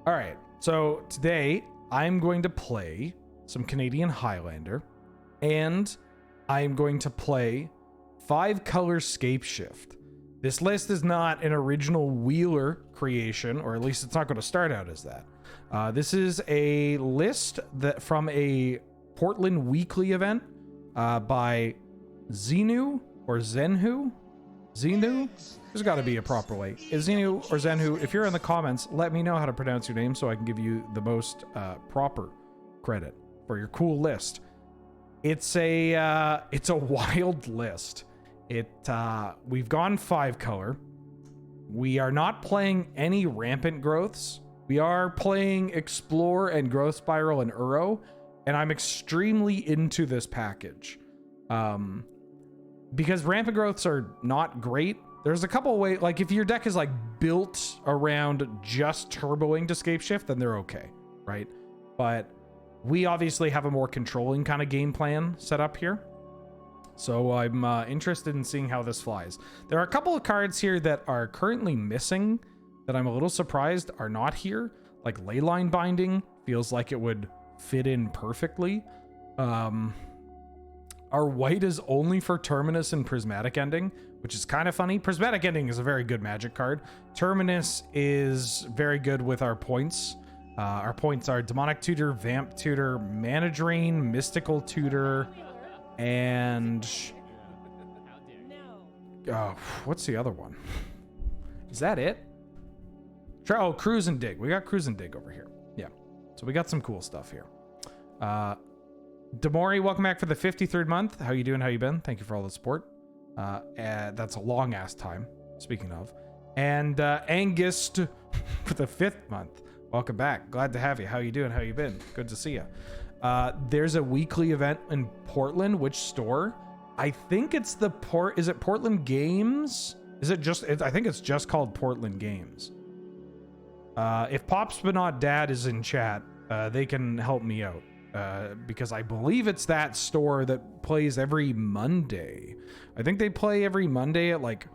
All right, so today I'm going to play some Canadian Highlander, and I'm going to play 5-color Scapeshift. This list is not an original Wheeler creation, or at least it's not going to start out as that. This is a list that from a Portland Weekly event by Zenu or Zenhu. Zenu? There's got to be a proper way. Is Zenu or Zenhu? If you're in the comments, let me know how to pronounce your name so I can give you the most proper credit for your cool list. It's a wild list. We've gone 5-color. We are not playing any rampant growths. We are playing Explore and Growth Spiral and Uro, and I'm extremely into this package. Because rampant growths are not great. There's a couple of ways, like if your deck is like built around just turboing to Scapeshift, then they're okay, right? But we obviously have a more controlling kind of game plan set up here. So I'm interested in seeing how this flies. There are a couple of cards here that are currently missing that I'm a little surprised are not here. Like Leyline Binding feels like it would fit in perfectly. Our white is only for Terminus and Prismatic Ending, which is kind of funny. Prismatic Ending is a very good Magic card. Terminus is very good with our points. Our points are Demonic Tutor, Vamp Tutor, Mana Drain, Mystical Tutor, and what's the other one? Is that it? Oh, Cruise and Dig. We got Cruise and Dig over here. Yeah. So we got some cool stuff here. Demori, welcome back for the 53rd month. How you doing? How you been? Thank you for all the support. That's a long ass time, speaking of. And Angus for the 5th month. Welcome back. Glad to have you. How you doing? How you been? Good to see you. There's a weekly event in Portland. Which store? I think it's is it Portland Games? Is it just, I think it's just called Portland Games. If Pops But Not Dad is in chat, they can help me out. Because I believe it's that store that plays every Monday. I think they play every Monday at like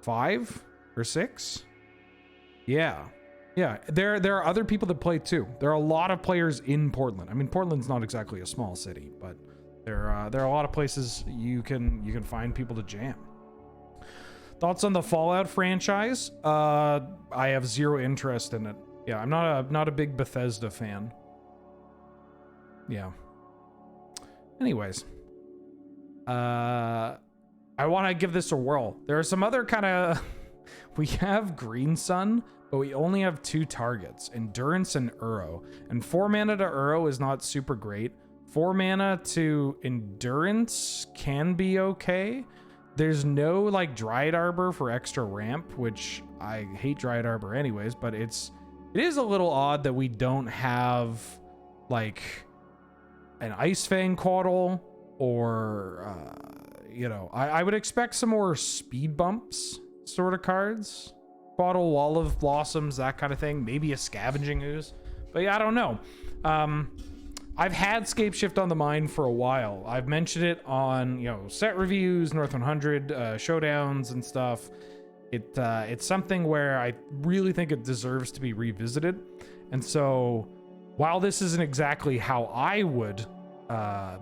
5 or 6. Yeah. There are other people that play too. There are a lot of players in Portland. I mean, Portland's not exactly a small city, but there are a lot of places you can find people to jam. Thoughts on the Fallout franchise? I have zero interest in it. Yeah, I'm not a big Bethesda fan. Yeah. Anyways, I want to give this a whirl. There are some other kind of we have Green Sun, but we only have 2 targets, Endurance and Uro. And 4 mana to Uro is not super great. 4 mana to Endurance can be okay. There's no like Dryad Arbor for extra ramp, which I hate Dryad Arbor anyways, but it is a little odd that we don't have like an Ice Fang Quaddle or, I would expect some more speed bumps sort of cards. Quaddle, Wall of Blossoms, that kind of thing. Maybe a Scavenging Ooze. But yeah, I don't know. I've had Scapeshift on the mind for a while. I've mentioned it on, set reviews, North 100, showdowns and stuff. It's something where I really think it deserves to be revisited. And so while this isn't exactly how I would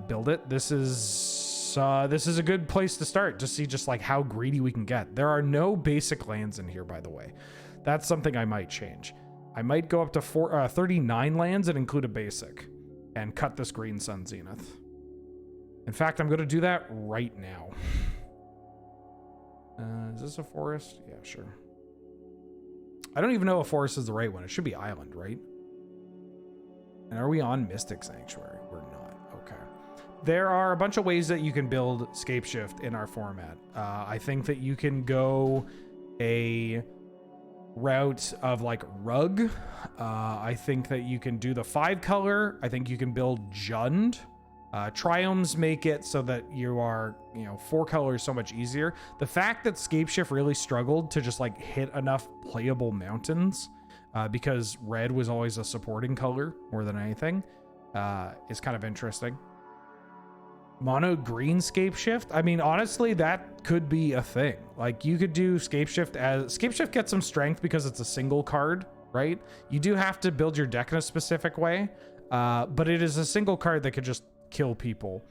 build it, this is a good place to start to see just like how greedy we can get. There are no basic lands in here, by the way. That's something I might change. I might go up to 39 lands and include a basic and cut this Green Sun Zenith. In fact, I'm going to do that right now. Is this a forest? Yeah, sure. I don't even know if forest is the right one. It should be island, right? And are we on Mystic Sanctuary? We're not. Okay. There are a bunch of ways that you can build Scapeshift in our format. I think that you can go a route of like Rug. I think that you can do the 5-color. I think you can build Jund. Triomes make it so that you are, 4 colors so much easier. The fact that Scapeshift really struggled to just like hit enough playable mountains because red was always a supporting color more than anything, is kind of interesting. Mono green Scapeshift. I mean, honestly, that could be a thing. Like you could do Scapeshift as Scapeshift gets some strength because it's a single card right? You do have to build your deck in a specific way, but it is a single card that could just kill people.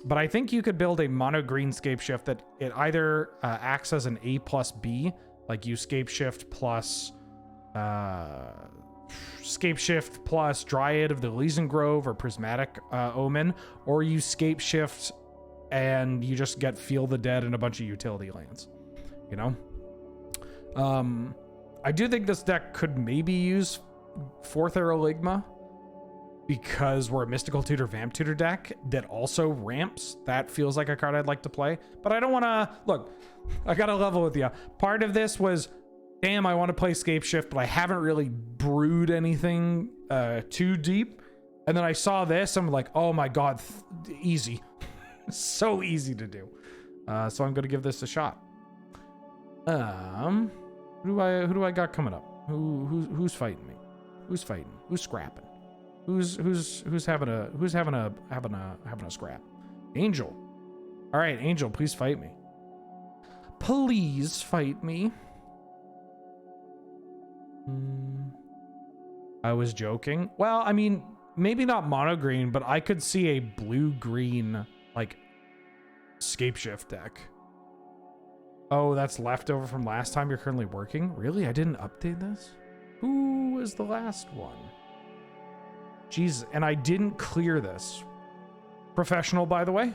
But I think you could build a mono green Scapeshift that it either acts as an A plus B, like you Scapeshift plus Scapeshift plus Dryad of the Elysian Grove or Prismatic Omen, or you Scapeshift and you just get Feel the Dead and a bunch of utility lands, you know? I do think this deck could maybe use 4th Aeroligma, because we're a Mystical Tutor Vamp Tutor deck that also ramps. That feels like a card I'd like to play. But I don't want to... Look, I got to level with you. Part of this was, damn, I want to play Scapeshift, but I haven't really brewed anything too deep. And then I saw this, I'm like, oh my god, easy. So easy to do. So I'm going to give this a shot. Who do I got coming up? Who's fighting me? Who's fighting? Who's scrapping? Who's having a scrap? Angel. All right, Angel, please fight me. Please fight me. I was joking. Well, I mean, maybe not mono green, but I could see a blue green like Scapeshift deck. Oh, that's leftover from last time you're currently working? Really? I didn't update this? Who was the last one? Jeez, and I didn't clear this. Professional, by the way.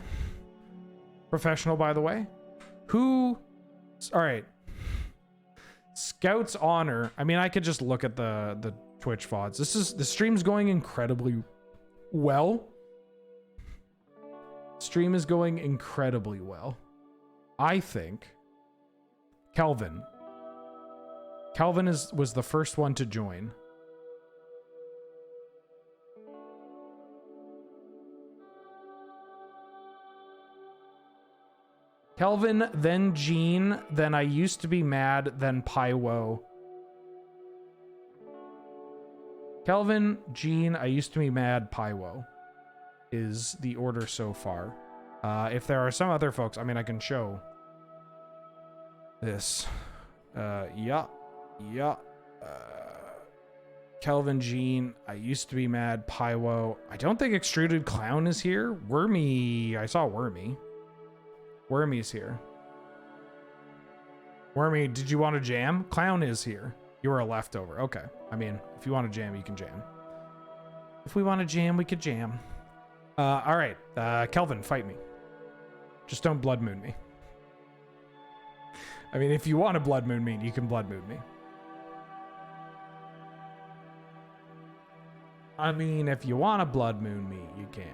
Professional, by the way. Who... All right. Scout's Honor. I mean, I could just look at the Twitch VODs. The stream's going incredibly well. Stream is going incredibly well. I think Kelvin was the first one to join. Kelvin, then Gene, then I Used to Be Mad, then Pywo. Kelvin, Gene, I Used to Be Mad, Pywo is the order so far. If there are some other folks, I mean, I can show this. Yeah. Kelvin, Gene, I Used to Be Mad, Pywo. I don't think Extruded Clown is here. Wormy, I saw Wormy. Wormy's here. Wormy, did you want to jam? Clown is here. You were a leftover. Okay. I mean, if you want to jam, you can jam. If we want to jam, we could jam. All right. Kelvin, fight me. Just don't Blood Moon me. I mean, if you want to Blood Moon me, you can Blood Moon me. I mean, if you want to Blood Moon me, you can.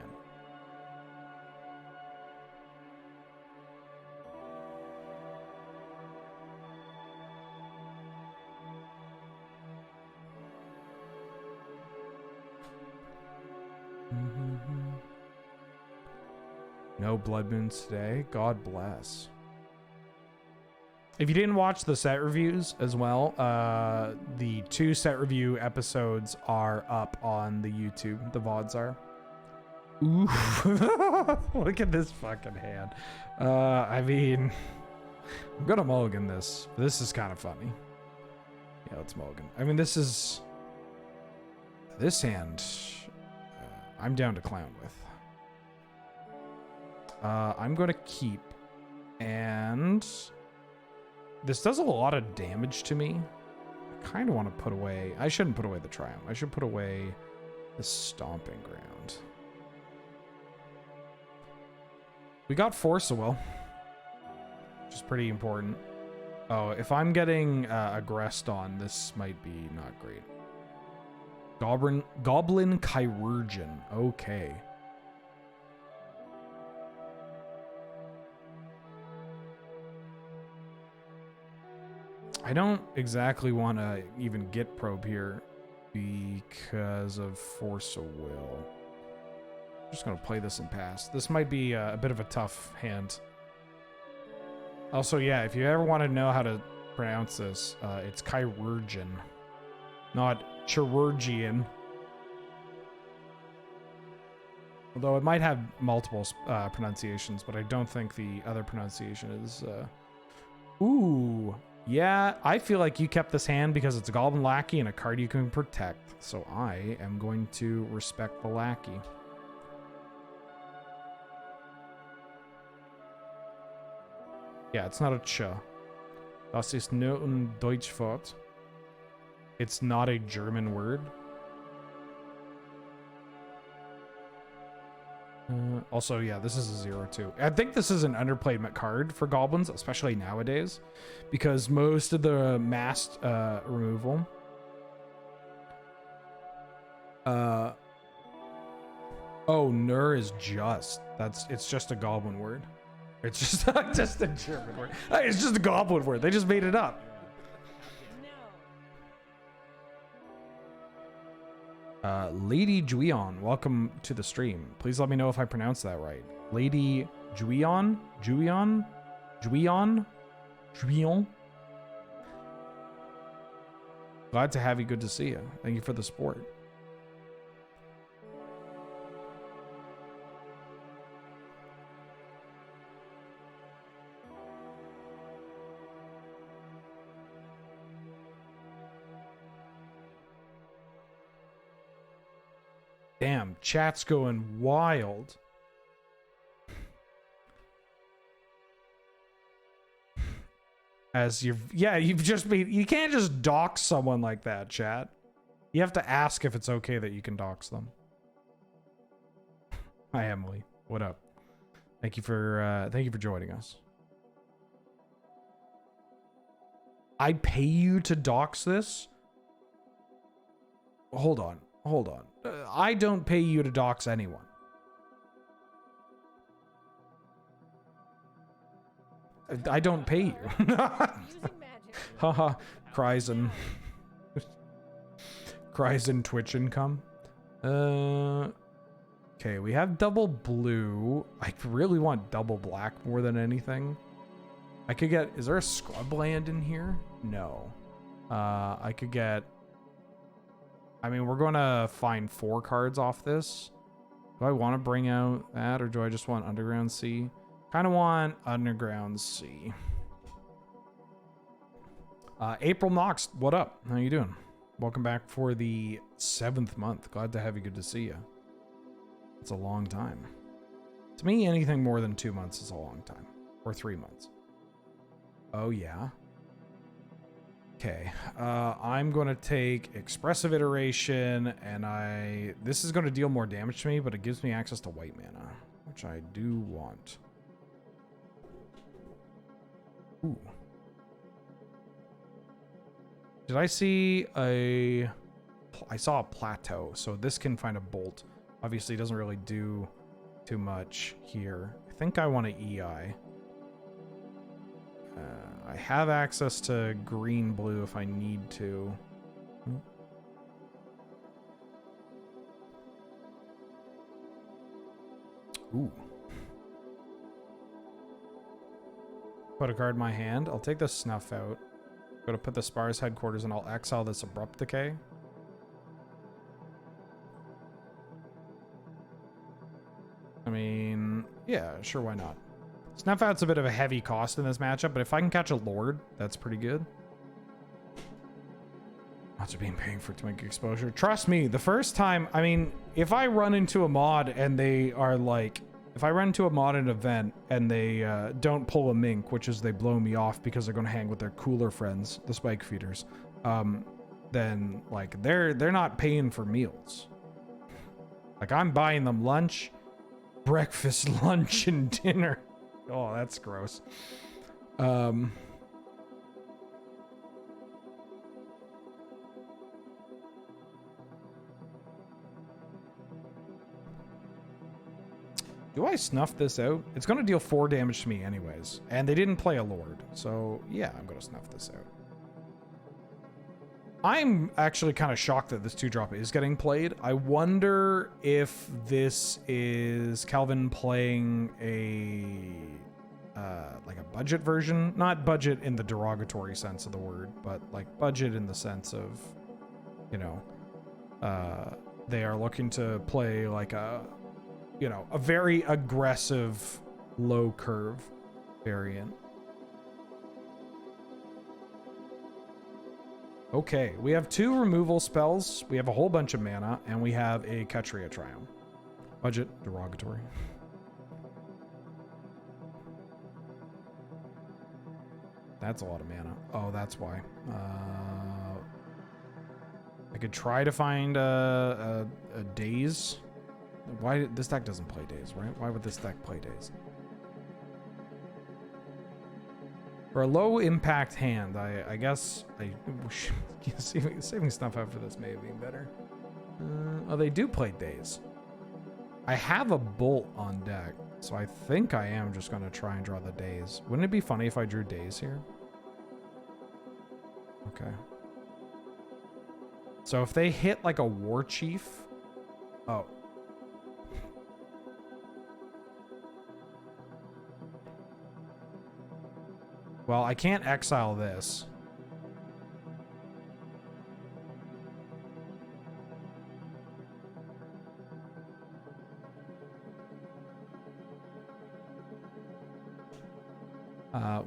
No Blood Moons today. God bless. If you didn't watch the set reviews as well, the 2 set review episodes are up on the YouTube. The VODs are. Ooh. Look at this fucking hand. I mean, I'm gonna mulligan this. This is kind of funny. Yeah, let's mulligan. I mean, this hand, I'm down to clown with. I'm going to keep, and this does a lot of damage to me. I kind of want to put away, I shouldn't put away the Triumph. I should put away the Stomping Ground. We got Force of Will, which is pretty important. Oh, if I'm getting aggressed on, this might be not great. Goblin Chirurgeon. Okay. I don't exactly want to even get probe here because of Force of Will. I'm just going to play this and pass. This might be a bit of a tough hand. Also, yeah, if you ever want to know how to pronounce this, it's Chirurgeon, not Chirurgian. Although it might have multiple pronunciations, but I don't think the other pronunciation is... Ooh, Yeah, I feel like you kept this hand because it's a Goblin Lackey and a card you can protect. So I am going to respect the Lackey. Yeah, it's not a ch. Das ist nur ein Deutschwort. It's not a German word. Also, yeah, this is a 0-2. I think this is an underplayed card for goblins, especially nowadays, because most of the masked removal. Oh, nur is just. It's just a goblin word. It's just just a German word. It's just a goblin word. They just made it up. Lady Juion, welcome to the stream. Please let me know if I pronounced that right. Lady Juion? Juion? Juion? Juion? Glad to have you. Good to see you. Thank you for the support. Damn, chat's going wild. As you've just been, you can't just dox someone like that, chat. You have to ask if it's okay that you can dox them. Hi, Emily. What up? Thank you for joining us. I pay you to dox this? Hold on. I don't pay you to dox anyone. I don't pay you. Haha. Cries and Twitch income. Okay, we have double blue. I really want double black more than anything. I could get, is there a scrub land in here? No. I could get, I mean, we're going to find 4 cards off this. Do I want to bring out that, or do I just want Underground Sea? Kind of want Underground Sea. April Knox, what up? How you doing? Welcome back for the 7th month. Glad to have you. Good to see you. It's a long time. To me, anything more than 2 months is a long time. Or 3 months. Oh, yeah. Okay, I'm going to take Expressive Iteration, and this is going to deal more damage to me, but it gives me access to white mana, which I do want. Ooh. Did I see I saw a plateau, so this can find a bolt. Obviously, it doesn't really do too much here. I think I want to EI. I have access to green-blue if I need to. Ooh. Put a card in my hand. I'll take the Snuff out. Go to put the Spar's headquarters, and I'll exile this Abrupt Decay. I mean, yeah, sure, why not? Snuff Out's a bit of a heavy cost in this matchup, but if I can catch a Lord, that's pretty good. Lots of being paying for it to make exposure. Trust me, the first time, I mean, if I run into a mod and they are like, if I run into a mod at an event and they don't pull a Mink, which is they blow me off because they're going to hang with their cooler friends, the Spike Feeders, then like they're not paying for meals. Like I'm buying them lunch, breakfast, lunch, and dinner. Oh, that's gross. Do I snuff this out? It's going to deal 4 damage to me anyways. And they didn't play a Lord. So, yeah, I'm going to snuff this out. I'm actually kind of shocked that this 2-drop is getting played. I wonder if this is Calvin playing like a budget version. Not budget in the derogatory sense of the word, but like budget in the sense of, you know, they are looking to play like a, you know, a very aggressive low curve variant. Okay, we have 2 removal spells, we have a whole bunch of mana, and we have a Ketria Triumph. Budget derogatory. That's a lot of mana. Oh, that's why. I could try to find a Daze. Why this deck doesn't play Daze, right? Why would this deck play Daze? For a low impact hand, I guess saving stuff up for this may have been better. Oh, they do play Daze. I have a Bolt on deck, so I think I am just going to try and draw the Daze. Wouldn't it be funny if I drew Daze here? Okay. So if they hit like a War Chief... Oh. Well, I can't exile this.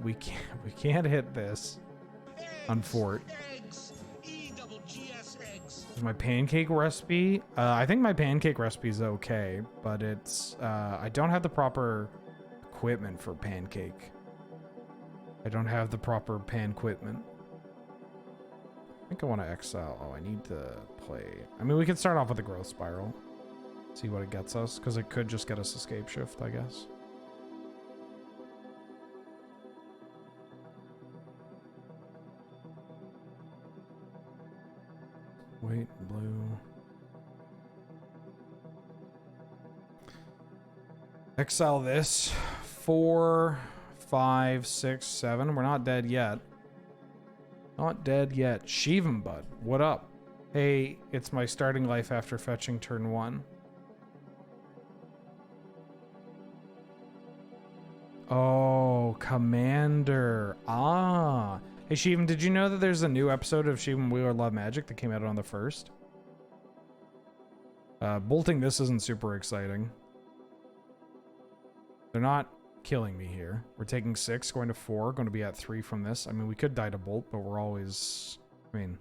We can't hit this on Fort. Is my pancake recipe? I think my pancake recipe is okay, but it's I don't have the proper equipment for pancake. I don't have the proper pan equipment. I think I want to exile. Oh, I need to play. I mean, we could start off with a growth spiral. See what it gets us, because it could just get us escape shift, I guess. White, blue. Exile this. 4, 5, 6, 7. We're not dead yet. Not dead yet. Shivan Bud, what up? Hey, it's my starting life after fetching turn 1. Oh, Commander. Ah. Hey, Shivan, did you know that there's a new episode of Shivan Wheeler Love Magic that came out on the 1st? Bolting this isn't super exciting. They're not killing me here. We're taking 6, going to 4, going to be at 3 from this. I mean, we could die to bolt, but we're always... I mean,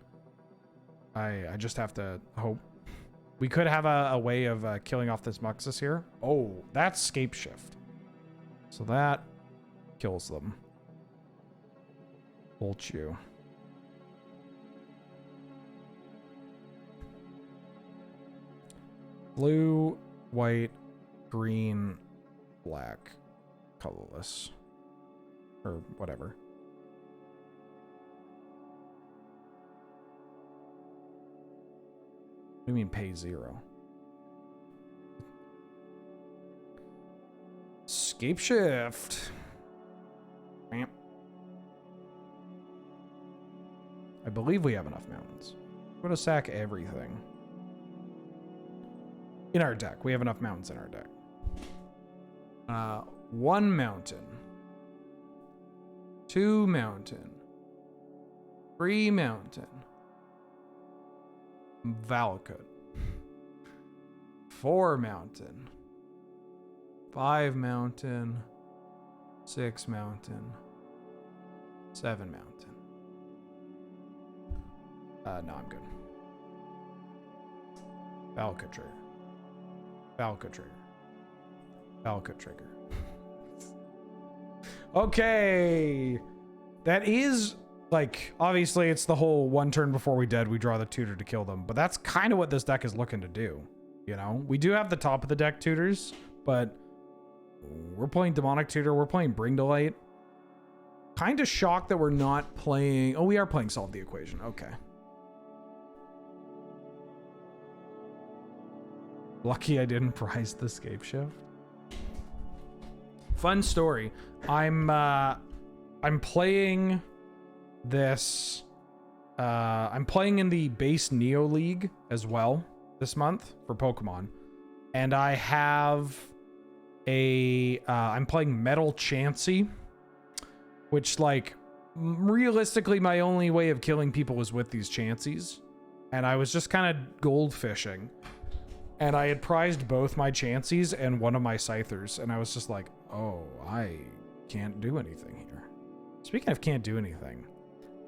I just have to hope. We could have a way of killing off this Muxus here. Oh, that's Scapeshift. So that kills them. Bolt you. Blue, white, green, black, colorless, or whatever. What do you mean pay 0? Scapeshift. I believe we have enough mountains. We're going to sack everything. In our deck. We have enough mountains in our deck. 1 mountain. 2 mountain. 3 mountain. Valakut. 4 mountain. 5 mountain. 6 mountain. 7 mountain. No, I'm good. Valakut trigger. Valakut trigger. Valakut trigger. Okay. That is, like, obviously it's the whole 1 turn before we dead, we draw the tutor to kill them. But that's kind of what this deck is looking to do. You know? We do have the top of the deck tutors, but we're playing Demonic Tutor. We're playing Bring to Light. Kind of shocked that we're not playing... Oh, we are playing Solve the Equation. Okay. Lucky I didn't prize the Scapeshift. Fun story. I'm playing this. I'm playing in the base Neo League as well this month for Pokemon, and I have a. I'm playing Metal Chansey, which, like, realistically, my only way of killing people was with these Chanseys, and I was just kind of goldfishing. And I had prized both my Chanseys and one of my Scythers, and I was just like, oh, I can't do anything here. Speaking of can't do anything,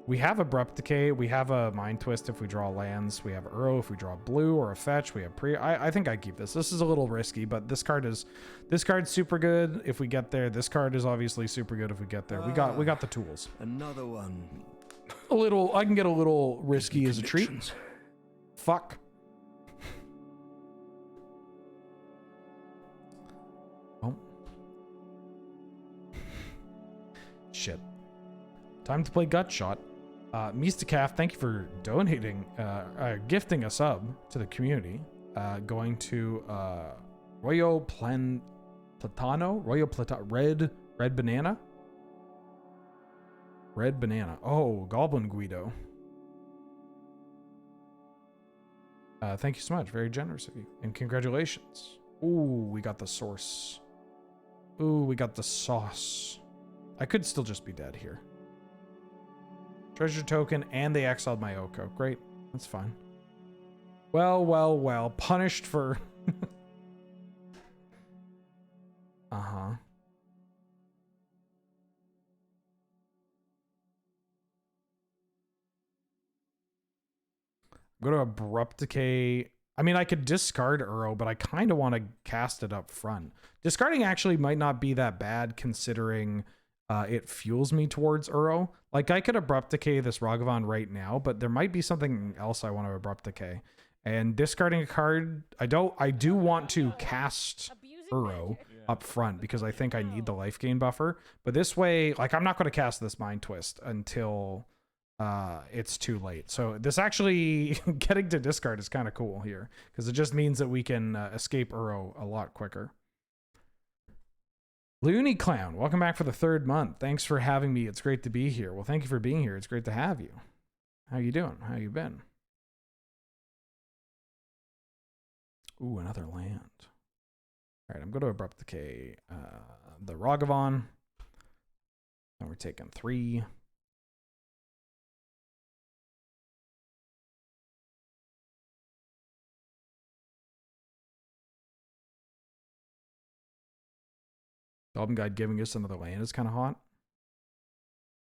We have Abrupt Decay. We have a Mind Twist if we draw lands. We have Uro if we draw blue or a fetch. We have I think I keep this. This is a little risky, but this card's super good if we get there. This card is obviously super good if we get there. We got the tools. Another one. I can get a little risky as a treat. Fuck. Oh. Shit. Time to play Gut Shot. Mysticaf, thank you for donating, gifting a sub to the community. Going to Royo Platano, Red Banana. Red Banana. Oh, Goblin Guido. Thank you so much. Very generous of you. And congratulations. Ooh, we got the source. Ooh, we got the sauce. I could still just be dead here. Treasure token, and they exiled my Oko. Great. That's fine. Well. Punished for... Uh-huh. Go to Abrupt Decay. I mean, I could discard Uro, but I kind of want to cast it up front. Discarding actually might not be that bad considering it fuels me towards Uro. Like, I could Abrupt Decay this Ragavan right now, but there might be something else I want to Abrupt Decay. And discarding a card, I do want to cast Uro up front because I think I need the life gain buffer. But this way, like, I'm not going to cast this Mind Twist until it's too late. So this actually, getting to discard is kind of cool here because it just means that we can escape Uro a lot quicker. Looney Clown, welcome back for the 3rd month. Thanks for having me. It's great to be here. Well, thank you for being here. It's great to have you. How you doing? How you been? Ooh, another land. All right, I'm going to Abrupt Decay the Ragavan. And we're taking 3. Goblin Guide giving us another land is kind of hot.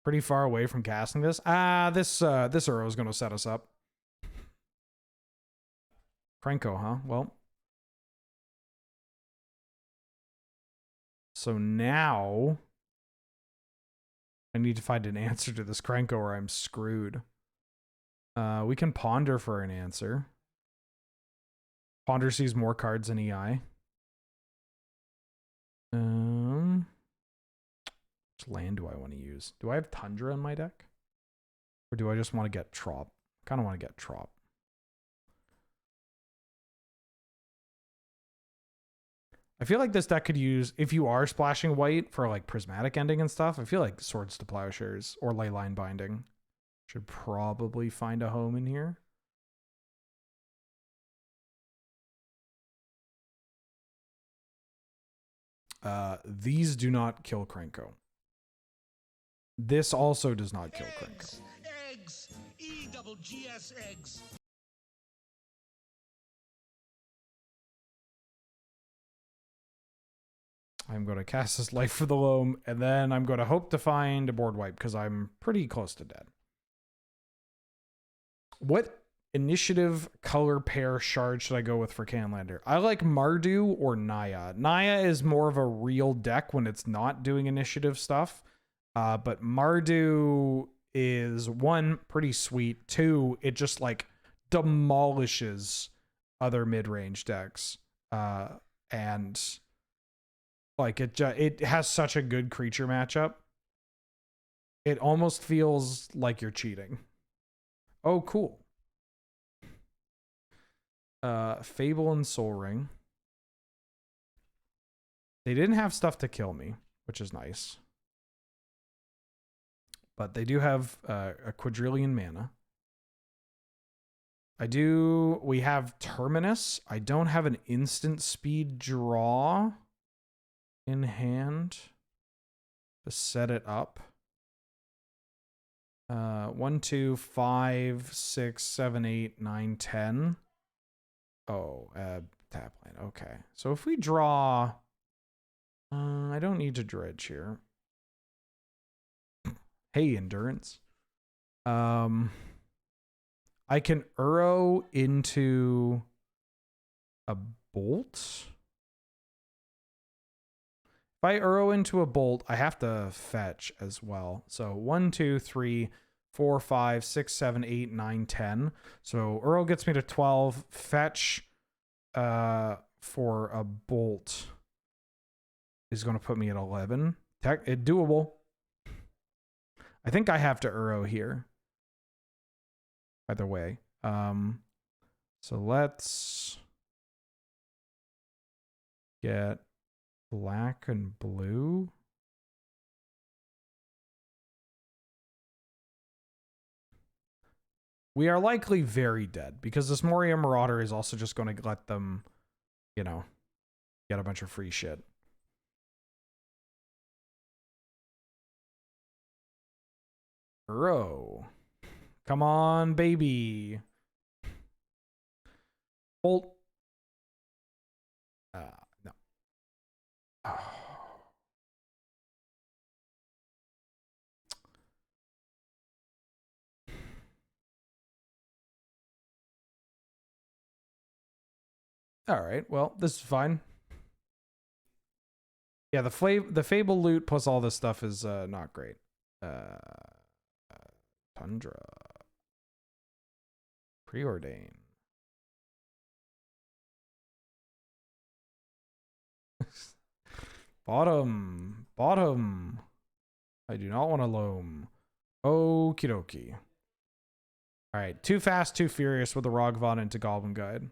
Pretty far away from casting this. This Uro is going to set us up. Krenko, huh? Well. So now I need to find an answer to this Krenko or I'm screwed. We can ponder for an answer. Ponder sees more cards than EI. Which land do I want to use? Do I have Tundra in my deck? Or do I just want to get Trop? Kind of want to get Trop. I feel like this deck could use, if you are splashing white for like Prismatic Ending and stuff, I feel like Swords to Plowshares or Leyline Binding should probably find a home in here. These do not kill Krenko. This also does not kill Krenko. Eggs! E-double-G-S eggs! I'm going to cast this Life for the Loam, and then I'm going to hope to find a board wipe, because I'm pretty close to dead. What initiative color pair shard should I go with for Highlander? I like Mardu or Naya. Naya is more of a real deck when it's not doing initiative stuff. But Mardu is, 1, pretty sweet. 2, it just like demolishes other mid-range decks. And like it has such a good creature matchup. It almost feels like you're cheating. Oh, cool. Fable and Soul Ring. They didn't have stuff to kill me, which is nice. But they do have a quadrillion mana. We have Terminus. I don't have an instant speed draw in hand to set it up. 1, 2, 5, 6, 7, 8, 9, 10. Oh, tap land. Okay. So if we draw, I don't need to dredge here. Hey, Endurance. I can Uro into a bolt. If I Uro into a bolt, I have to fetch as well. So 1, 2, 3, 4, 5, 6, 7, 8, 9, 10. So Uro gets me to 12. Fetch for a bolt is going to put me at 11. Doable. I think I have to Uro here. Either way. So let's get black and blue. We are likely very dead because this Moria Marauder is also just going to let them, you know, get a bunch of free shit. Uro. Come on, baby. Bolt. No. Oh. All right. Well, this is fine. Yeah, the Fable loot plus all this stuff is not great. Tundra. Preordain. Bottom. Bottom. I do not want to loam. Okie dokie. All right. Too fast, too furious with the Rogvon into Goblin Guide.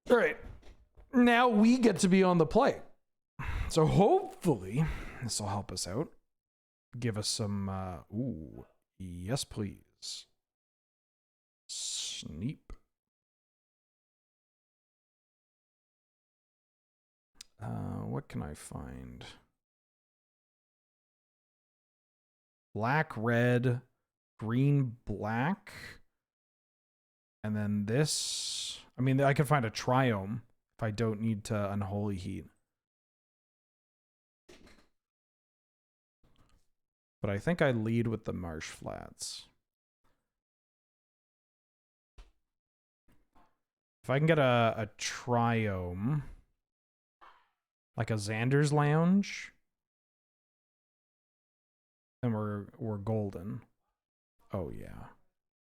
All right. Now we get to be on the play. So hopefully this will help us out. Give us some, ooh, yes, please. Sneep. What can I find? Black, red, green, black. And then this. I mean, I can find a triome if I don't need to unholy heat. But I think I lead with the marsh flats. If I can get a triome, like a Xander's Lounge, then we're golden. Oh yeah.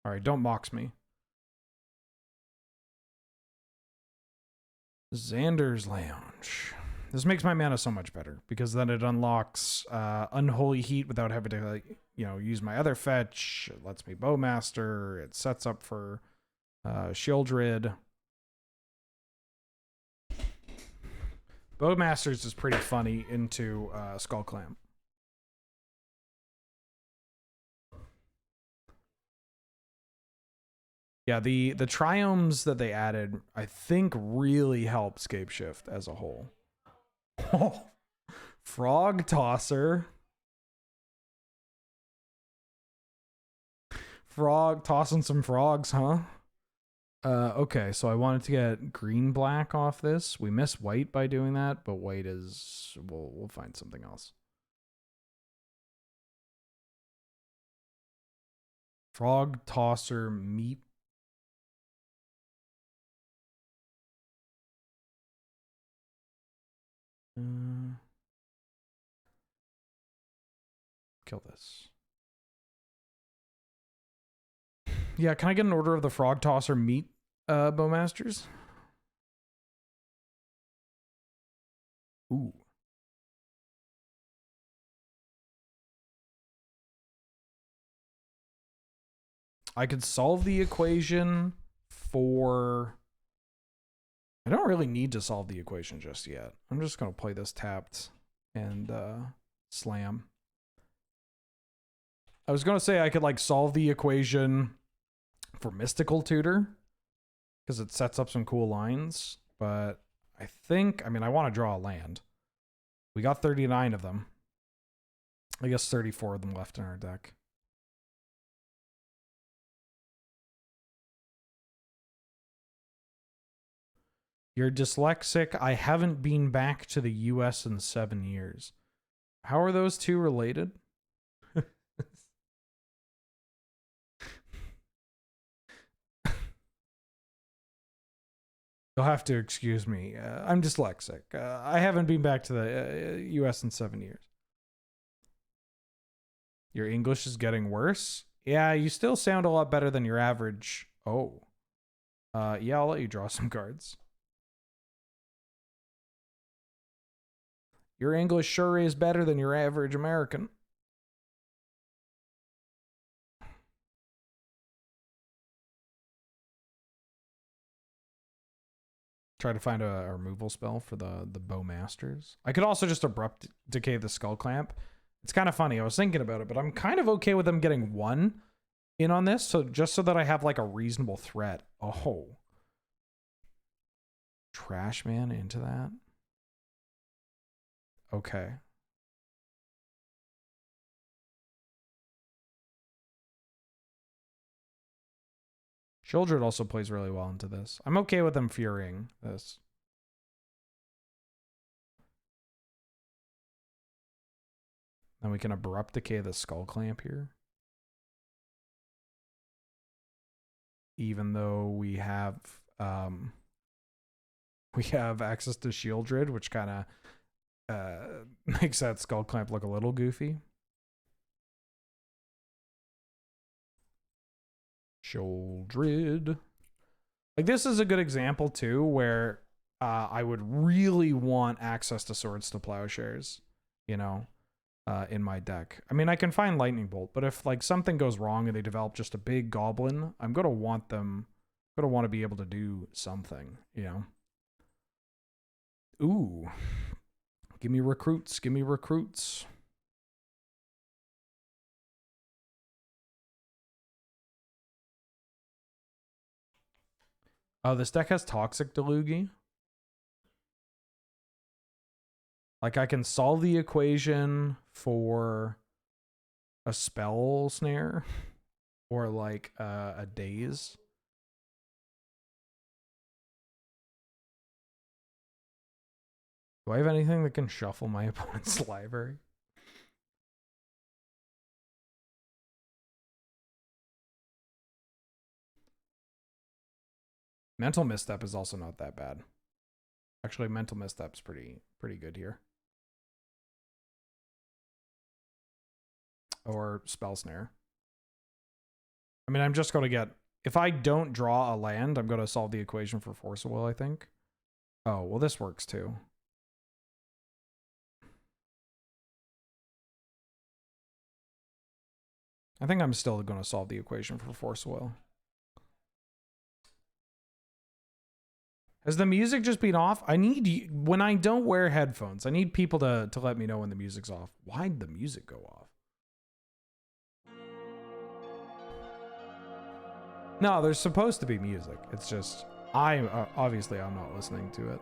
All right, don't mox me. Xander's Lounge. This makes my mana so much better because then it unlocks Unholy Heat without having to, like, you know, use my other fetch. It lets me Bowmaster. It sets up for Shieldred. Bowmasters is pretty funny into Skull Clamp. Yeah, the triomes that they added, I think, really helped Scapeshift as a whole. Frog Tosser. Frog tossing some frogs, huh? Okay, so I wanted to get green black off this. We miss white by doing that, but white is we'll find something else. Frog Tosser meat. Kill this. Yeah, can I get an order of the Frog Tosser meat Bowmasters? Ooh. I could solve the equation for... I don't really need to solve the equation just yet. I'm just going to play this tapped and slam. I was going to say I could, like, solve the equation for Mystical Tutor because it sets up some cool lines, but I think, I mean, I want to draw a land. We got 39 of them. I guess 34 of them left in our deck. You're dyslexic. I haven't been back to the US in 7 years. How are those two related? You'll have to excuse me. I'm dyslexic. I haven't been back to the US in 7 years. Your English is getting worse? Yeah, you still sound a lot better than your average. Oh. Yeah, I'll let you draw some cards. Your English sure is better than your average American. Try to find a removal spell for the Bowmasters. I could also just abrupt decay the Skull Clamp. It's kind of funny. I was thinking about it, but I'm kind of okay with them getting one in on this, so just so that I have like a reasonable threat. Oh. Trash Man into that. Okay. Shieldred also plays really well into this. I'm okay with them furying this. Then we can abrupt decay the Skull Clamp here. Even though we have access to Shieldred, which kind of makes that Skull Clamp look a little goofy. Shieldred. Like, this is a good example too, where I would really want access to Swords to Plowshares, you know, in my deck. I mean, I can find Lightning Bolt, but if like something goes wrong and they develop just a big goblin, I'm gonna want to be able to do something, you know. Ooh. Give me recruits, give me recruits. Oh, this deck has Toxic Deluge. Like, I can solve the equation for a Spell Snare or like a Daze. Do I have anything that can shuffle my opponent's library? Mental Misstep is also not that bad. Actually, Mental Misstep's pretty good here. Or Spell Snare. I mean, I'm just going to get... If I don't draw a land, I'm going to solve the equation for Force of Will, I think. Oh, well, this works too. I think I'm still going to solve the equation for Force of Will. Has the music just been off? I need... When I don't wear headphones, I need people to let me know when the music's off. Why'd the music go off? No, there's supposed to be music. It's just... obviously, I'm not listening to it.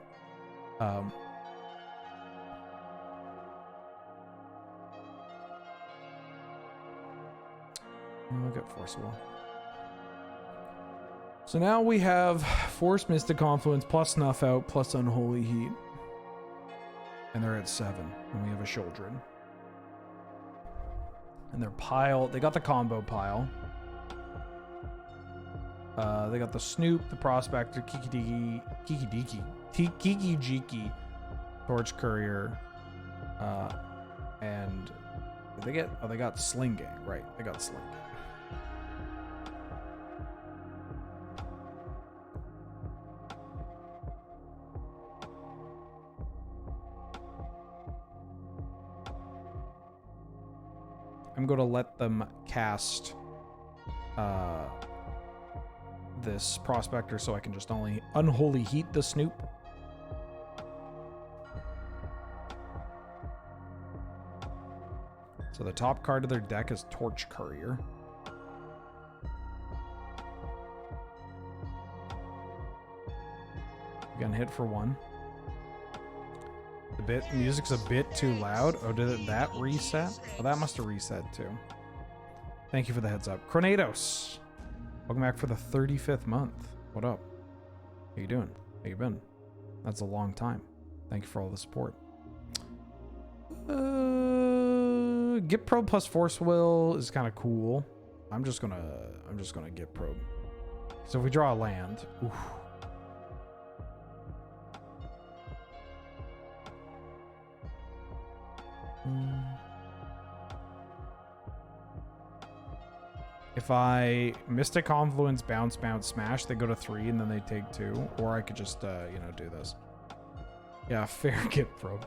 Look at Force of Will. So now we have Force, Mystic Confluence, plus Snuff Out, plus Unholy Heat. And they're at 7. And we have a Shieldred. And their pile, they got the combo pile. They got the Snoop, the Prospector, Kiki Jiki, Torch Courier, and did they get? Oh, they got Sling Gang, right? They got Sling Gang. I'm going to let them cast this Prospector so I can just only Unholy Heat the Snoop. So the top card of their deck is Torch Courier. Again, hit for 1. The music's a bit too loud. Oh, did that reset? Oh, that must have reset too. Thank you for the heads up. Chronatos, welcome back for the 35th month. What up? How you doing? How you been? That's a long time. Thank you for all the support. Get probe plus force will is kind of cool. I'm just gonna get probe. So if we draw a land, oof. If I Mystic Confluence, bounce, smash, they go to 3 and then they take 2. Or I could just, you know, do this. Yeah, fair get probe.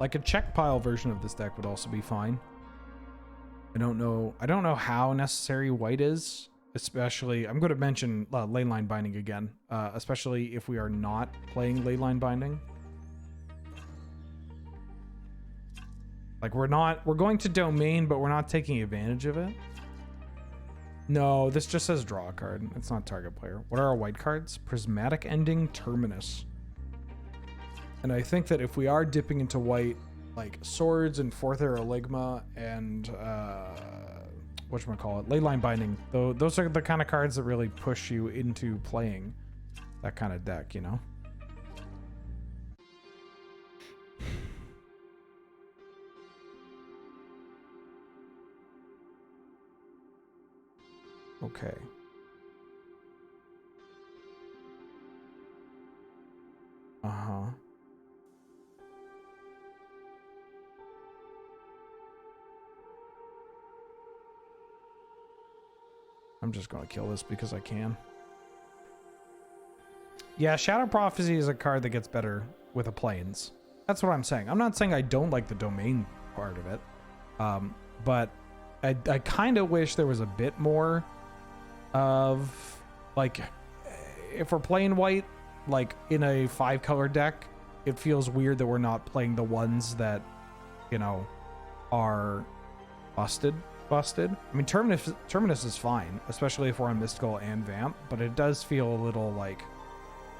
Like a check pile version of this deck would also be fine. I don't know how necessary white is, especially, I'm going to mention leyline binding again, especially if we are not playing leyline binding. Like we're going to domain, but we're not taking advantage of it. No, this just says draw a card. It's not target player. What are our white cards? Prismatic Ending, Terminus. And I think that if we are dipping into white, like swords and Fourth Era Ligma and whatchamacallit, leyline binding, though, those are the kind of cards that really push you into playing that kind of deck, you know? Okay. Uh-huh. I'm just gonna kill this because I can. Yeah, Shadow Prophecy is a card that gets better with a plains. That's what I'm saying. I'm not saying I don't like the domain part of it. But I kind of wish there was a bit more of, like, if we're playing white, like in a 5-color deck, it feels weird that we're not playing the ones that, you know, are busted. I mean, Terminus is fine, especially if we're on Mystical and Vamp, but it does feel a little like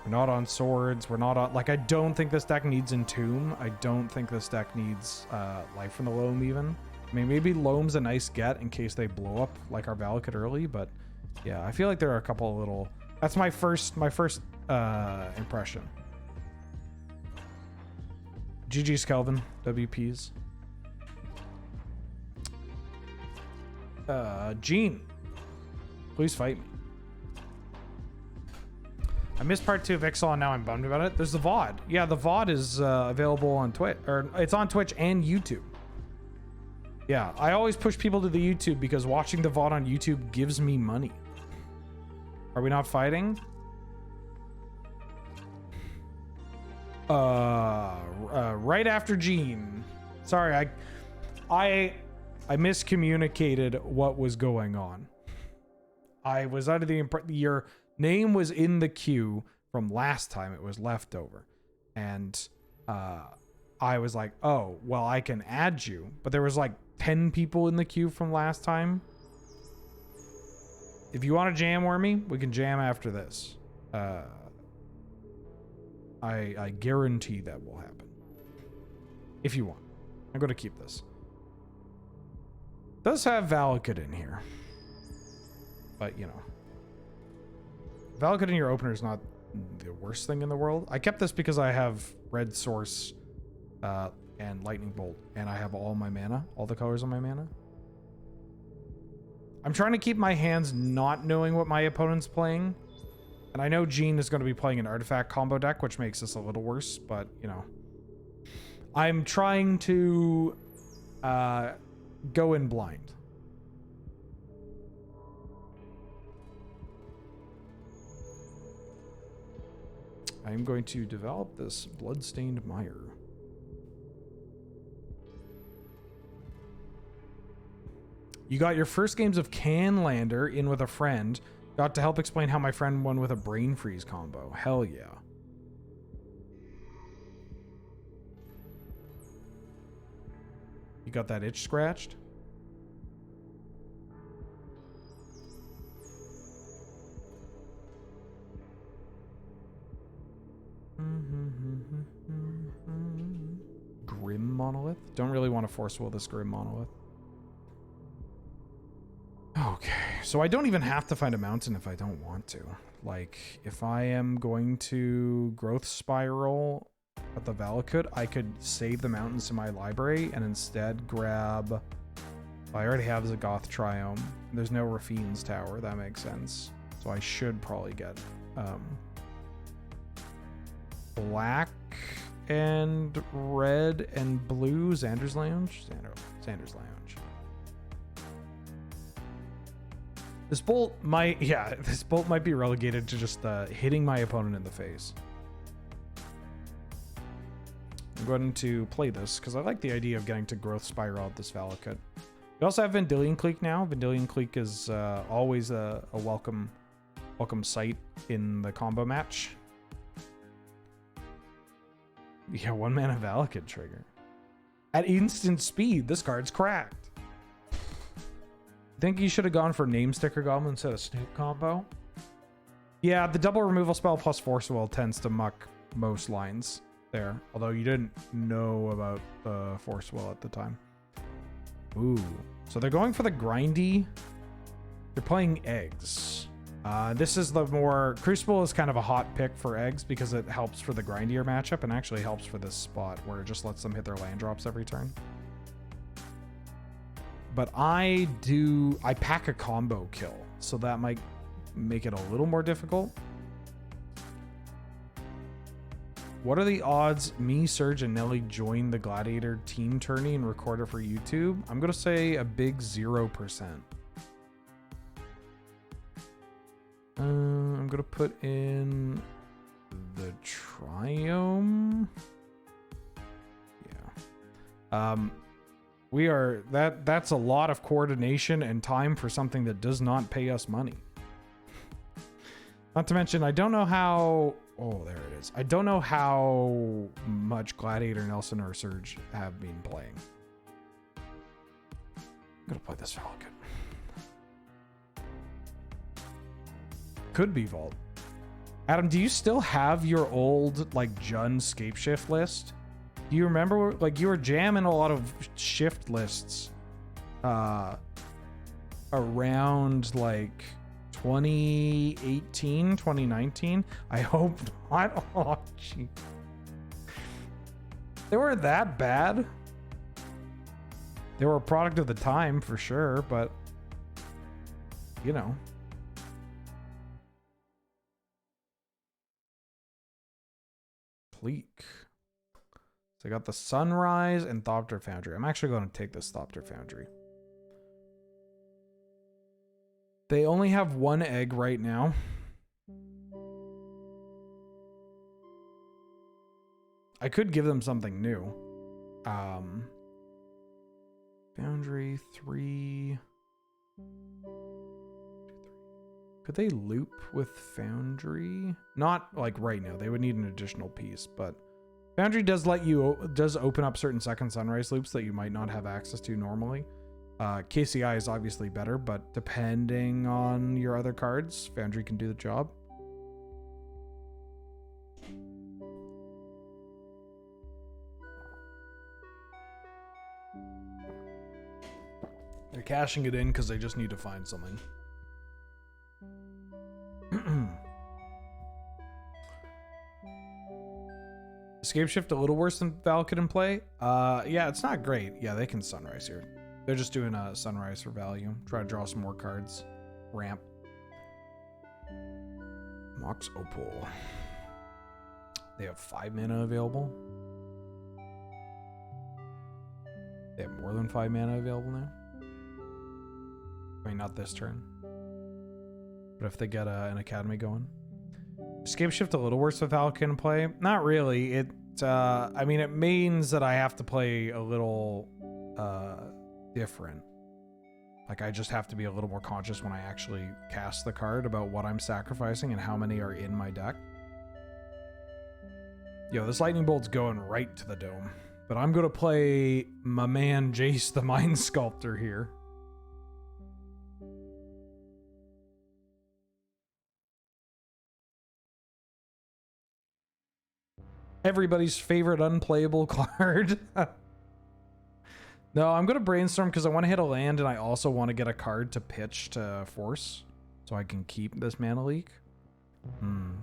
we're not on swords. We're not on, like, I don't think this deck needs Entomb. I don't think this deck needs Life from the Loam even. I mean, maybe Loam's a nice get in case they blow up like our Valakut early, but yeah, I feel like there are a couple of little, that's my first impression. GG's Kelvin, WPs. Gene, please fight me. I missed part 2 of Ixalan, now I'm bummed about it. There's the VOD. Yeah, the VOD is available on Twitch, or it's on Twitch and YouTube. Yeah, I always push people to the YouTube because watching the VOD on YouTube gives me money. Are we not fighting? Right after Gene. Sorry, I miscommunicated what was going on. I was under the impression your name was in the queue from last time. It was leftover. And I was like, oh, well, I can add you. But there was like 10 people in the queue from last time. If you want to jam Wormy, we can jam after this. I guarantee that will happen. If you want. I'm going to keep this. Does have Valakut in here. But, you know. Valakut in your opener is not the worst thing in the world. I kept this because I have Red Source and Lightning Bolt. And I have all my mana. All the colors on my mana. I'm trying to keep my hands not knowing what my opponent's playing. And I know Gene is going to be playing an artifact combo deck, which makes this a little worse. But, you know. I'm trying to go in blind. I'm going to develop this Bloodstained Mire. You got your first games of Highlander in with a friend. Got to help explain how my friend won with a Brain Freeze combo. Hell yeah. You got that itch scratched? Grim Monolith? Don't really want to force will this Grim Monolith. Okay, so I don't even have to find a mountain if I don't want to. Like, if I am going to growth spiral at the Valakut, I could save the mountains in my library and instead grab... I already have Zagoth Triome. There's no Rafine's Tower, that makes sense. So I should probably get black and red and blue Xander's Lounge. Xander's Lounge. This bolt might, yeah, this bolt might be relegated to just hitting my opponent in the face. I'm going to play this because I like the idea of getting to growth spiral at this Valakut. We also have Vendilion Clique now. Vendilion Clique is always a welcome sight in the combo match. Yeah, 1 mana Valakut trigger. At instant speed, this card's cracked. Think you should have gone for Name Sticker Goblin instead of Snoop combo. Yeah, the double removal spell plus Force Will tends to muck most lines there. Although you didn't know about the Force Will at the time. Ooh. So they're going for the grindy. They're playing eggs. This is the more... Crucible is kind of a hot pick for eggs because it helps for the grindier matchup and actually helps for this spot where it just lets them hit their land drops every turn. But I pack a combo kill, so that might make it a little more difficult. What are the odds me, Serge, and Nelly join the Gladiator team tourney and record it for YouTube? I'm going to say a big 0%. I'm going to put in the Triome. Yeah. That's a lot of coordination and time for something that does not pay us money. Not to mention, I don't know how... Oh, there it is. I don't know how much Gladiator, Nelson, or Surge have been playing. I'm gonna play this Falcon. Could be Vault. Adam, do you still have your old, like, Jun Scapeshift list? Do you remember, like, you were jamming a lot of shift lists around, like, 2018, 2019? I hope not. Oh, gee. They weren't that bad. They were a product of the time, for sure, but, you know. Pleek. So I got the Sunrise and Thopter Foundry. I'm actually going to take this Thopter Foundry. They only have 1 egg right now. I could give them something new. Foundry 3. Could they loop with Foundry? Not like right now. They would need an additional piece, but Foundry does open up certain second Sunrise loops that you might not have access to normally. KCI is obviously better, but depending on your other cards, Foundry can do the job. They're cashing it in because they just need to find something. Scapeshift a little worse than Valakut in play? Yeah, it's not great. Yeah, they can Sunrise here. They're just doing a Sunrise for value. Try to draw some more cards. Ramp. Mox Opal. They have 5 mana available. They have more than 5 mana available now. I mean, not this turn. But if they get an Academy going. Scapeshift a little worse with Valakut in play? Not really. I mean, it means that I have to play a little different. Like, I just have to be a little more conscious when I actually cast the card about what I'm sacrificing and how many are in my deck. Yo, this Lightning Bolt's going right to the dome. But I'm going to play my man Jace the Mind Sculptor here. Everybody's favorite unplayable card. No, I'm going to brainstorm because I want to hit a land and I also want to get a card to pitch to force so I can keep this mana leak. I'm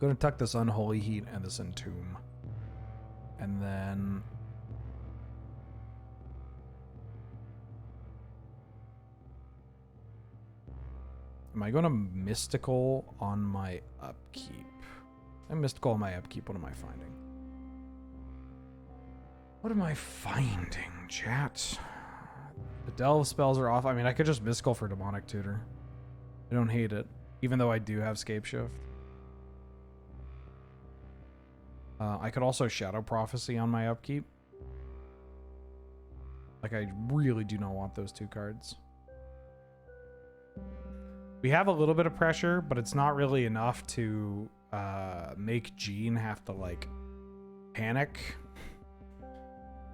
going to tuck this Unholy Heat and this Entomb. And then... am I going to Mystical on my upkeep? I'm Mystical on my upkeep. What am I finding? What am I finding, chat? The Delve spells are off. I mean, I could just Mystical for Demonic Tutor. I don't hate it, even though I do have Scapeshift. I could also Shadow Prophecy on my upkeep. Like, I really do not want those 2 cards. We have a little bit of pressure, but it's not really enough to make Jean have to, like, panic.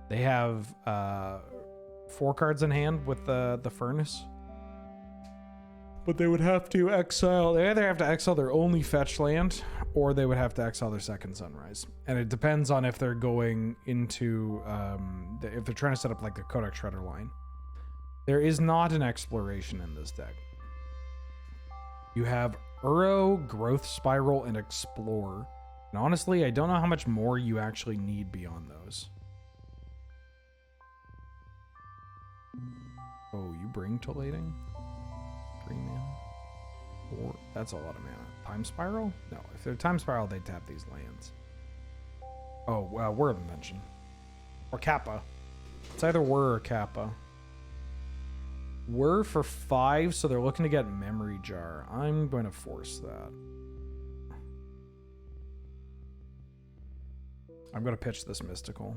They have 4 cards in hand with the Furnace. But they would have to exile. They either have to exile their only fetch land, or they would have to exile their second Sunrise. And it depends on if they're going into, if they're trying to set up like the Codex Shredder line. There is not an exploration in this deck. You have Uro, Growth Spiral, and Explore. And honestly, I don't know how much more you actually need beyond those. Oh, you bring Tolating? 3 mana? 4? That's a lot of mana. Time Spiral? No, if they're Time Spiral, they tap these lands. Oh, Word Invention. Or Kappa. It's either Whir or Kappa. Whir for 5, so they're looking to get Memory Jar. I'm going to force that. I'm going to pitch this Mystical.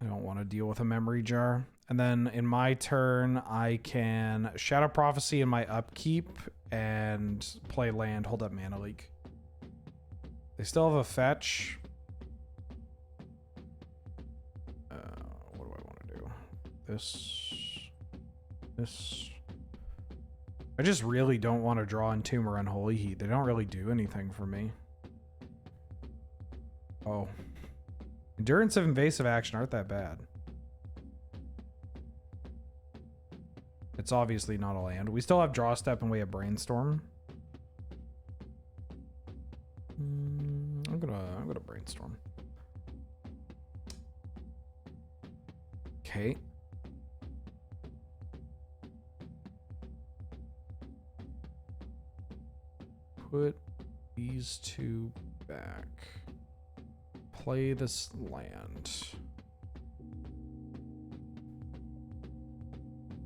I don't want to deal with a Memory Jar. And then in my turn, I can Shadow Prophecy in my upkeep and play land, hold up Mana Leak. They still have a fetch. What do I want to do? This. I just really don't want to draw Entomb or Unholy Heat. They don't really do anything for me. Oh. Endurance of Invasive Action aren't that bad. It's obviously not a land. We still have Draw Step and we have Brainstorm. I'm gonna Brainstorm. Okay. Put these 2 back. Play this land.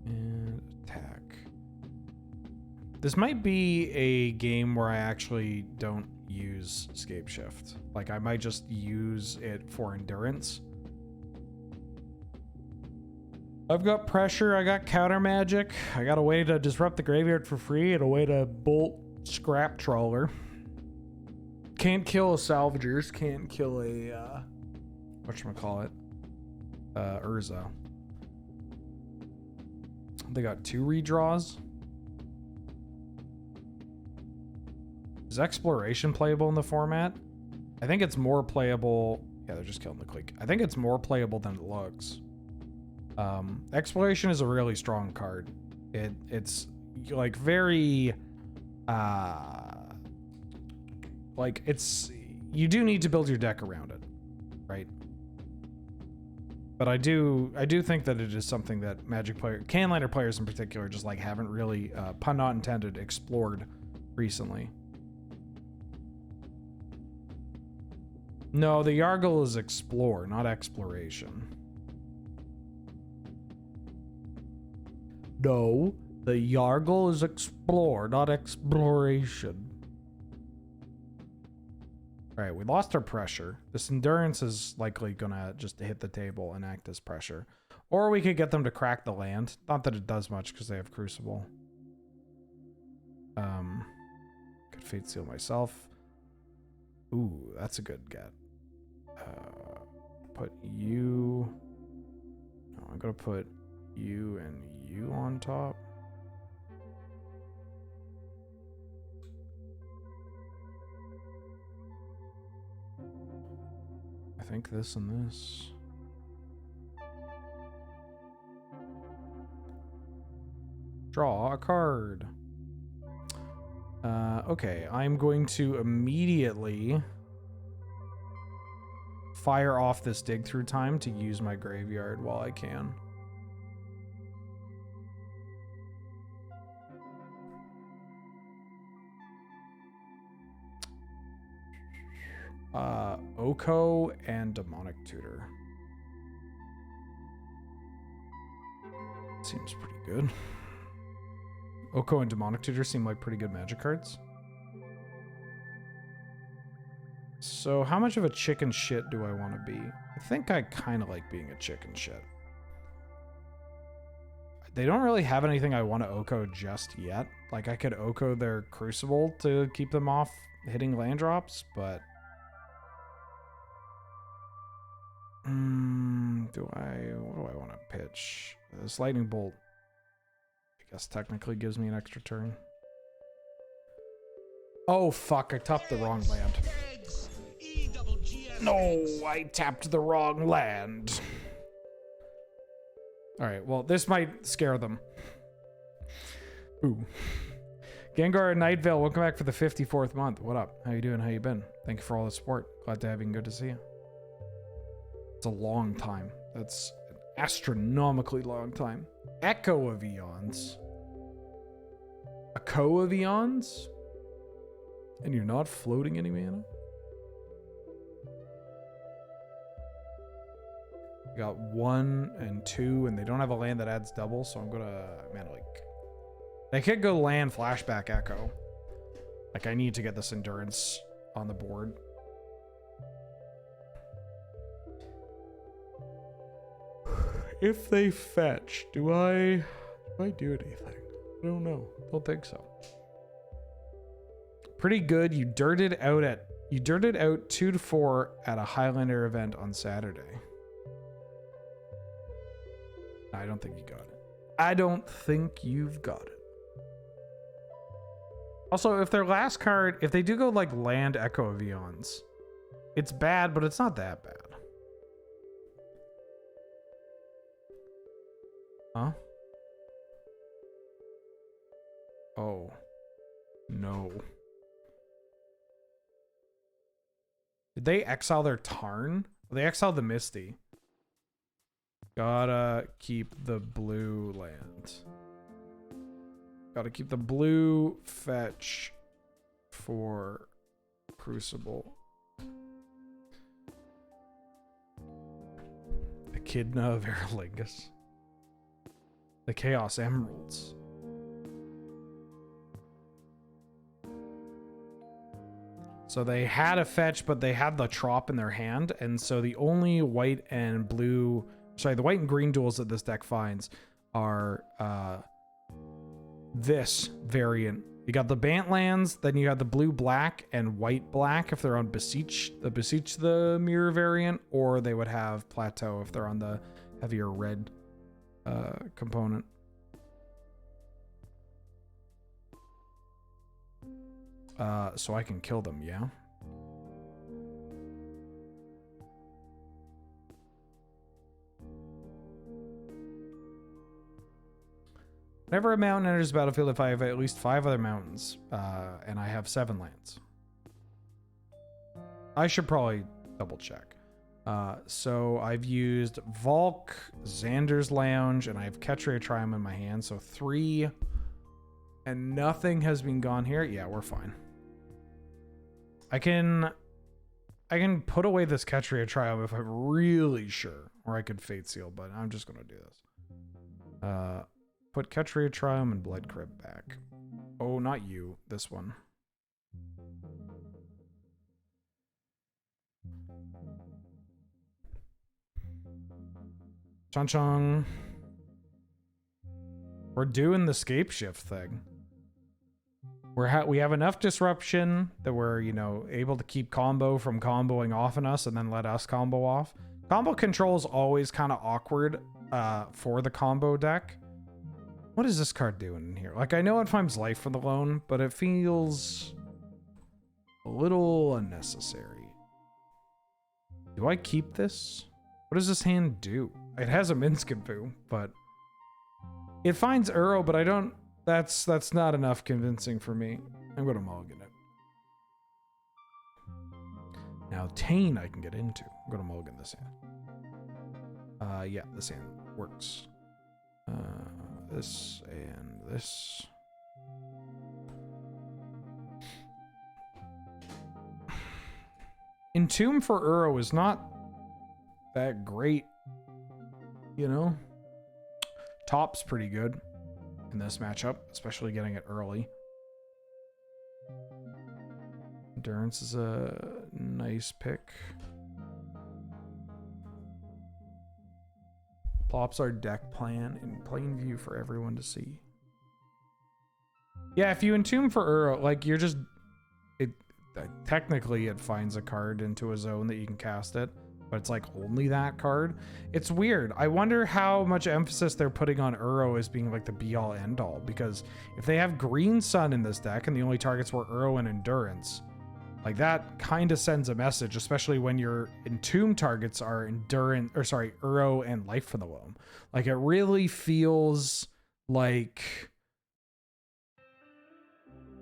And attack. This might be a game where I actually don't use Scapeshift. Like, I might just use it for endurance. I've got pressure, I got counter magic, I got a way to disrupt the graveyard for free and a way to bolt Scrap Trawler. Can't kill a Salvagers, can't kill a, whatchamacallit, Urza. They got 2 redraws. Is Exploration playable in the format? I think it's more playable. Yeah, they're just killing the clique. I think it's more playable than it looks. Exploration is a really strong card. It's like very, like it's, you do need to build your deck around it, right? But I do think that it is something that Magic player, Highlander players in particular, just like haven't really, pun not intended, explored recently. No, the Yargle is explore, not exploration. No, the Yargle is explore, not exploration. All right, we lost our pressure. This endurance is likely gonna just hit the table and act as pressure. Or we could get them to crack the land. Not that it does much because they have Crucible. Could Fate Seal myself. Ooh, that's a good get. Put you... No, I'm gonna put you and you on top. I think this and this. Draw a card. Okay, I'm going to immediately fire off this dig through time to use my graveyard while I can. Oko and Demonic Tutor. Seems pretty good. Oko and Demonic Tutor seem like pretty good magic cards. So how much of a chicken shit do I want to be? I think I kind of like being a chicken shit. They don't really have anything I want to Oko just yet. Like I could Oko their Crucible to keep them off hitting land drops, but... what do I want to pitch? This Lightning Bolt, I guess technically gives me an extra turn. Oh fuck, I tapped the wrong land. No, I tapped the wrong land. Alright, well, this might scare them. Ooh. Gengar and Night Vale, welcome back for the 54th month. What up? How you doing? How you been? Thank you for all the support. Glad to have you and good to see you. It's a long time. That's an astronomically long time. Echo of Eons. Echo of Eons? And you're not floating any mana? You got 1 and 2, and they don't have a land that adds double, so I'm gonna, man, like, they could go land flashback Echo. Like, I need to get this endurance on the board. If they fetch, do I do anything? I don't know. Don't think so. Pretty good. You dirted out 2 to 4 at a Highlander event on Saturday. I don't think you got it. I don't think you've got it. Also, if their last card, if they do go like land Echo of Eons, it's bad, but it's not that bad. Huh? Oh. No. Did they exile their Tarn? They exiled the Misty. Gotta keep the blue land. Gotta keep the blue fetch for Crucible. Echidna of Aerlingus. The Chaos Emeralds. So they had a fetch, but they had the Trop in their hand, and so the only white and blue, sorry, the white and green duels that this deck finds are this variant. You got the Bant lands, then you got the blue-black and white-black if they're on Beseech the Mirror variant, or they would have Plateau if they're on the heavier red component. So I can kill them, yeah? Whenever a mountain enters the battlefield, if I have at least 5 other mountains, and I have 7 lands. I should probably double check. So I've used Volk, Xander's Lounge, and I have Ketria Triumph in my hand, so 3, and nothing has been gone here. Yeah, we're fine. I can put away this Ketria Triumph if I'm really sure, or I could Fate Seal, but I'm just gonna do this. Put Ketria Triumph and Blood Crypt back. Oh, not you. This one. Chong Chong. We're doing the Scapeshift thing. We have enough disruption that we're, you know, able to keep combo from comboing off on us and then let us combo off. Combo control is always kind of awkward for the combo deck. What is this card doing in here? Like, I know it finds life from the loan, but it feels a little unnecessary. Do I keep this? What does this hand do? It has a Minskin Poo, but it finds Uro, but I don't That's not enough convincing for me. I'm gonna mulligan it. Now Tane I can get into. I'm gonna mulligan this hand. Yeah, this hand works. This and this. Entomb for Uro is not that great, you know? Top's pretty good in this matchup, especially getting it early. Endurance is a nice pick. Plops our deck plan in plain view for everyone to see. Yeah, if you entomb for Uro, like you're just... technically it finds a card into a zone that you can cast it, but it's like only that card. It's weird. I wonder how much emphasis they're putting on Uro as being like the be all end all, because if they have Green Sun in this deck and the only targets were Uro and Endurance, like that kind of sends a message, especially when your Entomb targets are Uro and Life from the Womb. Like it really feels like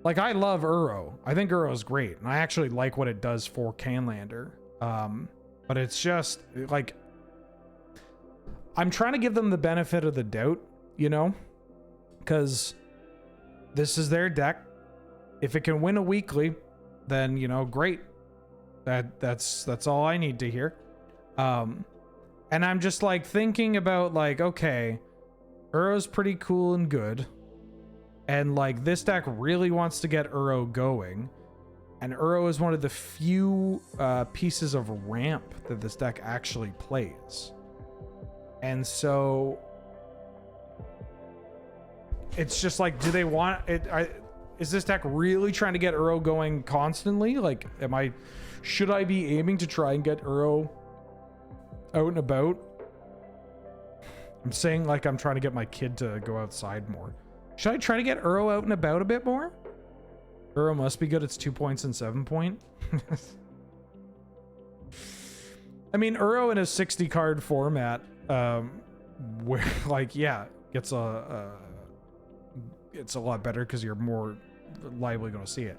I love Uro. I think Uro is great, and I actually like what it does for Highlander. But it's just like I'm trying to give them the benefit of the doubt, you know, because this is their deck. If it can win a weekly, then you know, great. That's all I need to hear. And I'm just like thinking about like, okay, Uro's pretty cool and good. And like this deck really wants to get Uro going, and Uro is one of the few pieces of ramp that this deck actually plays. And so it's just like, do they want it? Is this deck really trying to get Uro going constantly? Like, should I be aiming to try and get Uro out and about? I'm saying like I'm trying to get my kid to go outside more. Should I try to get Uro out and about a bit more? Uro must be good. It's 2 points and 7 point. I mean, Uro in a 60 card format, where like, yeah, it's a lot better because you're more liable going to see it.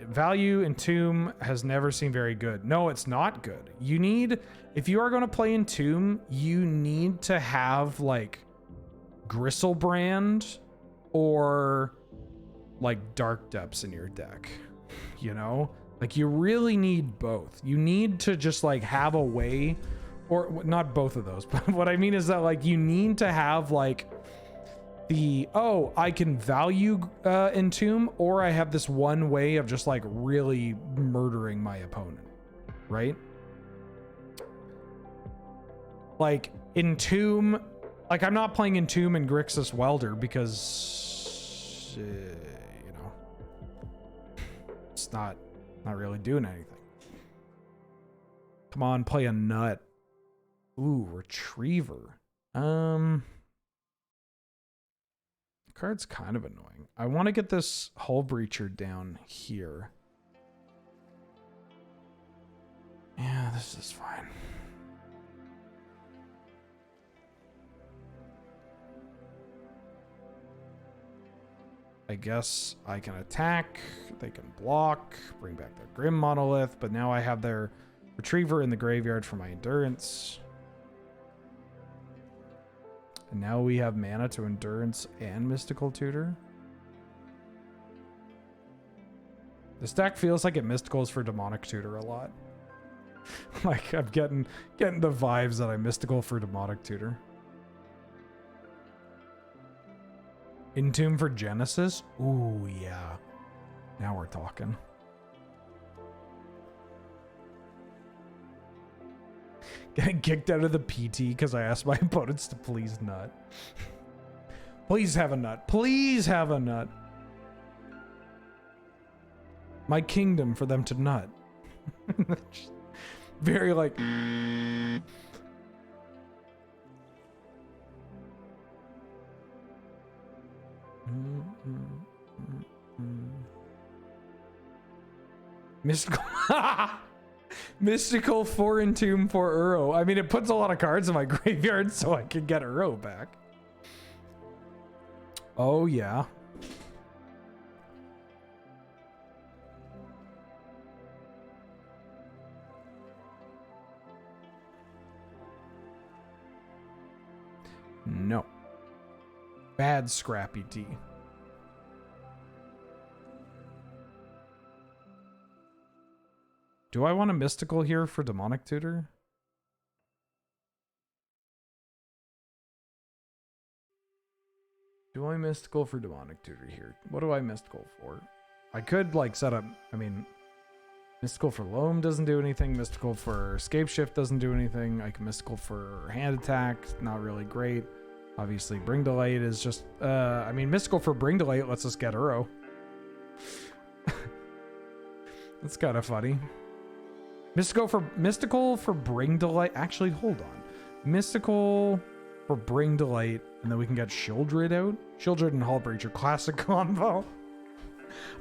Value Entomb has never seemed very good. No, it's not good. You need, if you are going to play Entomb, you need to have like Gristlebrand or like Dark Depths in your deck, you know? Like you really need both. You need to just like have a way, or not both of those, but what I mean is that like you need to have like the, oh, I can value Entomb, or I have this one way of just like really murdering my opponent, right? Like Entomb, like I'm not playing Entomb and Grixis Welder because you know, it's not really doing anything. Come on, play a nut. Ooh, Retriever. Card's kind of annoying. I want to get this Hull Breacher down here. Yeah, this is fine. I guess I can attack, they can block, bring back their Grim Monolith, but now I have their Retriever in the graveyard for my Endurance. And now we have mana to Endurance and Mystical Tutor. This deck feels like it Mysticals for Demonic Tutor a lot. Like I'm getting the vibes that I Mystical for Demonic Tutor. Entomb for Genesis? Ooh, yeah. Now we're talking. Getting kicked out of the PT because I asked my opponents to please nut. Please have a nut. Please have a nut. My kingdom for them to nut. Very like... Mystical Mystical for Entomb for Uro. I mean, it puts a lot of cards in my graveyard so I can get Uro back. Oh, yeah. No. Bad Scrappy tea. Do I want a mystical here for demonic tutor? Do I mystical for demonic tutor here? What do I mystical for? I could like set up, I mean, mystical for loam doesn't do anything. Mystical for Scapeshift doesn't do anything. I can mystical for hand attack, not really great. Obviously, Bring Delight is just, I mean, mystical for Bring Delight lets us get Uro. That's kind of funny. Mystical for Bring Delight. Actually, hold on. Mystical for Bring Delight, and then we can get Shieldred out. Shieldred and Hullbreacher classic combo.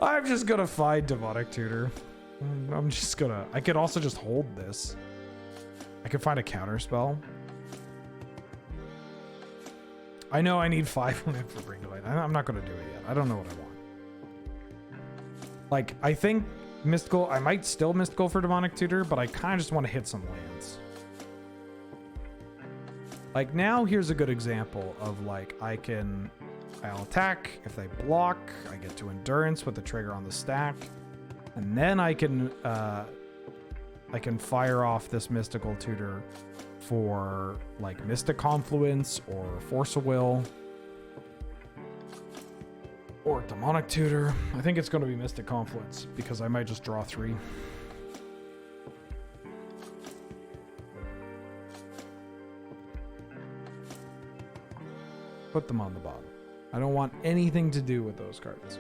I'm just gonna find Demonic Tutor. I'm just gonna. I could also just hold this. I could find a counter spell. I know I need 5 limit for Bring Delight. I'm not gonna do it yet. I don't know what I want. Like, I think mystical. I might still mystical for Demonic Tutor, but I kind of just want to hit some lands. Like now, here's a good example of like I'll attack. If they block, I get to endurance with the trigger on the stack, and then I can fire off this mystical tutor for like Mystic Confluence or Force of Will or Demonic Tutor. I think it's going to be Mystic Confluence because I might just draw 3. Put them on the bottom. I don't want anything to do with those cards.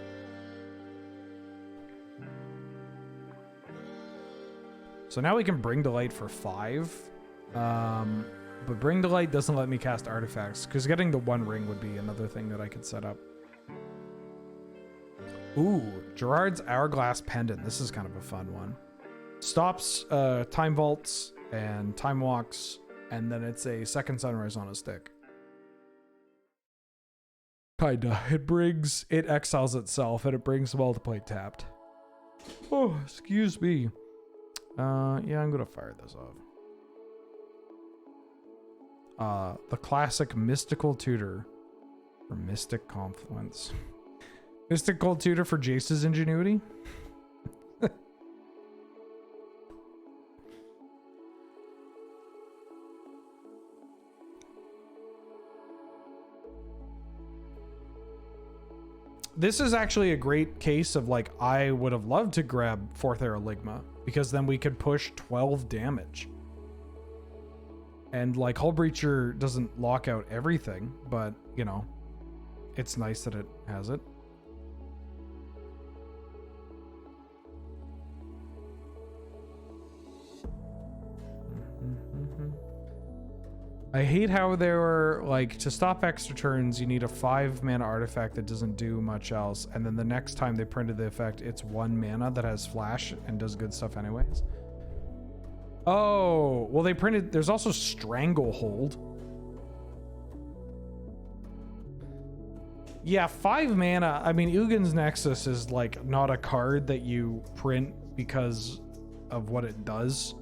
So now we can Bring Delight for 5. But Bring Delight doesn't let me cast artifacts because getting the 1 ring would be another thing that I could set up. Ooh, Gerard's Hourglass Pendant. This is kind of a fun one. Stops time vaults and time walks, and then it's a second sunrise on a stick. Kinda. It exiles itself and it brings multiply tapped. Oh, excuse me. Yeah, I'm gonna fire this off. The classic Mystical Tutor for Mystic Confluence. Mystical Tutor for Jace's Ingenuity. This is actually a great case of like, I would have loved to grab 4th Araligma because then we could push 12 damage. And like Hullbreacher doesn't lock out everything, but you know, it's nice that it has it. I hate how they were like, to stop extra turns, you need a 5 mana artifact that doesn't do much else. And then the next time they printed the effect, it's 1 mana that has flash and does good stuff anyways. Oh, well, they printed, there's also Stranglehold. Yeah, 5 mana. I mean, Ugin's Nexus is like not a card that you print because of what it does.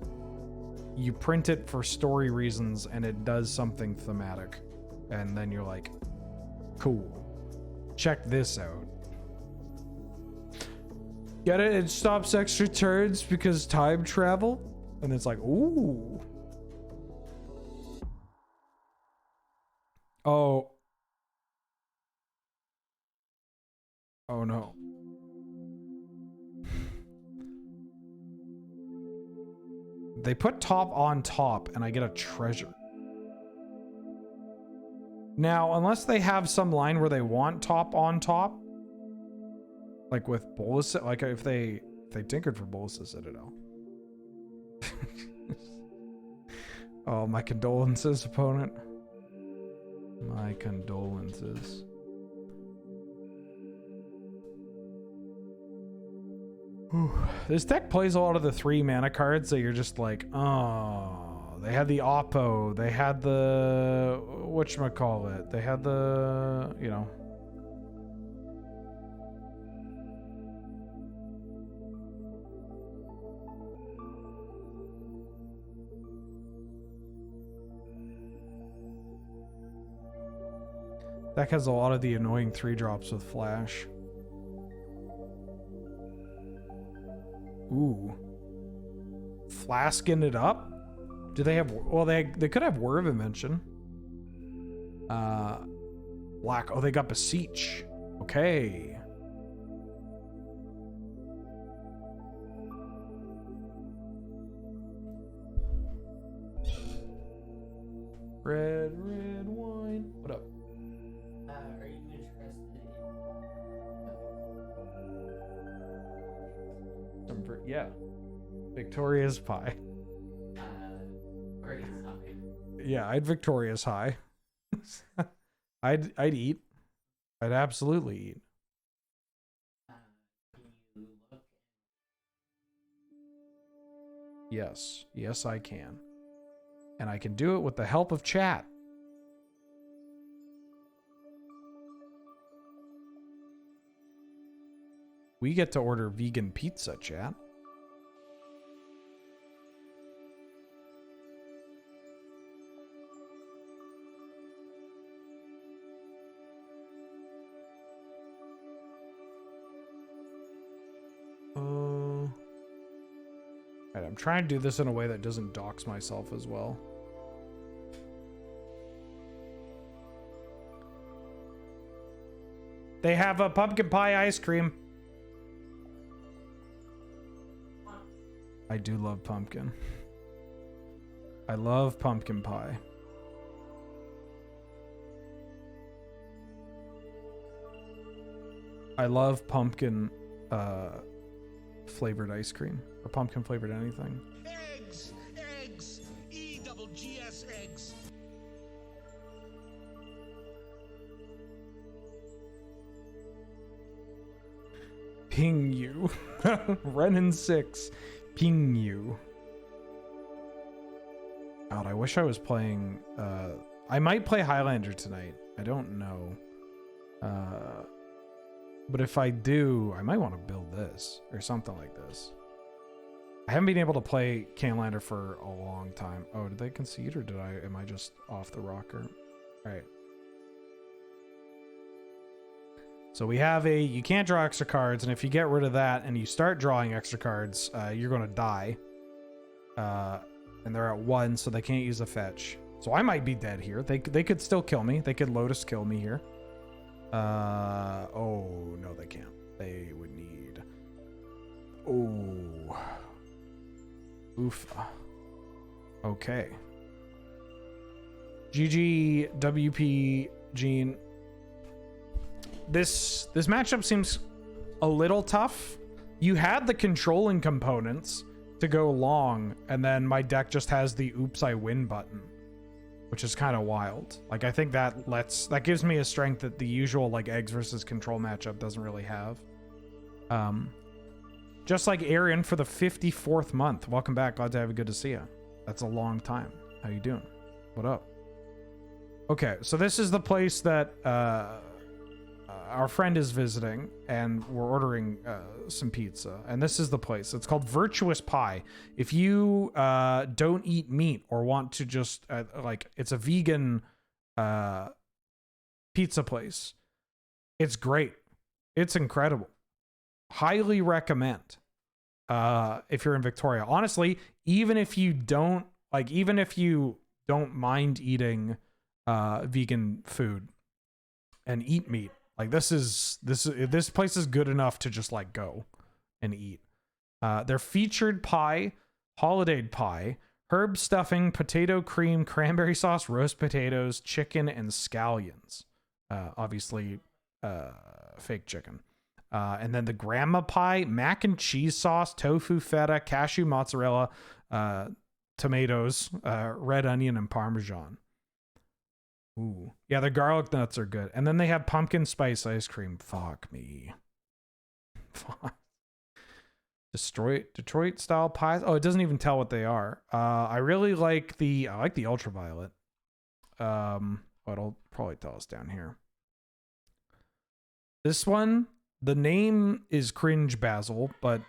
You print it for story reasons and it does something thematic. And then you're like, cool. Check this out. Get it? It stops extra turns because time travel? And it's like, ooh. Oh. Oh no. They put top on top and I get a treasure. Now, unless they have some line where they want top on top, like with Bolus, like if they tinkered for Bolus's Citadel. Oh, my condolences, opponent. My condolences. This deck plays a lot of the 3 mana cards that you're just like, oh, they had the Oppo, they had the whatchamacallit, they had the, you know, Deck has a lot of the annoying 3-drops with flash. Ooh. Flasking it up? Do they have... Well, they could have Word of Invention. Black. Oh, they got Beseech. Okay. Red wine. What up? Are you interested in Yeah. Victoria's pie. Victoria's High? Yeah, I'd Victoria's high. I'd eat. I'd absolutely eat. Can you look? Yes. Yes, I can. And I can do it with the help of chat. We get to order vegan pizza, chat. Alright, I'm trying to do this in a way that doesn't dox myself as well. They have a pumpkin pie ice cream. I do love pumpkin. I love pumpkin pie. I love pumpkin flavored ice cream or pumpkin flavored anything. Eggs! Eggs! EGGS eggs! Ping you. Renin 6. Ping you. God, I wish I was playing... I might play Highlander tonight. I don't know. But if I do, I might want to build this or something like this. I haven't been able to play Highlander for a long time. Oh, did they concede or am I just off the rocker? All right. So we have you can't draw extra cards, and if you get rid of that and you start drawing extra cards, you're going to die. And they're at 1, so they can't use a fetch. So I might be dead here. They could still kill me. They could Lotus kill me here. Oh, no, they can't. They would need... Oh. Oof. Okay. GG, WP, Gene. This matchup seems a little tough. You had the controlling components to go long, and then my deck just has the oops I win button, which is kind of wild. Like, I think that gives me a strength that the usual like eggs versus control matchup doesn't really have. Just like Arian for the 54th month. Welcome back. Glad to have you. Good to see you. That's a long time. How you doing? What up? Okay, so this is the place that our friend is visiting, and we're ordering some pizza. And this is the place. It's called Virtuous Pie. If you don't eat meat or want to just it's a vegan pizza place. It's great. It's incredible. Highly recommend if you're in Victoria. Honestly, even if you don't mind eating vegan food and eat meat, like this place is good enough to just like go and eat. Their featured pie, holiday pie, herb stuffing, potato cream, cranberry sauce, roast potatoes, chicken, and scallions. Obviously, fake chicken. And then the grandma pie, mac and cheese sauce, tofu, feta, cashew, mozzarella, tomatoes, red onion, and Parmesan. Ooh. Yeah, the garlic nuts are good. And then they have pumpkin spice ice cream. Fuck me. Fuck. Detroit style pies. Oh, it doesn't even tell what they are. I really like the ultraviolet. It'll probably tell us down here. This one, the name is cringe basil, but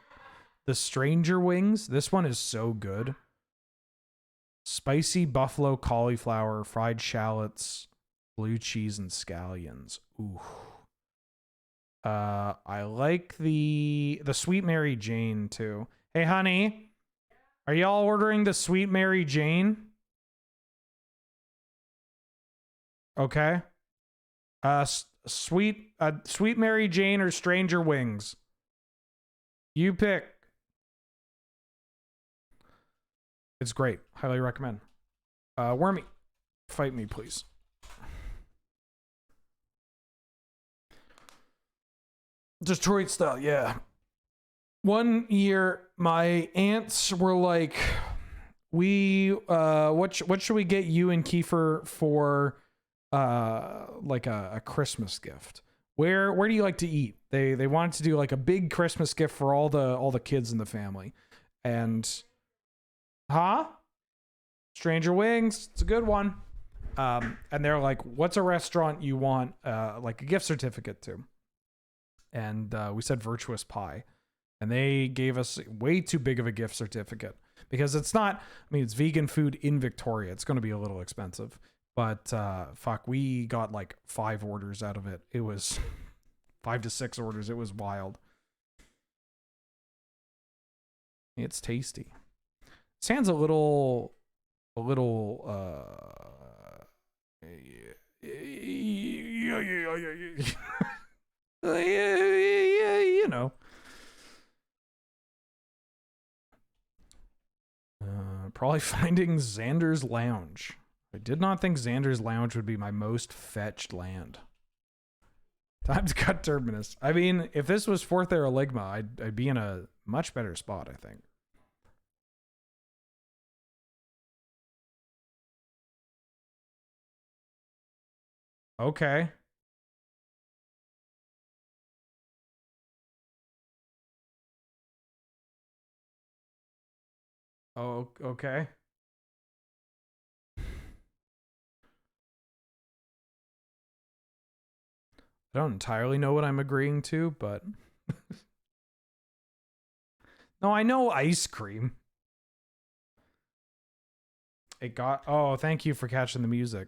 the stranger wings, this one is so good. Spicy buffalo cauliflower, fried shallots, Blue cheese and scallions. Ooh. I like the Sweet Mary Jane too. Hey, honey, are y'all ordering the Sweet Mary Jane? Okay. Sweet Mary Jane or Stranger Wings. You pick. It's great. Highly recommend. Wormy, fight me, please. Detroit style, yeah. One year, my aunts were like, what should we get you and Kiefer for like a Christmas gift? Where do you like to eat? They wanted to do like a big Christmas gift for all the kids in the family. And Stranger Wings, it's a good one. And they're like, what's a restaurant you want like a gift certificate to? And we said Virtuous Pie. And they gave us way too big of a gift certificate because it's not, I mean, it's vegan food in Victoria. It's going to be a little expensive, but fuck, we got like 5 orders out of it. It was 5 to 6 orders. It was wild. It's tasty. Sounds a little, you know. Probably finding Xander's Lounge. I did not think Xander's Lounge would be my most fetched land. Time to cut Terminus. I mean, if this was 4th Era Ligma, I'd be in a much better spot, I think. Okay. Oh, okay. I don't entirely know what I'm agreeing to, but no, I know ice cream. It got, oh, thank you for catching the music.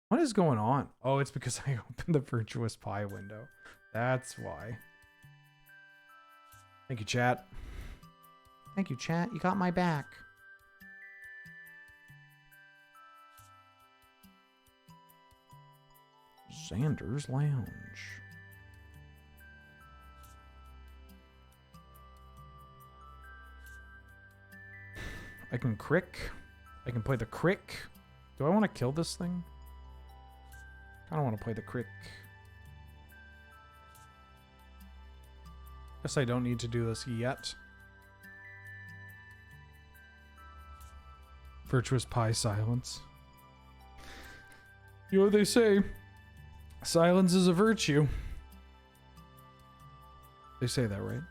What is going on? Oh, it's because I opened the Virtuous Pie window. That's why. Thank you, chat. Thank you, chat. You got my back. Xander's Lounge. I can crick. I can play the crick. Do I want to kill this thing? I don't want to play the crick. Guess I don't need to do this yet. Virtuous Pie silence. You know what they say? Silence is a virtue. They say that, right?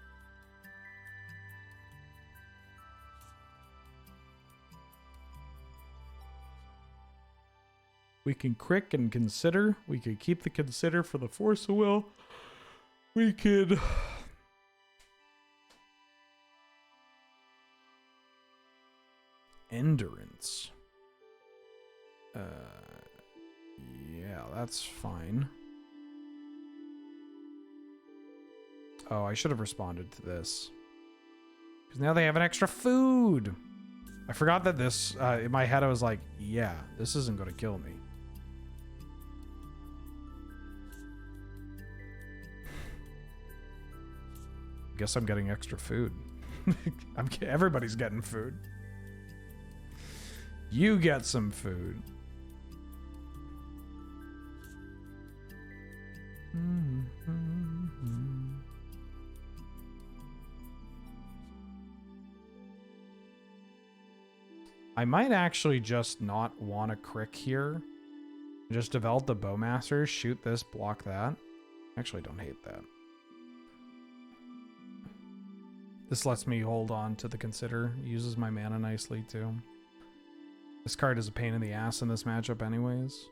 We can crick and consider. We could keep the consider for the force of will. We could... Endurance. Yeah, that's fine. Oh, I should have responded to this. Because now they have an extra food. I forgot that this, in my head I was like, yeah, this isn't going to kill me. Guess I'm getting extra food. Everybody's getting food. You get some food. I might actually just not want to crick here. Just develop the Bowmaster, shoot this, block that. Actually, don't hate that. This lets me hold on to the Consider. Uses my mana nicely, too. This card is a pain in the ass in this matchup anyways.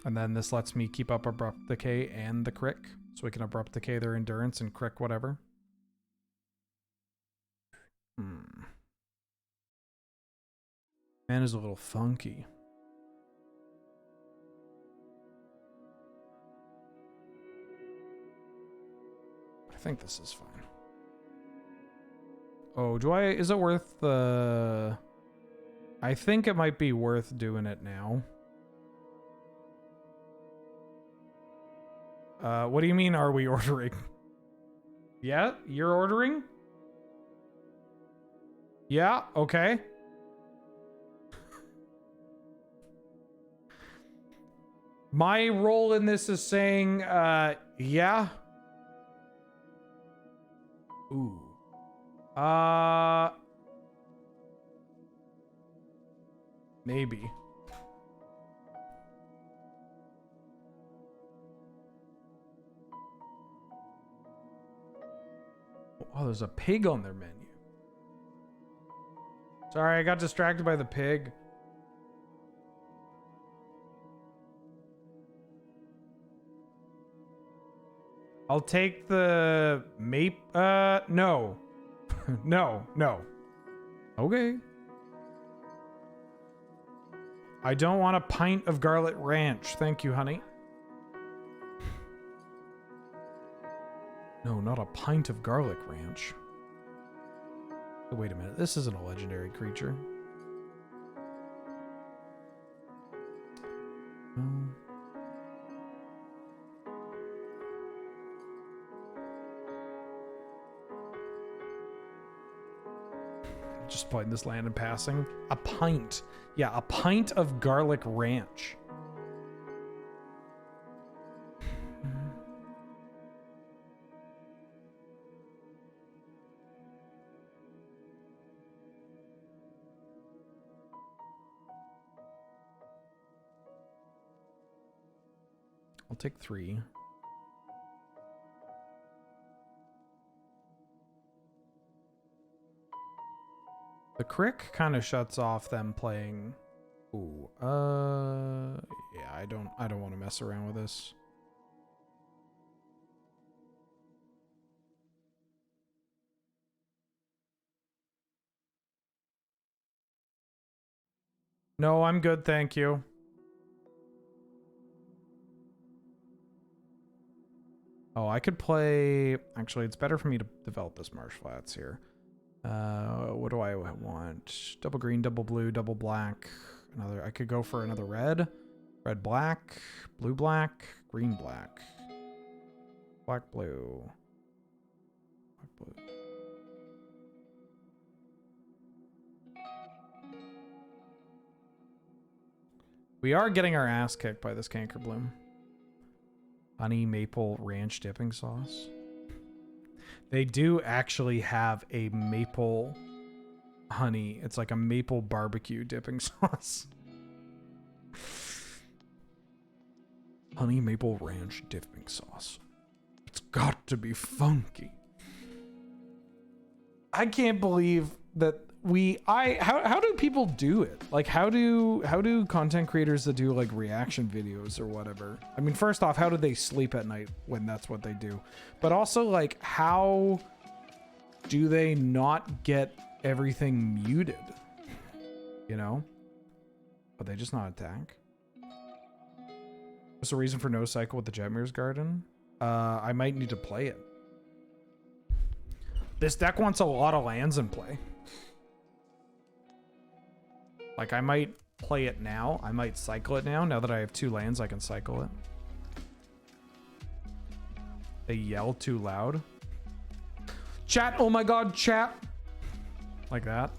And then this lets me keep up Abrupt Decay and the Crick. So we can Abrupt Decay their Endurance and Crick whatever. Man is a little funky. I think this is fine. Oh, is it worth the... I think it might be worth doing it now. What do you mean, are we ordering? Yeah, you're ordering? Yeah, okay. My role in this is saying, yeah. Ooh. Maybe. Oh, there's a pig on their menu. Sorry, I got distracted by the pig. I'll take the no. no. Okay. I don't want a pint of garlic ranch. Thank you, honey. No, not a pint of garlic ranch. Wait a minute. This isn't a legendary creature. Just playing this land and passing. A pint. Yeah, a pint of garlic ranch. I'll take 3. The crick kind of shuts off them playing. Ooh, yeah, I don't want to mess around with this. No, I'm good, thank you. Oh, I could play... Actually, it's better for me to develop this marsh flats here. What do I want? Double green, double blue, double black. Another... I could go for another red. Red, black. Blue, black. Green, black. Black, blue. Black, blue. We are getting our ass kicked by this canker bloom. Honey maple ranch dipping sauce. They do actually have a maple honey. It's like a maple barbecue dipping sauce. Honey maple ranch dipping sauce. It's got to be funky. I can't believe that how do people do it? Like how do content creators that do like reaction videos or whatever? I mean, first off, how do they sleep at night when that's what they do? But also, like, how do they not get everything muted? You know? But they just not attack. What's the reason for no cycle with the Jetmir's Garden? I might need to play it. This deck wants a lot of lands in play. Like, I might play it now. I might cycle it now. Now that I have 2 lands, I can cycle it. They yell too loud. Chat, oh my god, chat. Like that.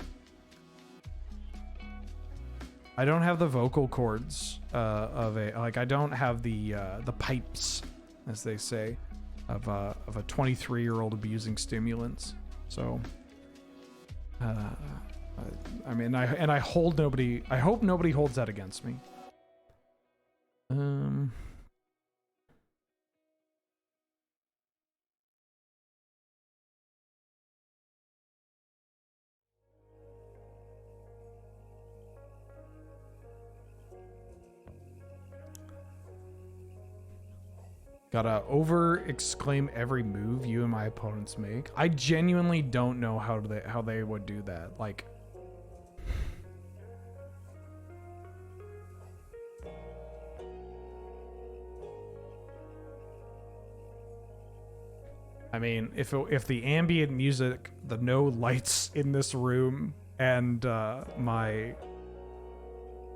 I don't have the vocal cords of a... Like, I don't have the pipes, as they say, of a 23-year-old abusing stimulants. So... I mean, I hold nobody. I hope nobody holds that against me. Gotta over-exclaim every move you and my opponents make. I genuinely don't know how they would do that. Like, I mean, if the ambient music, the no lights in this room, and my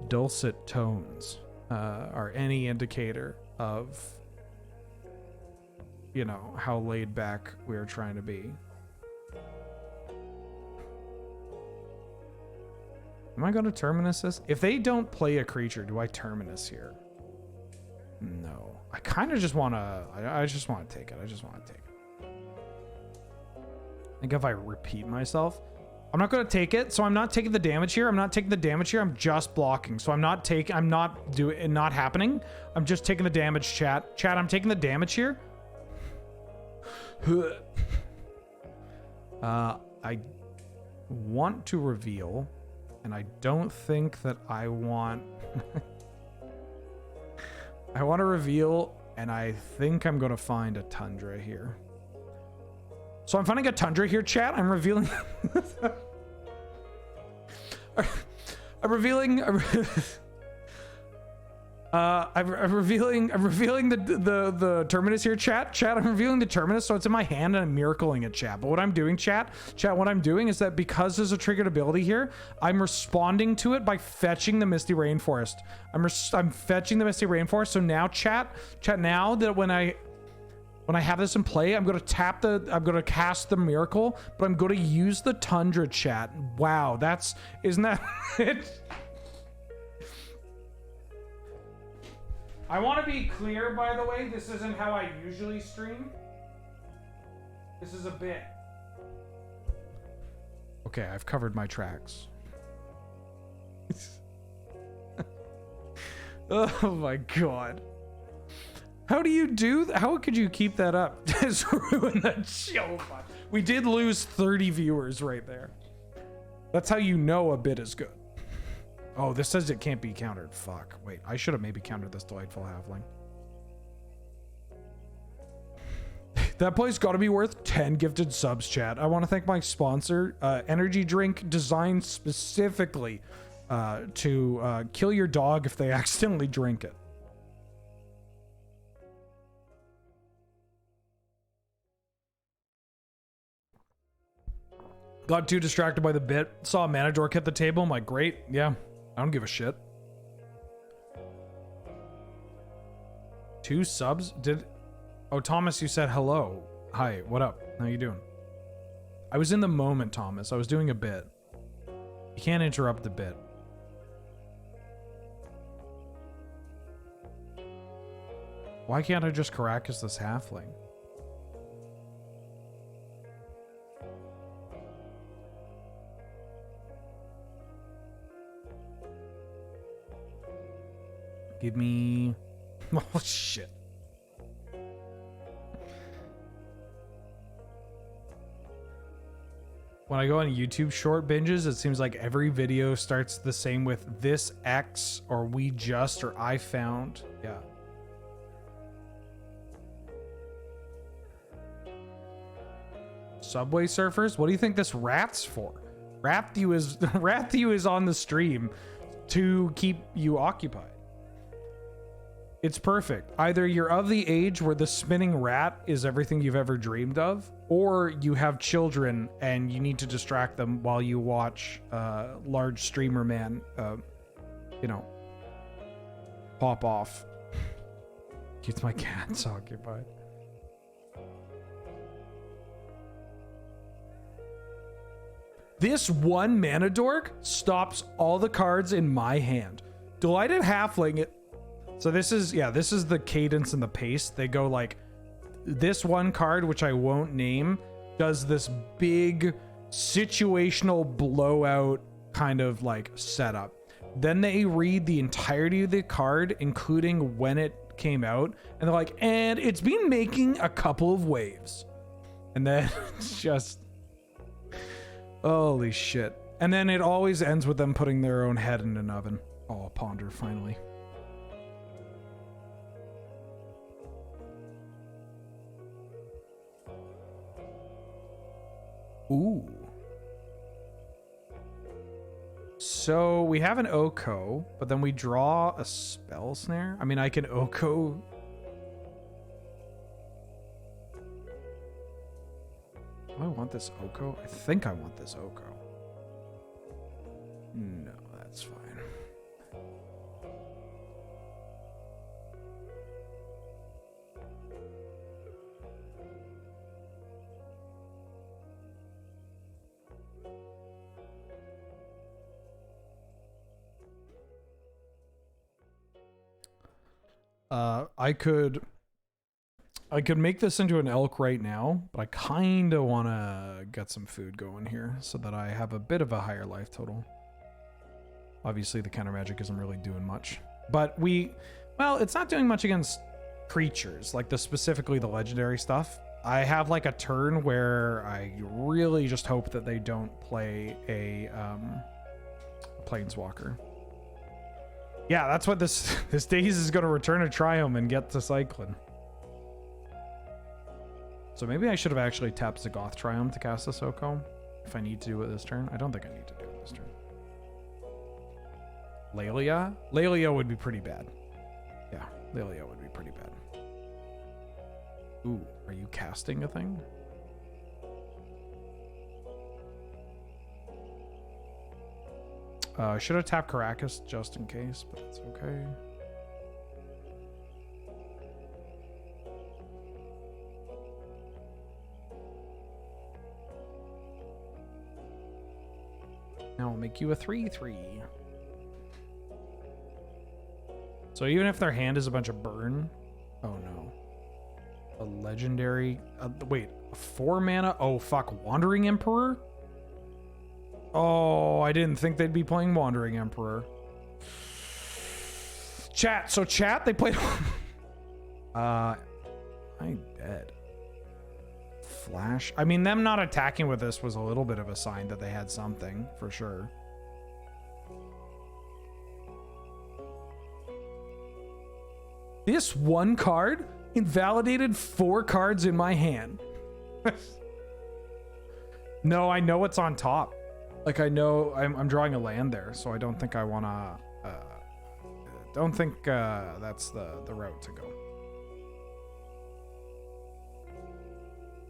dulcet tones are any indicator of, you know, how laid back we're trying to be. Am I going to terminus this? If they don't play a creature, do I terminus here? No. I kind of just want to... I just want to take it. I just want to take it. I think if I repeat myself... I'm not going to take it, so I'm not taking the damage here. I'm not taking the damage here. I'm just blocking. So I'm not happening. I'm just taking the damage, chat. Chat, I'm taking the damage here. I want to reveal... And I don't think that I want... I want to reveal, and I think I'm going to find a Tundra here. So I'm finding a Tundra here, chat. I'm revealing... I'm revealing... I'm revealing the terminus here, chat. I'm revealing the terminus, so it's in my hand and I'm miracling it, chat. But what I'm doing, chat, what I'm doing is that because there's a triggered ability here, I'm responding to it by fetching the Misty Rainforest. I'm fetching the Misty Rainforest. So now, chat, now that when I have this in play, I'm gonna cast the miracle, but I'm gonna use the Tundra, chat. Wow, isn't that it? I want to be clear, by the way, this isn't how I usually stream. This is a bit. Okay, I've covered my tracks. Oh my god. How do you do that? How could you keep that up? Just ruin that show. We did lose 30 viewers right there. That's how you know a bit is good. Oh, this says it can't be countered. Fuck. Wait, I should have maybe countered this delightful halfling. That play's got to be worth 10 gifted subs, chat. I want to thank my sponsor, energy drink designed specifically to kill your dog if they accidentally drink it. Got too distracted by the bit. Saw a mana dork hit the table. I'm like, great. Yeah. I don't give a shit. 2 subs? Oh, Thomas, you said hello. Hi, what up? How you doing? I was in the moment, Thomas. I was doing a bit. You can't interrupt the bit. Why can't I just Caracas this halfling? Give me... Oh, shit. When I go on YouTube short binges, it seems like every video starts the same with this X or we just or I found. Yeah. Subway Surfers? What do you think this rat's for? Ratthew is on the stream to keep you occupied. It's perfect. Either you're of the age where the spinning rat is everything you've ever dreamed of, or you have children and you need to distract them while you watch large streamer man, you know, pop off. Keeps my cats occupied. This one mana dork stops all the cards in my hand. Delighted Halfling. So this is the cadence and the pace. They go like this one card, which I won't name, does this big situational blowout kind of like setup. Then they read the entirety of the card, including when it came out, and they're like, and it's been making a couple of waves. And then it's just holy shit. And then it always ends with them putting their own head in an oven. Oh, Ponder, finally. Ooh. So we have an Oko, but then we draw a spell snare. I mean, I can Oko. Do I want this Oko? I think I want this Oko. No, that's fine. I could make this into an elk right now, but I kind of want to get some food going here so that I have a bit of a higher life total. Obviously, the counter magic isn't really doing much, but well, it's not doing much against creatures, like specifically the legendary stuff. I have like a turn where I really just hope that they don't play a planeswalker. Yeah, that's what this Daze is going to return a Triome and get to Cyclone. So maybe I should have actually tapped Zagoth Triome to cast the Oko if I need to do it this turn. I don't think I need to do it this turn. Lelia? Lelia would be pretty bad. Yeah, Lelia would be pretty bad. Ooh, are you casting a thing? I should have tapped Caracas just in case, but it's okay. Now I'll make you a 3/3. So even if their hand is a bunch of burn, oh no. A legendary, wait, a 4 mana? Oh fuck, Wandering Emperor? Oh, I didn't think they'd be playing Wandering Emperor. Chat, so chat, they played... I'm dead. Flash? I mean, them not attacking with this was a little bit of a sign that they had something, for sure. This one card invalidated 4 cards in my hand. No, I know what's on top. Like, I know I'm drawing a land there, so I don't think I want to... don't think that's the route to go.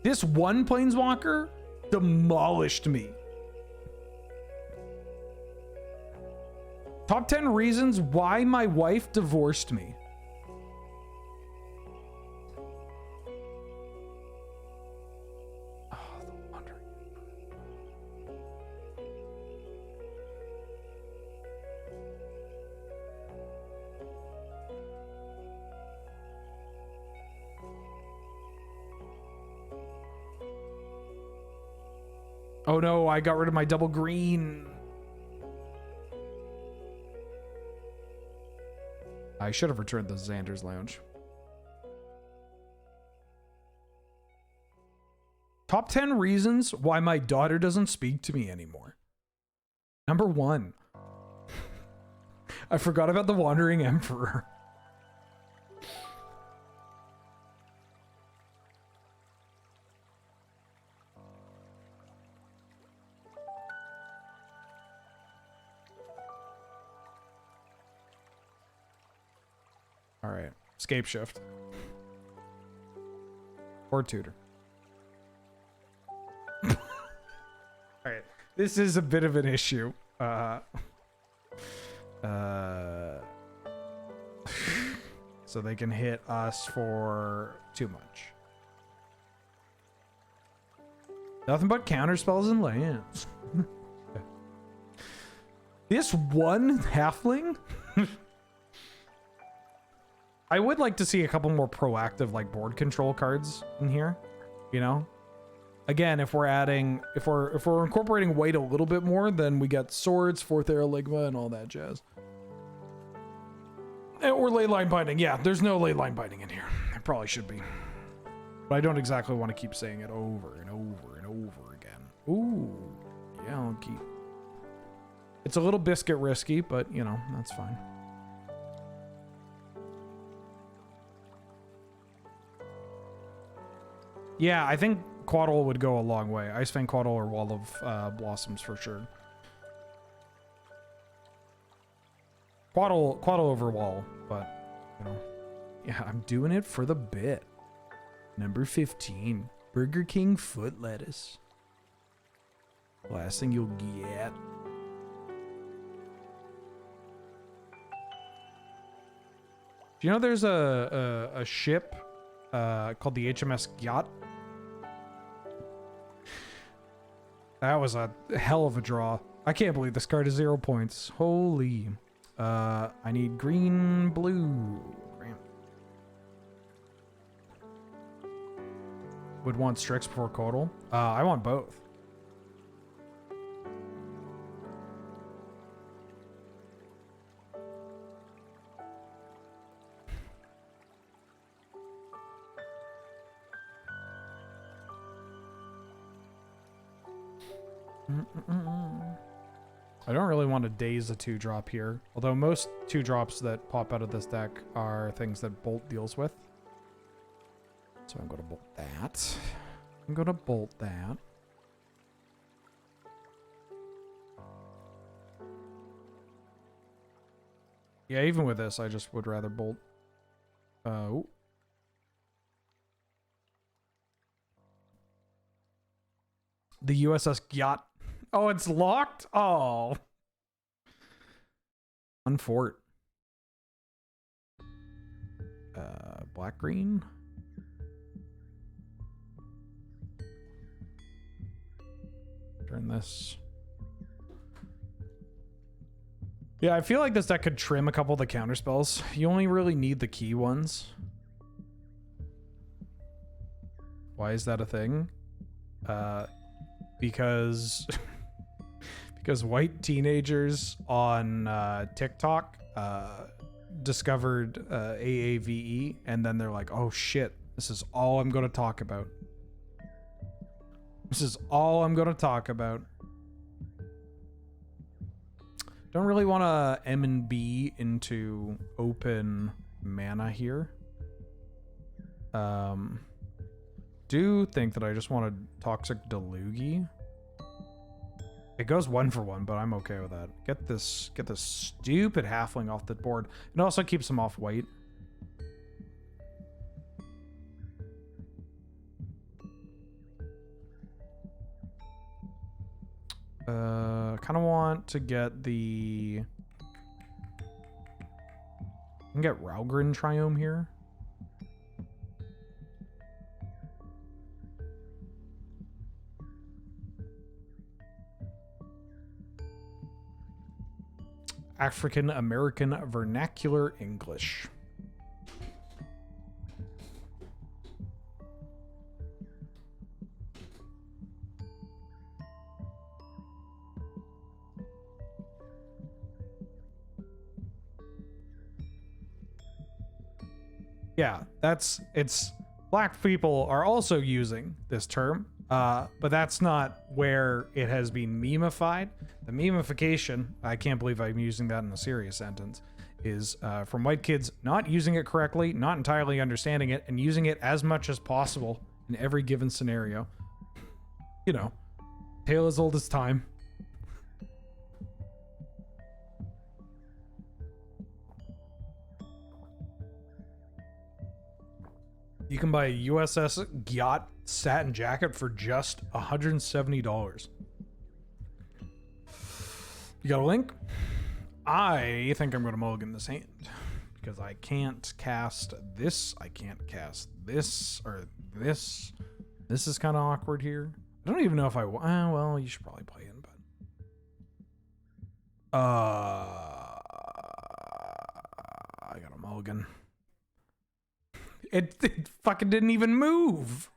This one Planeswalker demolished me. Top 10 reasons why my wife divorced me. Oh no, I got rid of my double green. I should have returned the Xander's Lounge. Top 10 reasons why my daughter doesn't speak to me anymore. Number 1. I forgot about the Wandering Emperor. All right, Scapeshift. Or Tutor. All right, this is a bit of an issue. So they can hit us for too much. Nothing but counter spells and lands. This one halfling? I would like to see a couple more proactive like board control cards in here, you know? Again, if we're incorporating weight a little bit more, then we get swords, 4th Araligma, and all that jazz. Or ley line binding. Yeah, there's no ley line binding in here. There probably should be. But I don't exactly want to keep saying it over and over and over again. Ooh. Yeah, I'll keep. It's a little biscuit risky, but you know, that's fine. Yeah, I think Quaddle would go a long way. Icefang Quaddle or Wall of Blossoms for sure. Quaddle over Wall, but, you know. Yeah, I'm doing it for the bit. Number 15. Burger King foot lettuce. Last thing you'll get. Do you know there's a ship called the HMS Yacht? That was a hell of a draw. I can't believe this card is 0 points. Holy. I need green, blue. Green. Would want Strix before Codal. I want both. I don't really want to daze a 2-drop here, although most 2-drops that pop out of this deck are things that Bolt deals with. So I'm going to bolt that. I'm going to bolt that. Yeah, even with this, I just would rather bolt. Oh. The USS Yacht. Oh, it's locked? Oh. One fort. Black green. Turn this. Yeah, I feel like this deck could trim a couple of the counter spells. You only really need the key ones. Why is that a thing? Because because white teenagers on TikTok discovered AAVE, and then they're like, oh shit, this is all I'm going to talk about. This is all I'm going to talk about. Don't really want to M and B into open mana here. Do think that I just want a Toxic Deluge. It goes 1 for 1, but I'm okay with that. Get this stupid halfling off the board. It also keeps him off white. Kind of want to get the... I can get Ralgrin Triome here. African American Vernacular English. Yeah, it's black people are also using this term, but that's not where it has been memeified. The memification, I can't believe I'm using that in a serious sentence, is from white kids not using it correctly, not entirely understanding it, and using it as much as possible in every given scenario. You know, tale as old as time. You can buy a USS Yacht satin jacket for just $170. You got a link? I think I'm going to mulligan this hand because I can't cast this. I can't cast this or this. This is kind of awkward here. I don't even know if I want. Well, you should probably play in, but I got a mulligan. It fucking didn't even move.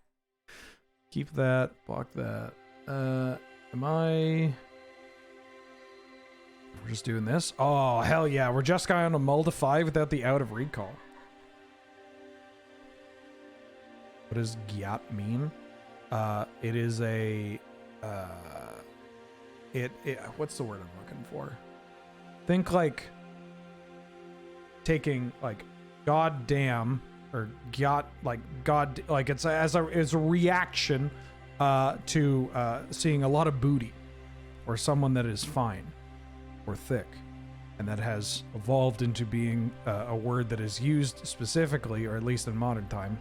Keep that. Block that. Am I? We're just doing this. Oh hell yeah! We're just going on a mull to 5 without the out of recall. What does Gyat mean? It is a. What's the word I'm looking for? Think like taking like goddamn. Or got like god, like it's a reaction to seeing a lot of booty, or someone that is fine or thick, and that has evolved into being a word that is used specifically, or at least in modern time,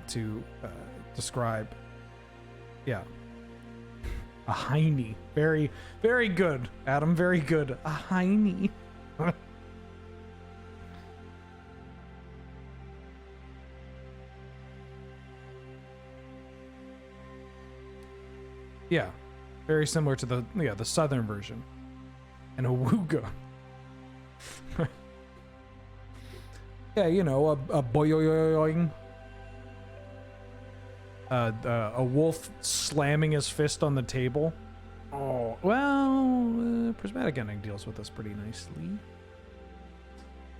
to describe Yeah. A hiney. Very, very good, Adam. Very good. A hiney. Yeah. Very similar to the southern version. And a wooga. Yeah, you know, a boing. A wolf slamming his fist on the table. Oh, well, prismatic ending deals with this pretty nicely.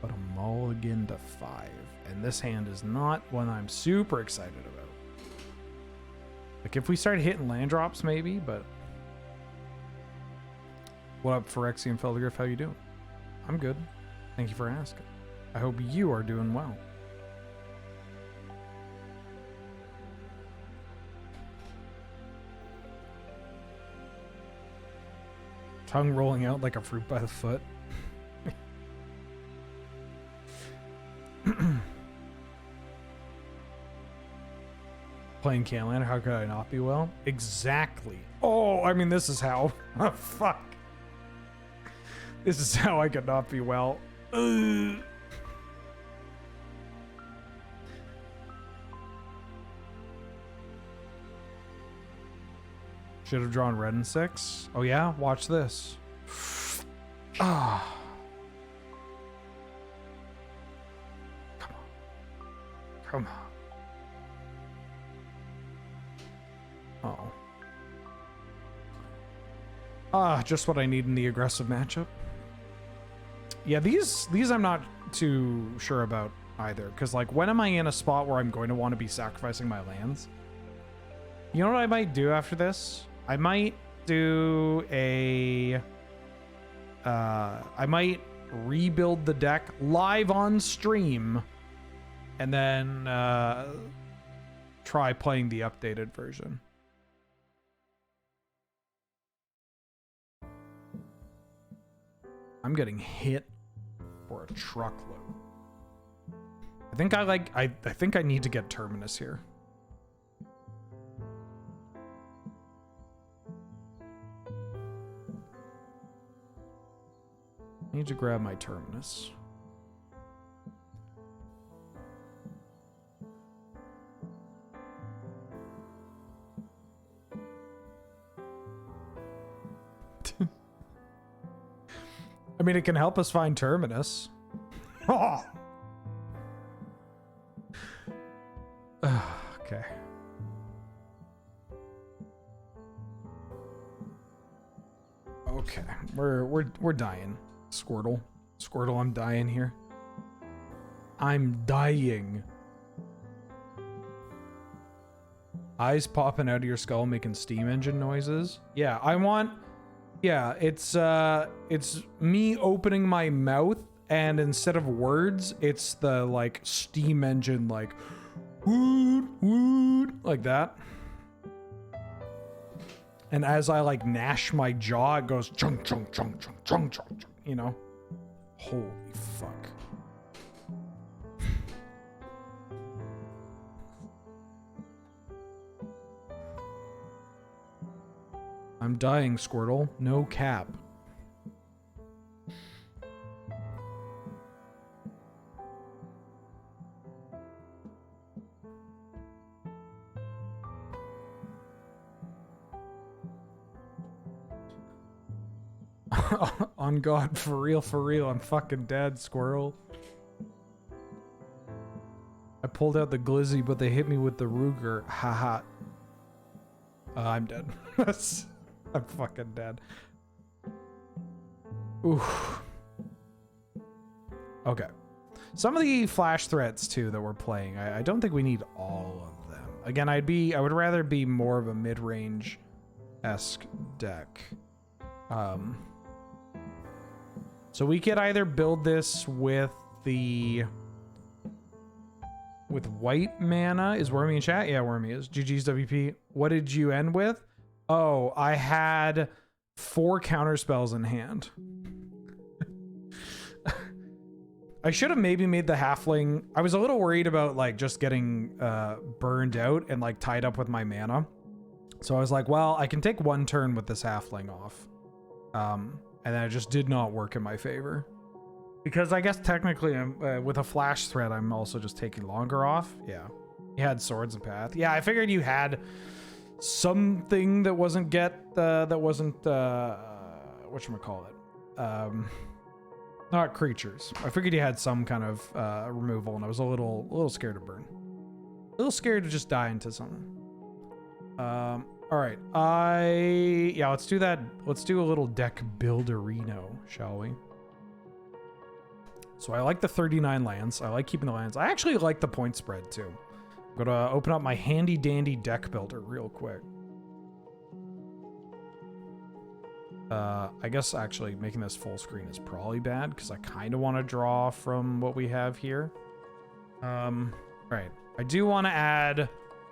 But a mulligan to 5. And this hand is not one I'm super excited about. Like, if we start hitting land drops, maybe, but... What up, Phyrexian Feldergriff? How you doing? I'm good. Thank you for asking. I hope you are doing well. Tongue rolling out like a fruit by the foot. Playing Highlander, how could I not be well? Exactly. Oh, I mean, this is how. Oh, fuck. This is how I could not be well. Ugh. Should have drawn red and 6. Oh yeah, watch this. Ah. Come on. Come on. Uh-oh. Ah, just what I need in the aggressive matchup. Yeah, these I'm not too sure about either, because like, when am I in a spot where I'm going to want to be sacrificing my lands? You know what I might do after this? I might do a... I might rebuild the deck live on stream, and then try playing the updated version. I'm getting hit for a truckload. I think I think I need to get Terminus here. I need to grab my Terminus. I mean, it can help us find Terminus. Oh. Okay. Okay, we're dying. Squirtle, I'm dying here. I'm dying. Eyes popping out of your skull, making steam engine noises. Yeah, I want. Yeah, it's me opening my mouth, and instead of words, it's the like steam engine, like woot woot, like that. And as I like gnash my jaw, it goes chunk chunk chunk chunk chunk chunk chunk. You know, holy fuck. I'm dying, Squirtle. No cap. On God, for real, I'm fucking dead, Squirrel. I pulled out the glizzy, but they hit me with the Ruger. Haha. I'm dead. I'm fucking dead. Oof. Okay. Some of the flash threats too that we're playing, I don't think we need all of them. Again, I would rather be more of a mid-range-esque deck. So we could either build this with white mana. Is Wormy in chat? Yeah, Wormy is. GG's WP. What did you end with? Oh, I had 4 counter spells in hand. I should have maybe made the halfling. I was a little worried about like just getting burned out and like tied up with my mana. So I was like, well, I can take one turn with this halfling off. And then it just did not work in my favor. Because I guess technically I'm, with a flash threat, I'm also just taking longer off. Yeah. You had swords and path. Yeah, I figured you had something that wasn't whatchamacallit? Not creatures. I figured you had some kind of removal, and I was a little scared to burn. A little scared to just die into something. All right. Yeah, let's do that. Let's do a little deck builderino, shall we? So I like the 39 lands. I like keeping the lands. I actually like the point spread too. I'm gonna open up my handy dandy deck builder real quick. I guess actually making this full screen is probably bad because I kind of want to draw from what we have here. Right. I do want to add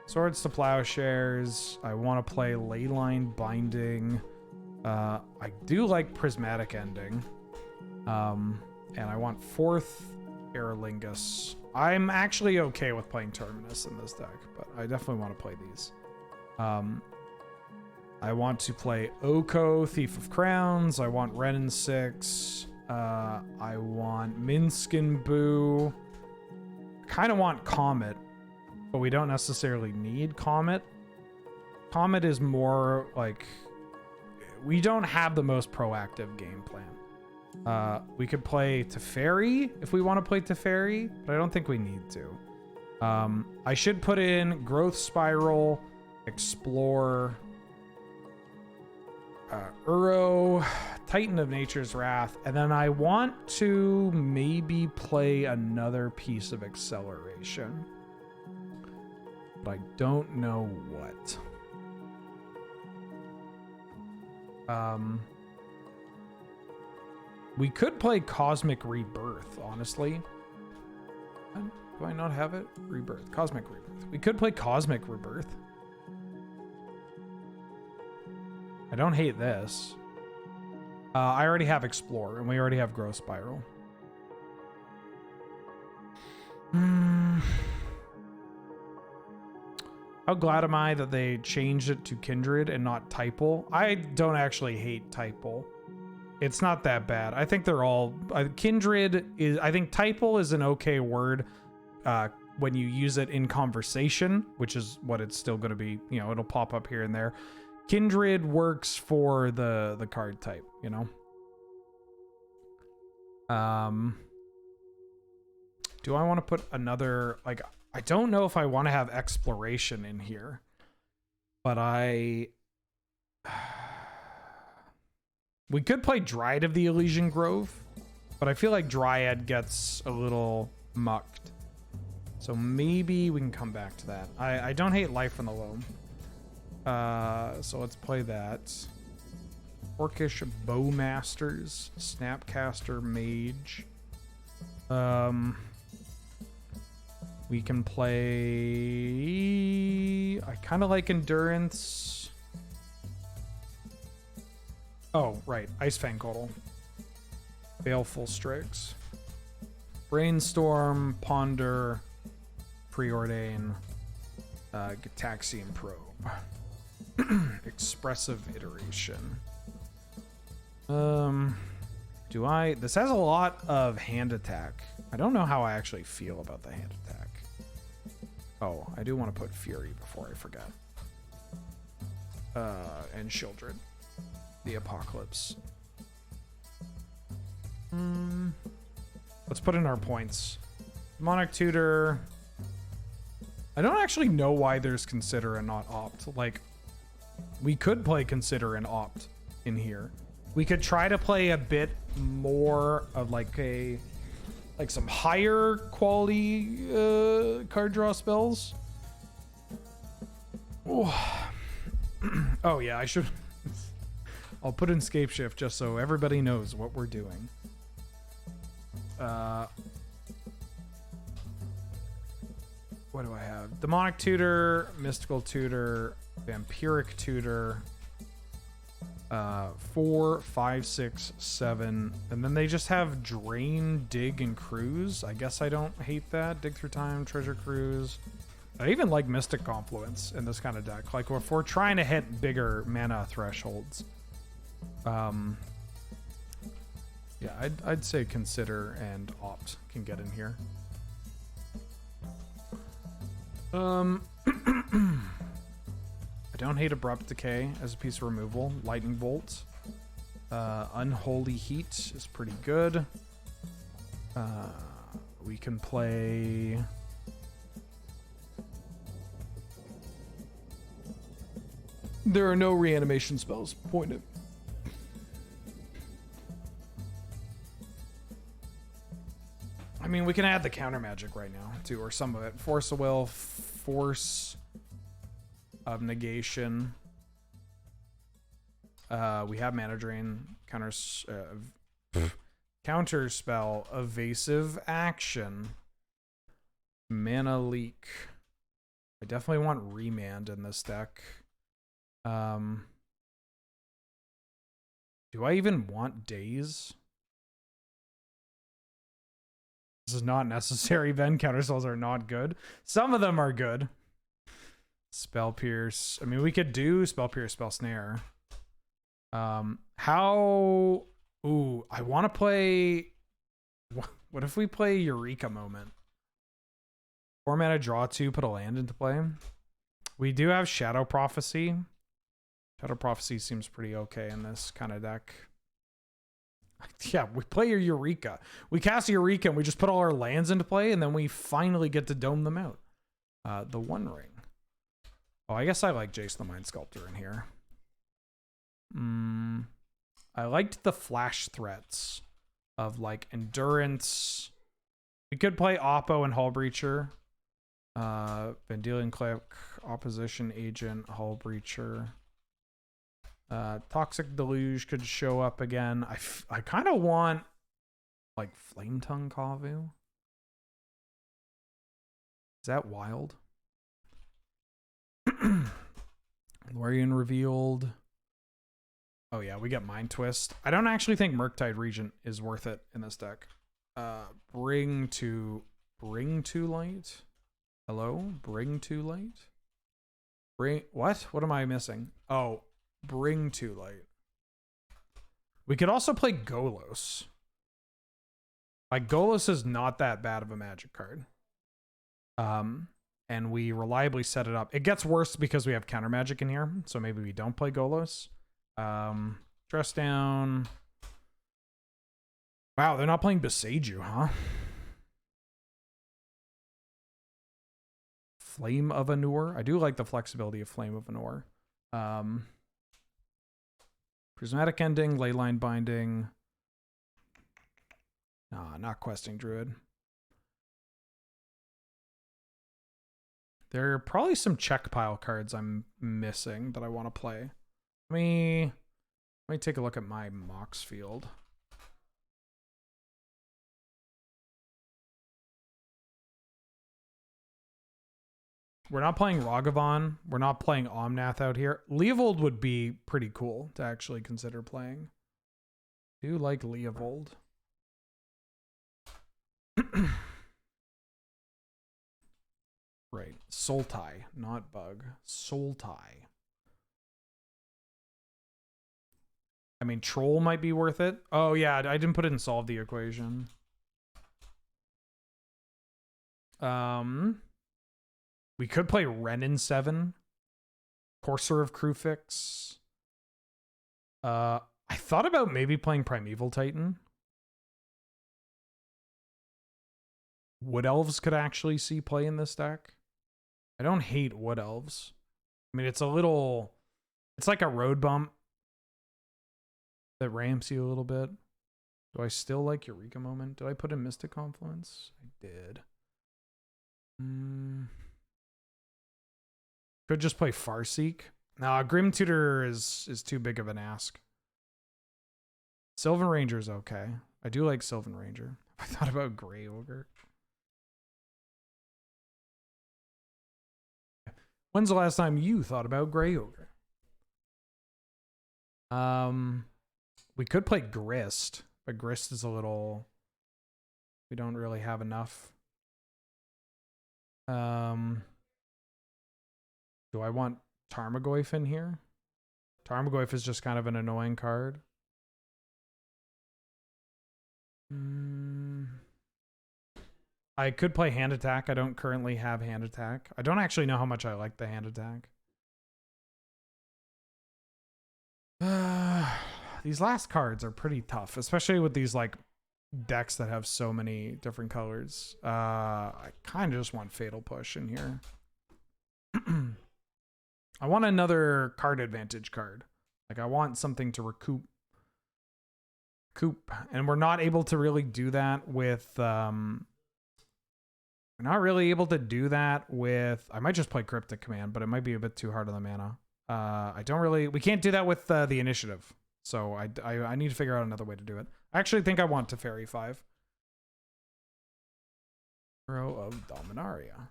swords to plowshares. I want to play leyline binding. I do like prismatic ending. And I want fourth Aerlingus. I'm actually okay with playing Terminus in this deck, but I definitely want to play these. I want to play Oko, Thief of Crowns. I want Renin 6. I want Minskin Boo. Kind of want Comet, but we don't necessarily need Comet. Comet is more like, we don't have the most proactive game plan. We could play Teferi if we want to play Teferi, but I don't think we need to. I should put in Growth Spiral, Explore, Uro, Titan of Nature's Wrath, and then I want to maybe play another piece of Acceleration, but I don't know what. We could play Cosmic Rebirth, honestly. Do I not have it? Rebirth. Cosmic Rebirth. We could play Cosmic Rebirth. I don't hate this. I already have Explore, and we already have Growth Spiral. How glad am I that they changed it to Kindred and not Typal? I don't actually hate Typal. It's not that bad. I think they're all... Kindred is... I think Typal is an okay word when you use it in conversation, which is what it's still going to be. You know, it'll pop up here and there. Kindred works for the card type, you know? Do I want to put another... Like, I don't know if I want to have Exploration in here, but we could play Dryad of the Elysian Grove, but I feel like Dryad gets a little mucked. So maybe we can come back to that. I don't hate Life in the Loam. So let's play that. Orcish Bowmasters, Snapcaster Mage. We can play... I kind of like Endurance. Oh, right. Icefang Coddle. Baleful Strix. Brainstorm, Ponder, Preordain, Gitaxian Probe. Expressive Iteration. This has a lot of hand attack. I don't know how I actually feel about the hand attack. Oh, I do want to put Fury before I forget. And Shieldred. The Apocalypse. Let's put in our points. Demonic Tutor. I don't actually know why there's Consider and not Opt. Like, we could play Consider and Opt in here. We could try to play a bit more of like some higher quality card draw spells. Oh, oh yeah, I should... I'll put in Scapeshift just so everybody knows what we're doing. What do I have? Demonic Tutor, Mystical Tutor, Vampiric Tutor. 4, 5, 6, 7. And then they just have Drain, Dig, and Cruise. I guess I don't hate that. Dig Through Time, Treasure Cruise. I even like Mystic Confluence in this kind of deck. Like if we're trying to hit bigger mana thresholds. Yeah, I'd say consider and opt can get in here. I don't hate Abrupt Decay as a piece of removal. Lightning Bolt. Unholy Heat is pretty good. We can play... There are no reanimation spells. Point it. I mean, we can add the counter magic right now, too, or some of it. Force of Will, Force of Negation. We have Mana Drain, counter spell, Evasive Action, Mana Leak. I definitely want Remand in this deck. Do I even want Daze? This is not necessary. Then counter spells are not good. Some of them are good. Spell Pierce. I mean, we could do Spell Pierce, Spell Snare. How... Ooh, I want to play... What if we play Eureka Moment? 4 mana, draw 2, put a land into play. We do have Shadow Prophecy. Shadow Prophecy seems pretty okay in this kind of deck. Yeah, we play your Eureka. We cast Eureka and we just put all our lands into play, and then we finally get to dome them out. The One Ring. Oh, I guess I like Jace the Mind Sculptor in here. I liked the flash threats of like Endurance. We could play Oppo and Hull Breacher. Vendilion Click, Opposition Agent, Hull Breacher. Toxic Deluge could show up again. I kind of want like Flame Tongue Kavu. Is that wild? Lorien Revealed. Oh yeah, we get Mind Twist. I don't actually think Murktide Regent is worth it in this deck. Bring to Light. Hello? Bring to Light? What? What am I missing? Oh, Bring to Light. We could also play Golos. Like, Golos is not that bad of a Magic card. And we reliably set it up. It gets worse because we have counter magic in here, so maybe we don't play Golos. Dress down. Wow, they're not playing Beseiju, huh? Flame of Anur. I do like the flexibility of Flame of Anur. Prismatic Ending, Leyline Binding. Nah, not Questing Druid. There are probably some check pile cards I'm missing that I want to play. Let me take a look at my Mox field. We're not playing Ragavan. We're not playing Omnath out here. Leovold would be pretty cool to actually consider playing. I do like Leovold. Right. Sultai, not Bug. Sultai. I mean, Troll might be worth it. Oh, yeah, I didn't put it in Solve the Equation. We could play Renin 7. Courser of Crufix. I thought about maybe playing Primeval Titan. Wood Elves could actually see play in this deck. I don't hate Wood Elves. I mean, it's like a road bump that ramps you a little bit. Do I still like Eureka Moment? Did I put in Mystic Confluence? I did. Could just play Farseek. Nah, Grim Tutor is too big of an ask. Sylvan Ranger's okay. I do like Sylvan Ranger. I thought about Grey Ogre. When's the last time you thought about Grey Ogre? We could play Grist, but Grist is a little... We don't really have enough. Do I want Tarmogoyf in here? Tarmogoyf is just kind of an annoying card. I could play hand attack. I don't currently have hand attack. I don't actually know how much I like the hand attack. These last cards are pretty tough, especially with these like decks that have so many different colors. I kind of just want Fatal Push in here. I want another card advantage card. Like I want something to recoup. And we're not able to really do that with we're not really able to do that with I might just play Cryptic Command, but it might be a bit too hard on the mana. We can't do that with the initiative. So I need to figure out another way to do it. I actually think I want Teferi 5. Hero of Dominaria.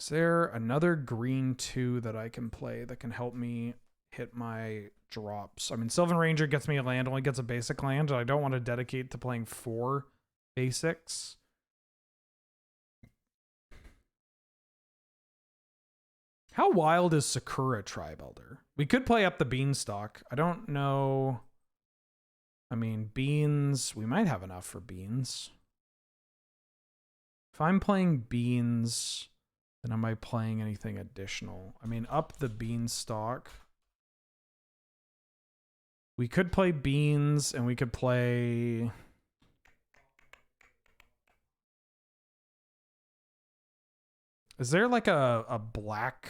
Is there another green 2 that I can play that can help me hit my drops? I mean, Sylvan Ranger gets me a land, only gets a basic land, and I don't want to dedicate to playing 4 basics. How wild is Sakura Tribe Elder? We could play up the Beanstalk. I don't know. I mean, beans, we might have enough for beans. If I'm playing beans, then am I playing anything additional? I mean, up the Beanstalk. We could play beans and we could play... Is there like a black,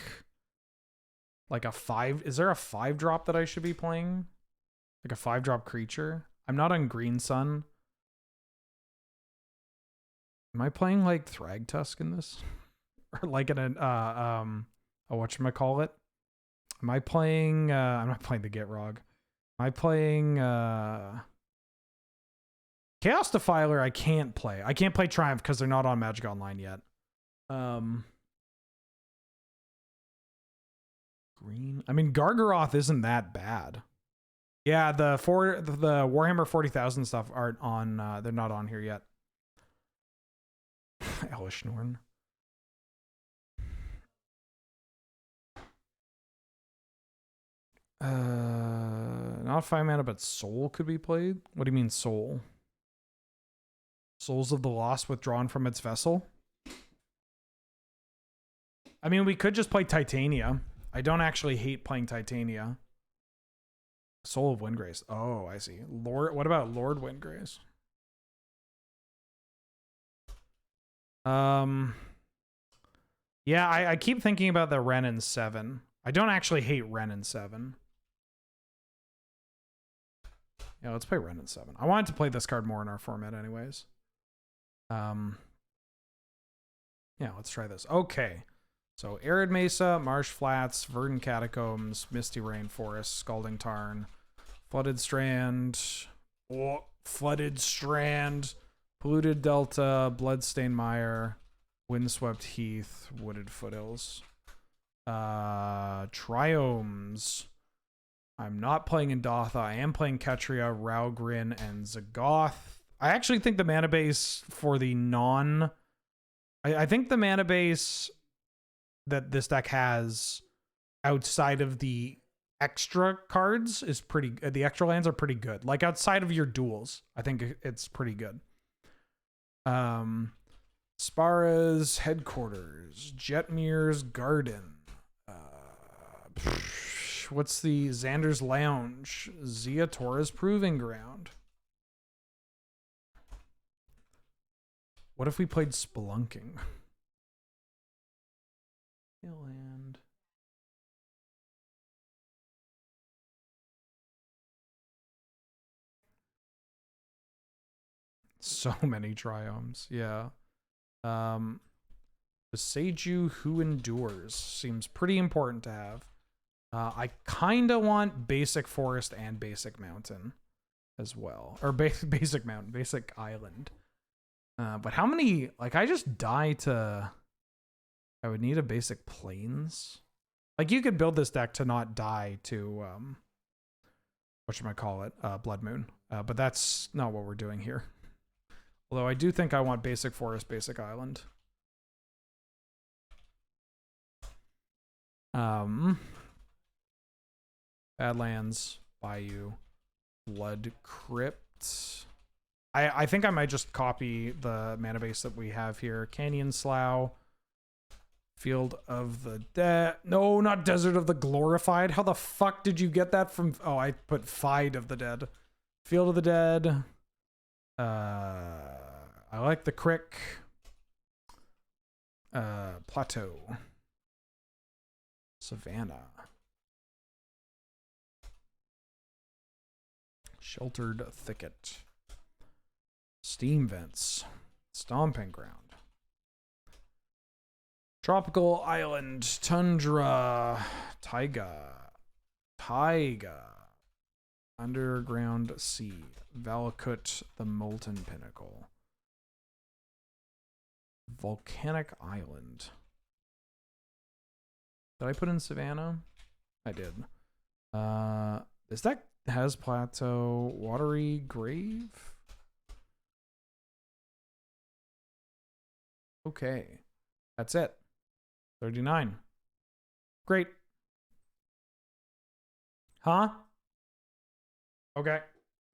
like a 5? Is there a 5-drop that I should be playing? Like a 5-drop creature? I'm not on Green Sun. Am I playing like Thragtusk in this? Or like in an, whatchamacallit? Am I playing, I'm not playing the Gitrog. Am I playing, Chaos Defiler I can't play. I can't play Triumph because they're not on Magic Online yet. Green. I mean, Gargaroth isn't that bad. Yeah, the Warhammer 40,000 stuff aren't on. They're not on here yet. Elish Norn. Not 5 mana, but Soul could be played. What do you mean Soul? Souls of the Lost withdrawn from its vessel. I mean, we could just play Titania. I don't actually hate playing Titania. Soul of Windgrace. Oh, I see. Lord, what about Lord Windgrace? Yeah, I keep thinking about the Ren and 7. I don't actually hate Ren and 7. Yeah, let's play Ren and 7. I wanted to play this card more in our format anyways. Yeah, let's try this. Okay. So, Arid Mesa, Marsh Flats, Verdant Catacombs, Misty Rainforest, Scalding Tarn, Flooded Strand, Polluted Delta, Bloodstained Mire, Windswept Heath, Wooded Foothills. Triomes. I'm not playing Indatha. I am playing Ketria, Raugrin, and Zagoth. I actually think the mana base for the I think the mana base that this deck has outside of the extra cards is pretty the extra lands are pretty good. Like outside of your duels, I think it's pretty good. Spara's Headquarters, Jetmir's Garden. What's the Xander's Lounge? Zia Torres Proving Ground. What if we played Spelunking? Land. So many triomes, yeah. The Seiju Who Endures seems pretty important to have. I kind of want Basic Forest and Basic Mountain as well. Or Basic Mountain, Basic Island. But how many, like I just die to, I would need a Basic Plains. Like you could build this deck to not die to, whatchamacallit, Blood Moon. But that's not what we're doing here. Although I do think I want Basic Forest, Basic Island. Badlands, Bayou, Blood Crypt. I think I might just copy the mana base that we have here. Canyon Slough, Field of the Dead. No, not Desert of the Glorified. How the fuck did you get that from? Oh, I put Fide of the Dead. Field of the Dead. I like the Crick. Plateau. Savannah. Sheltered Thicket. Steam Vents. Stomping Ground. Tropical Island. Tundra. Taiga. Underground Sea. Valakut, the Molten Pinnacle. Volcanic Island. Did I put in Savannah? I did. This deck has Plateau. Watery Grave? Okay. That's it. 39. Great. Huh? Okay.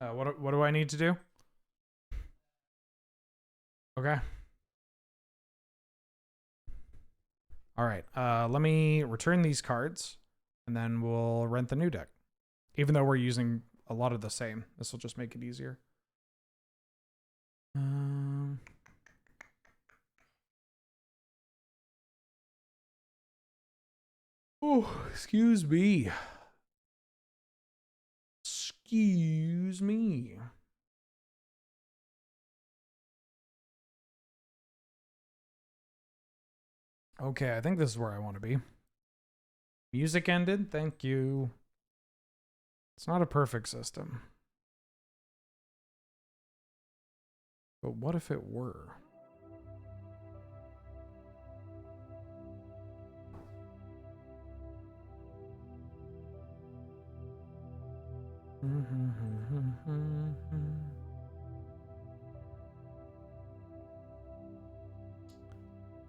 What do I need to do? Okay. All right. Let me return these cards, and then we'll rent the new deck. Even though we're using a lot of the same, this will just make it easier. Oh, excuse me. Excuse me. Okay, I think this is where I want to be. Music ended. Thank you. It's not a perfect system. But what if it were?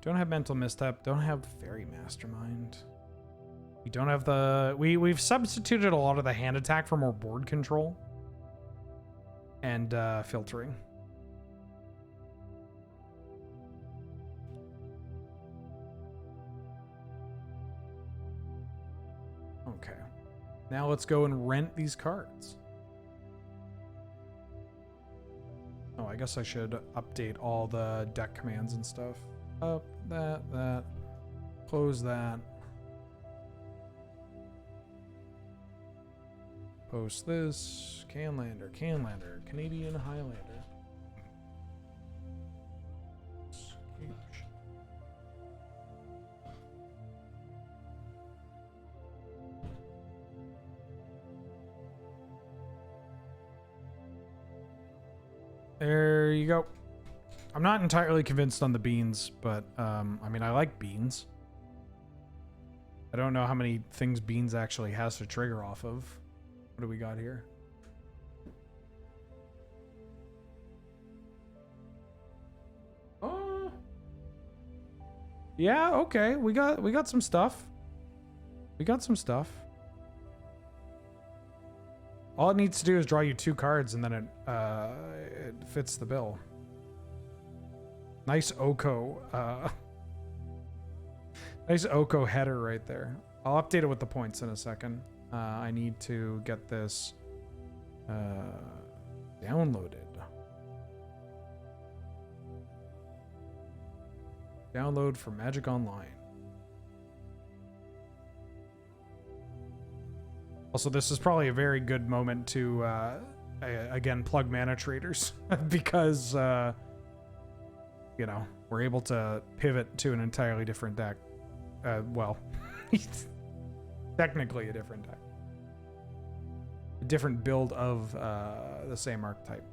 Don't have Mental Misstep. Don't have Fairy Mastermind. We don't have the... We've substituted a lot of the hand attack for more board control. And filtering. Okay. Now let's go and rent these cards. Oh, I guess I should update all the deck commands and stuff. Up, that. Close that. Post this. Canlander, Canadian Highlander. Scapeshift. There you go. I'm not entirely convinced on the beans, but I mean, I like beans. I don't know how many things beans actually has to trigger off of. What do we got here? Oh. Yeah, okay. We got some stuff. We got some stuff. All it needs to do is draw you 2 cards and then it fits the bill. Nice Oko. Nice Oko header right there. I'll update it with the points in a second. I need to get this downloaded. Download for Magic Online. Also, this is probably a very good moment to, again, plug Mana Traders because, you know, we're able to pivot to an entirely different deck. Well, technically a different deck. A different build of the same archetype.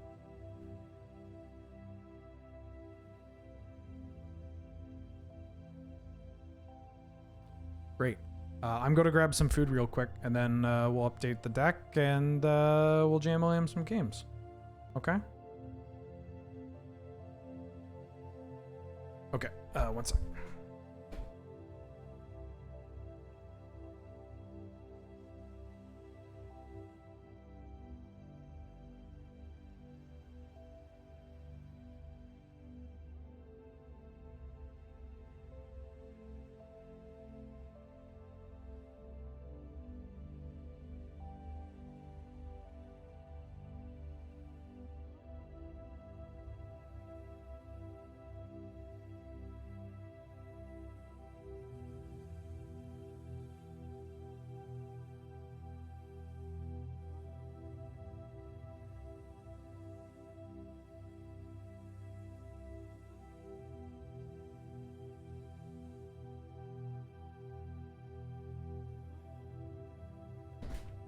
Great. I'm going to grab some food real quick, and then we'll update the deck, and we'll jam some games. Okay? Okay, one sec.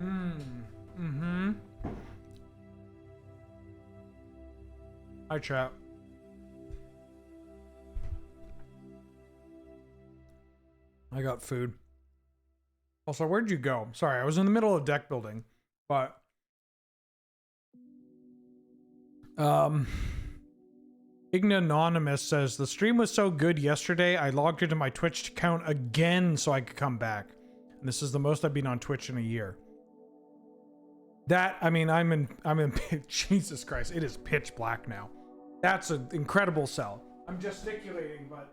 Mm-hmm. Hi, chat. I got food. Also, where'd you go? Sorry, I was in the middle of deck building, but Ignanonymous says the stream was so good yesterday. I logged into my Twitch account again so I could come back. And this is the most I've been on Twitch in a year. That, I mean, I'm in Jesus Christ, it is pitch black now. That's an incredible sell. I'm gesticulating, but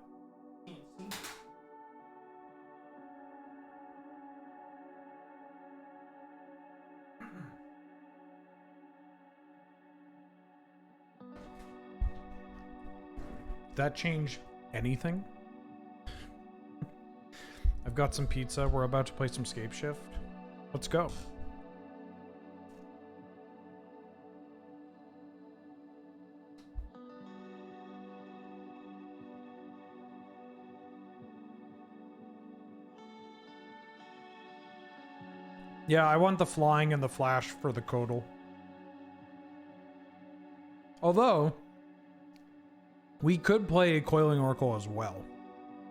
that change anything? I've got some pizza. We're about to play some Scapeshift. Let's go. Yeah, I want the flying and the flash for the Codal. Although, we could play Coiling Oracle as well.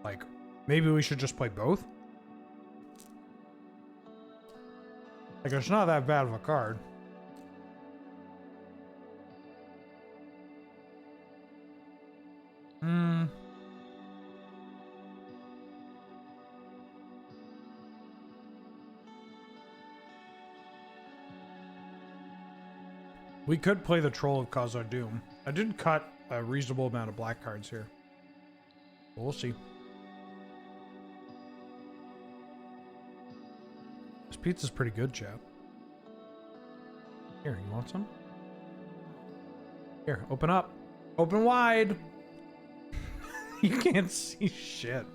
Like, maybe we should just play both? Like, it's not that bad of a card. We could play the Troll of Khazar Doom. I did cut a reasonable amount of black cards here. We'll see. This pizza's pretty good, chap. Here, you want some? Here, open up. Open wide! You can't see shit.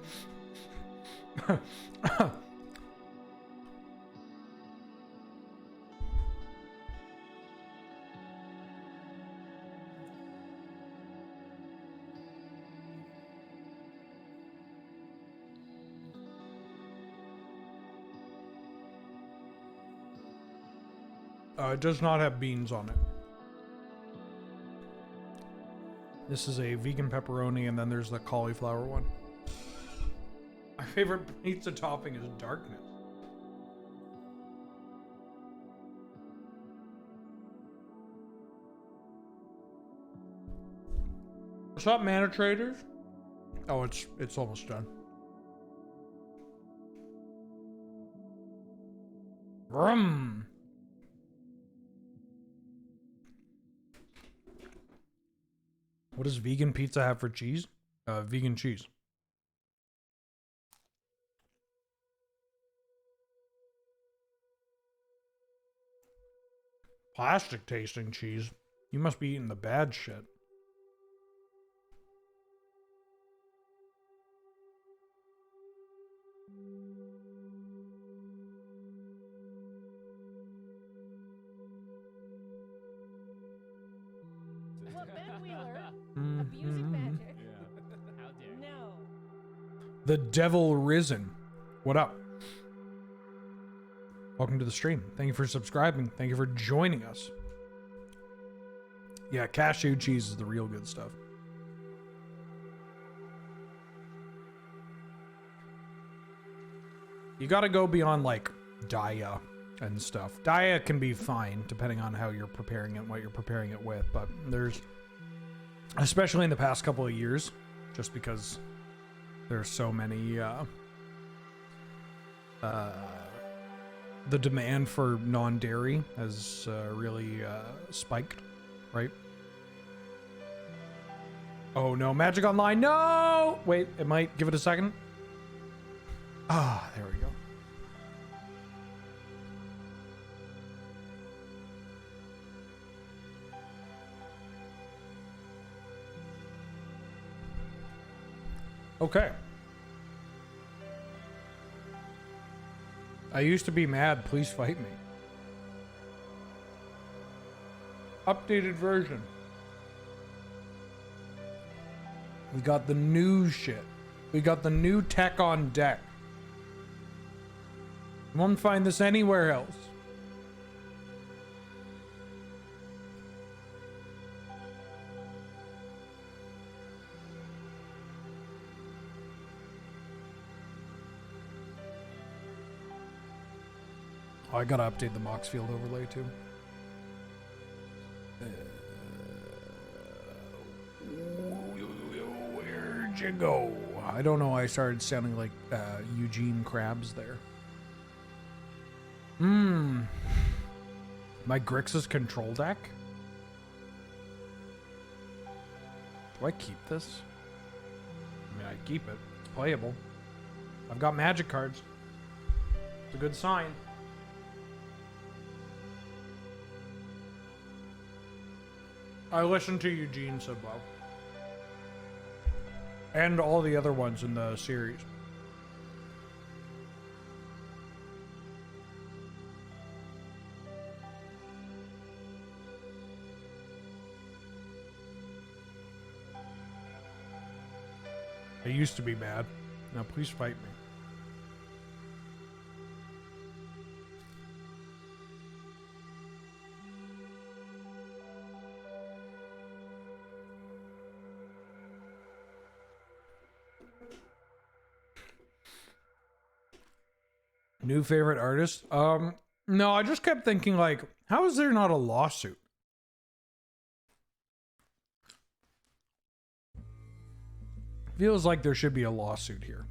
It does not have beans on it. This is a vegan pepperoni, and then there's the cauliflower one. My favorite pizza topping is darkness. What's up, Mana Traders? Oh, it's almost done. Vroom. What does vegan pizza have for cheese? Vegan cheese. Plastic tasting cheese. You must be eating the bad shit. Abusing magic. How dare you? No. The Devil Risen. What up? Welcome to the stream. Thank you for subscribing. Thank you for joining us. Yeah, cashew cheese is the real good stuff. You gotta go beyond like Daya and stuff. Daya can be fine depending on how you're preparing it and what you're preparing it with, but there's, especially in the past couple of years, just because there's so many the demand for non-dairy has really spiked, right? Oh no, Magic Online, no! Wait, it might, give it a second. Ah, there we go. Okay. I used to be mad. Please fight me. Updated version. We got the new shit. We got the new tech on deck. You won't find this anywhere else. Oh, I gotta update the Mox field overlay too. Where'd you go? I don't know. I started sounding like Eugene Krabs there. My Grixis control deck? Do I keep this? I mean, I keep it. It's playable. I've got magic cards. It's a good sign. I listened to Eugene so well. And all the other ones in the series. I used to be mad. Now please fight me. New favorite artist? No, I just kept thinking, like, how is there not a lawsuit? Feels like there should be a lawsuit here.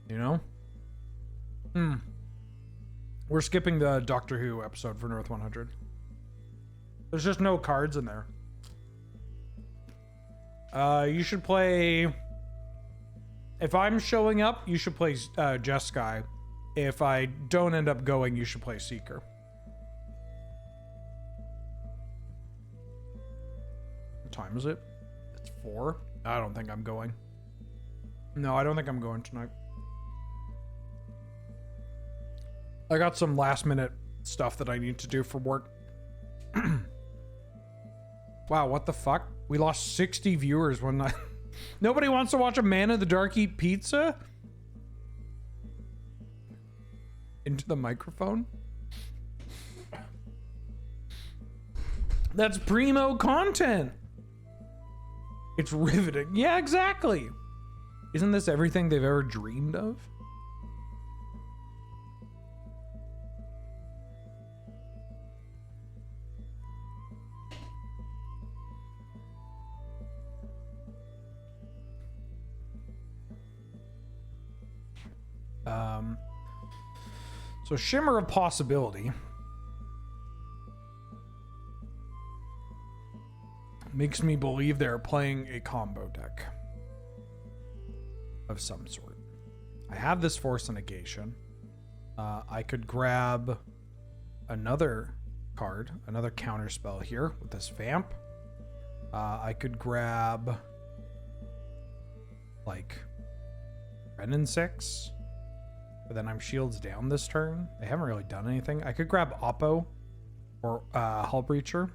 You know? We're skipping the Doctor Who episode for North 100. There's just no cards in there. You should play... If I'm showing up, you should play Jeskai. If I don't end up going, you should play Seeker. What time is it? It's 4? I don't think I'm going. No, I don't think I'm going tonight. I got some last minute stuff that I need to do for work. Wow, what the fuck? We lost 60 viewers one night. Nobody wants to watch a man in the dark eat pizza? Into the microphone? That's primo content. It's riveting. Yeah, exactly. Isn't this everything they've ever dreamed of? So Shimmer of Possibility makes me believe they're playing a combo deck of some sort. I have this Force of Negation. I could grab another card, another counter spell here with this Vamp. I could grab like Renin 6. But then I'm shields down this turn. They haven't really done anything. I could grab Oppo or Hull Breacher.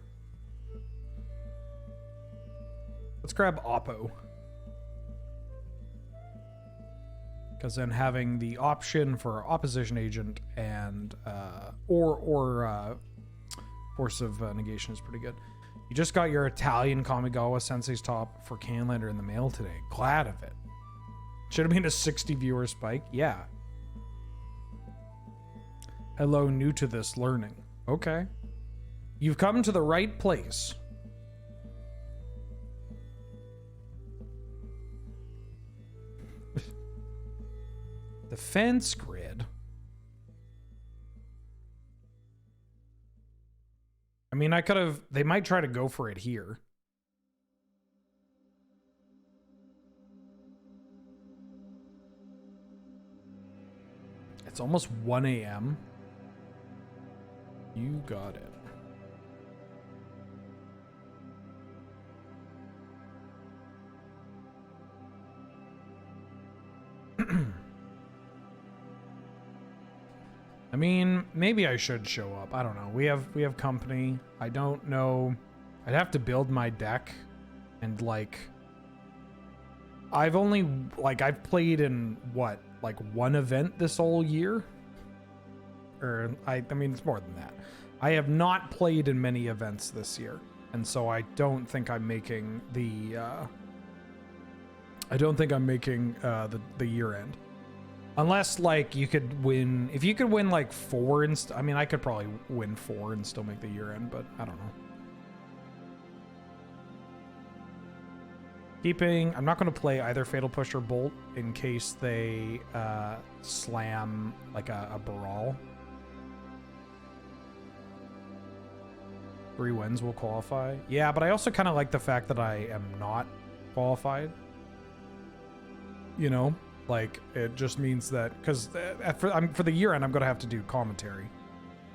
Let's grab Oppo. Because then having the option for Opposition Agent and or Force of Negation is pretty good. You just got your Italian Kamigawa Sensei's Top for Highlander in the mail today. Glad of it. Should have been a 60 viewer spike. Yeah. Hello, new to this learning. Okay. You've come to the right place. Defense grid. I mean, I could have... They might try to go for it here. It's almost 1 a.m. You got it. I mean, maybe I should show up. I don't know. We have company. I don't know. I'd have to build my deck and like I've played in what, like one event this whole year? Or I mean, it's more than that. I have not played in many events this year, and so I don't think I'm making the I don't think I'm making the year end. Unless like you could win, if you could win like 4 and I mean I could probably win 4 and still make the year end, but I don't know. I'm not going to play either Fatal Push or Bolt in case they slam like a Baral. 3 wins will qualify. Yeah, but I also kind of like the fact that I am not qualified. You know, like it just means that because for the year end, I'm going to have to do commentary.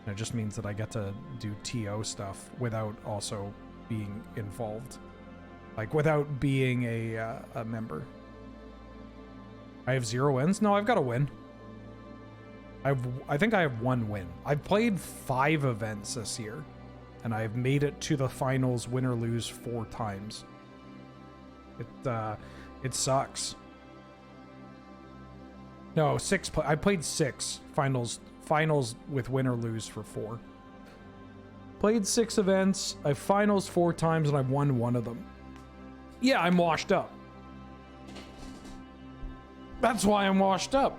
And it just means that I get to do TO stuff without also being involved. Like without being a member. I have 0 wins? No, I've got a win. I think I have 1 win. I've played 5 events this year. And I've made it to the finals, win or lose, 4 times. It sucks. No, 6. I played 6 finals with win or lose for 4. Played 6 events. I finals 4 times, and I've won 1 of them. Yeah, I'm washed up. That's why I'm washed up.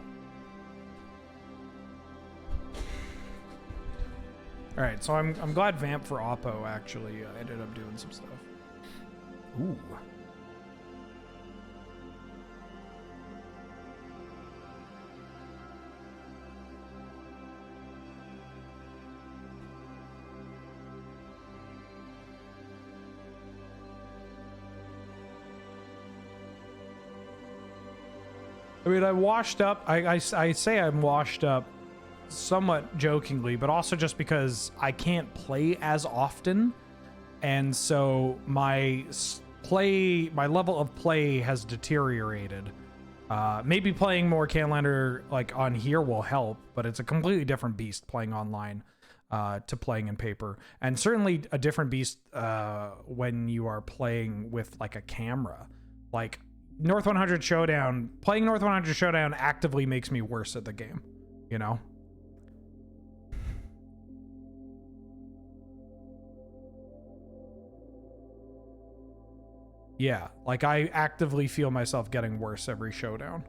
All right, so I'm glad Vamp for Oppo actually ended up doing some stuff. Ooh. I mean, I washed up. I say I'm washed up somewhat jokingly, but also just because I can't play as often. And so my level of play has deteriorated. Maybe playing more Highlander like on here will help, but it's a completely different beast playing online to playing in paper. And certainly a different beast when you are playing with like a camera. Like North 100 Showdown, playing North 100 Showdown actively makes me worse at the game, you know? Yeah, like I actively feel myself getting worse every showdown.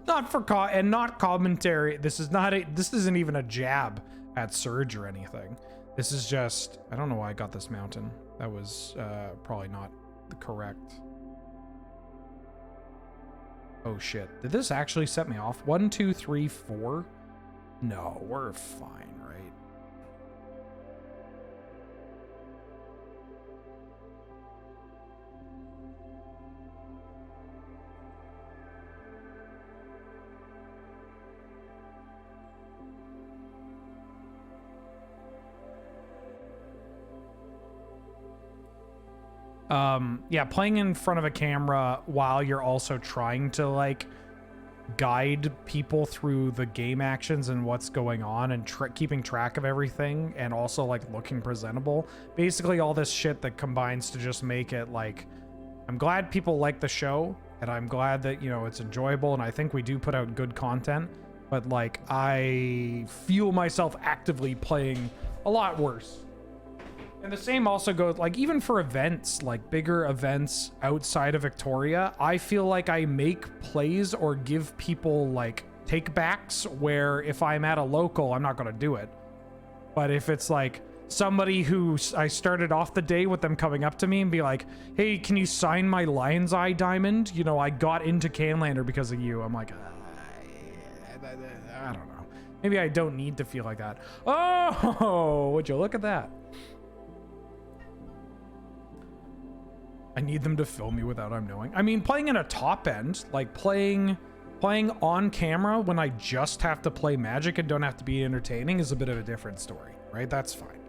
Not for not commentary. This isn't even a jab at Surge or anything. This is just, I don't know why I got this mountain. That was probably not the correct. Oh shit. Did this actually set me off? 1, 2, 3, 4? No, we're fine, right? Yeah, playing in front of a camera while you're also trying to like guide people through the game actions and what's going on and keeping track of everything and also like looking presentable. Basically all this shit that combines to just make it like, I'm glad people like the show and I'm glad that, you know, it's enjoyable and I think we do put out good content, but like I feel myself actively playing a lot worse. And the same also goes, like, even for events, like bigger events outside of Victoria, I feel like I make plays or give people, like, take-backs where if I'm at a local, I'm not going to do it. But if it's, like, somebody who I started off the day with them coming up to me and be like, hey, can you sign my Lion's Eye diamond? You know, I got into Highlander because of you. I'm like, I don't know. Maybe I don't need to feel like that. Oh, would you look at that? I need them to film me without I'm knowing. I mean, playing in a top end, like playing on camera when I just have to play Magic and don't have to be entertaining is a bit of a different story, right? That's fine.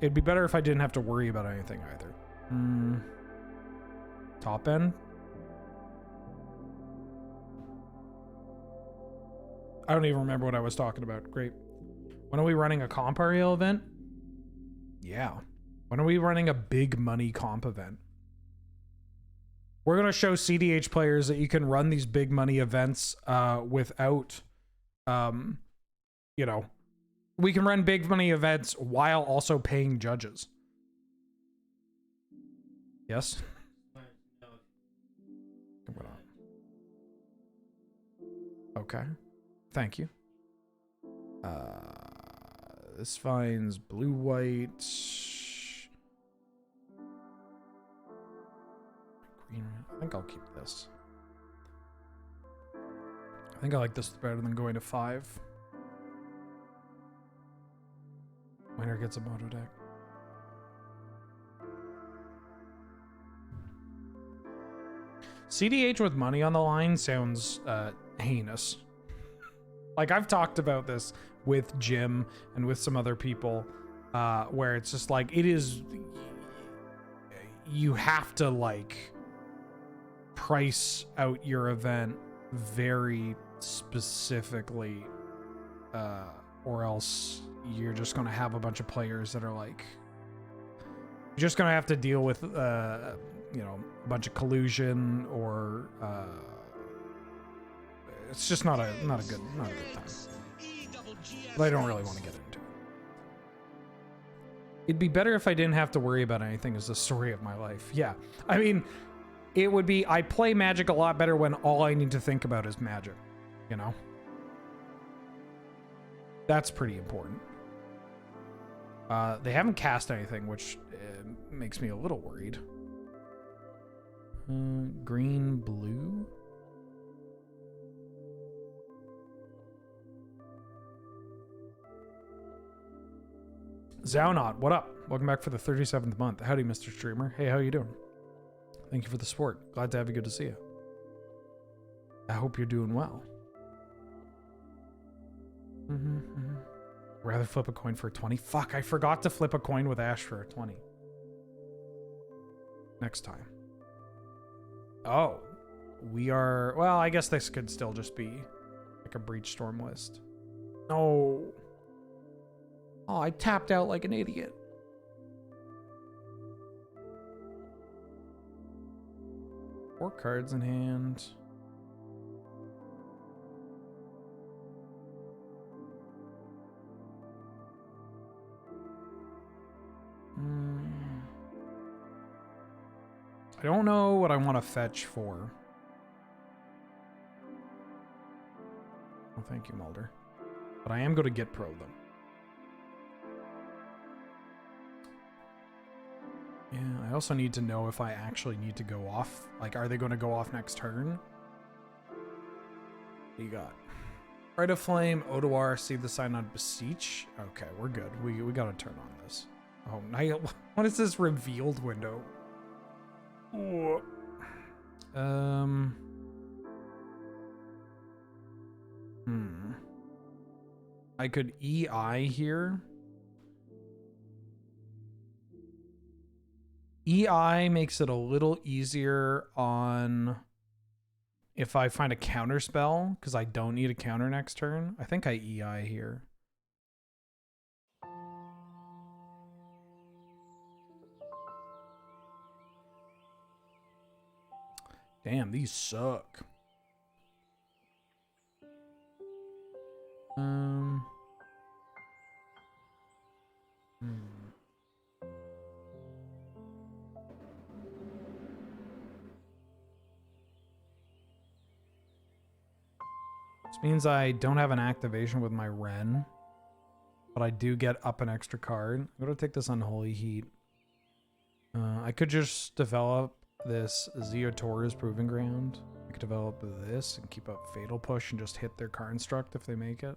It'd be better if I didn't have to worry about anything either. Top end? I don't even remember what I was talking about. Great. When are we running a comp REL event? Yeah. When are we running a big money comp event? We're going to show CDH players that you can run these big money events without, you know, we can run big money events while also paying judges. Yes. Wanted to know I'm gonna- Okay. Thank you. This finds blue, white, green. I think I'll keep this. I think I like this better than going to 5. Winner gets a moto deck. CDH with money on the line sounds heinous. Like, I've talked about this with Jim and with some other people, where it's just like, it is, you have to like price out your event very specifically, or else you're just going to have a bunch of players that are like, you're just going to have to deal with, you know, a bunch of collusion, or it's just not a good time. But I don't really want to get into it. It'd be better if I didn't have to worry about anything as the story of my life. Yeah, I mean, it would be, I play Magic a lot better when all I need to think about is Magic, you know? That's pretty important. They haven't cast anything, which makes me a little worried. Green, blue? Zaunot, what up? Welcome back for the 37th month. Howdy, Mr. Streamer. Hey, how you doing? Thank you for the support. Glad to have you. Good to see you. I hope you're doing well. Rather flip a coin for a 20? Fuck, I forgot to flip a coin with Ash for a 20. Next time. Oh, we are... Well, I guess this could still just be like a Breach Storm list. No. Oh, I tapped out like an idiot. Four cards in hand. I don't know what I want to fetch for. Oh, thank you, Mulder. But I am going to get pro them. Yeah, I also need to know if I actually need to go off. Like, are they going to go off next turn? What you got? Rite of Flame, Odoar, see the sign on Beseech. Okay, we're good. We got to turn on this. Oh, now what is this revealed window? Ooh. I could EI here. EI makes it a little easier on if I find a counter spell, because I don't need a counter next turn. I think I EI here. Damn, these suck. This means I don't have an activation with my Ren, but I do get up an extra card. I'm going to take this Unholy Heat. I could just develop this Zeotor's Proving Ground. I could develop this and keep up Fatal Push and just hit their Construct if they make it.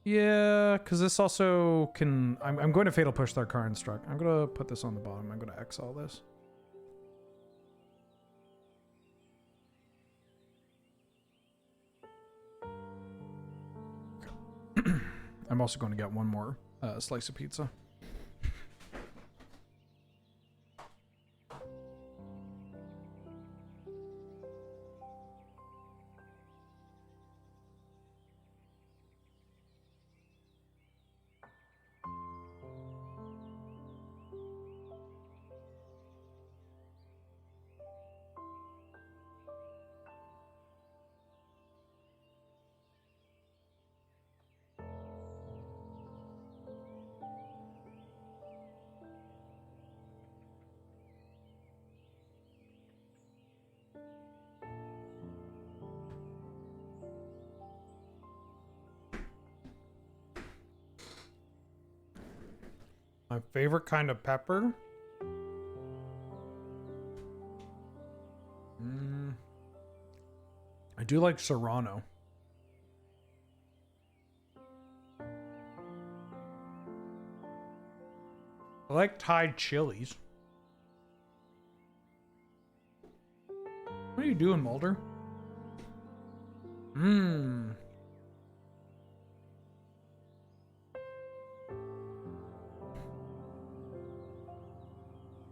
Yeah, because this also can... I'm going to Fatal Push their Construct. I'm going to put this on the bottom. I'm going to exile this. I'm also going to get one more slice of pizza. My favorite kind of pepper? I do like Serrano. I like Thai chilies. What are you doing, Mulder? Mmm.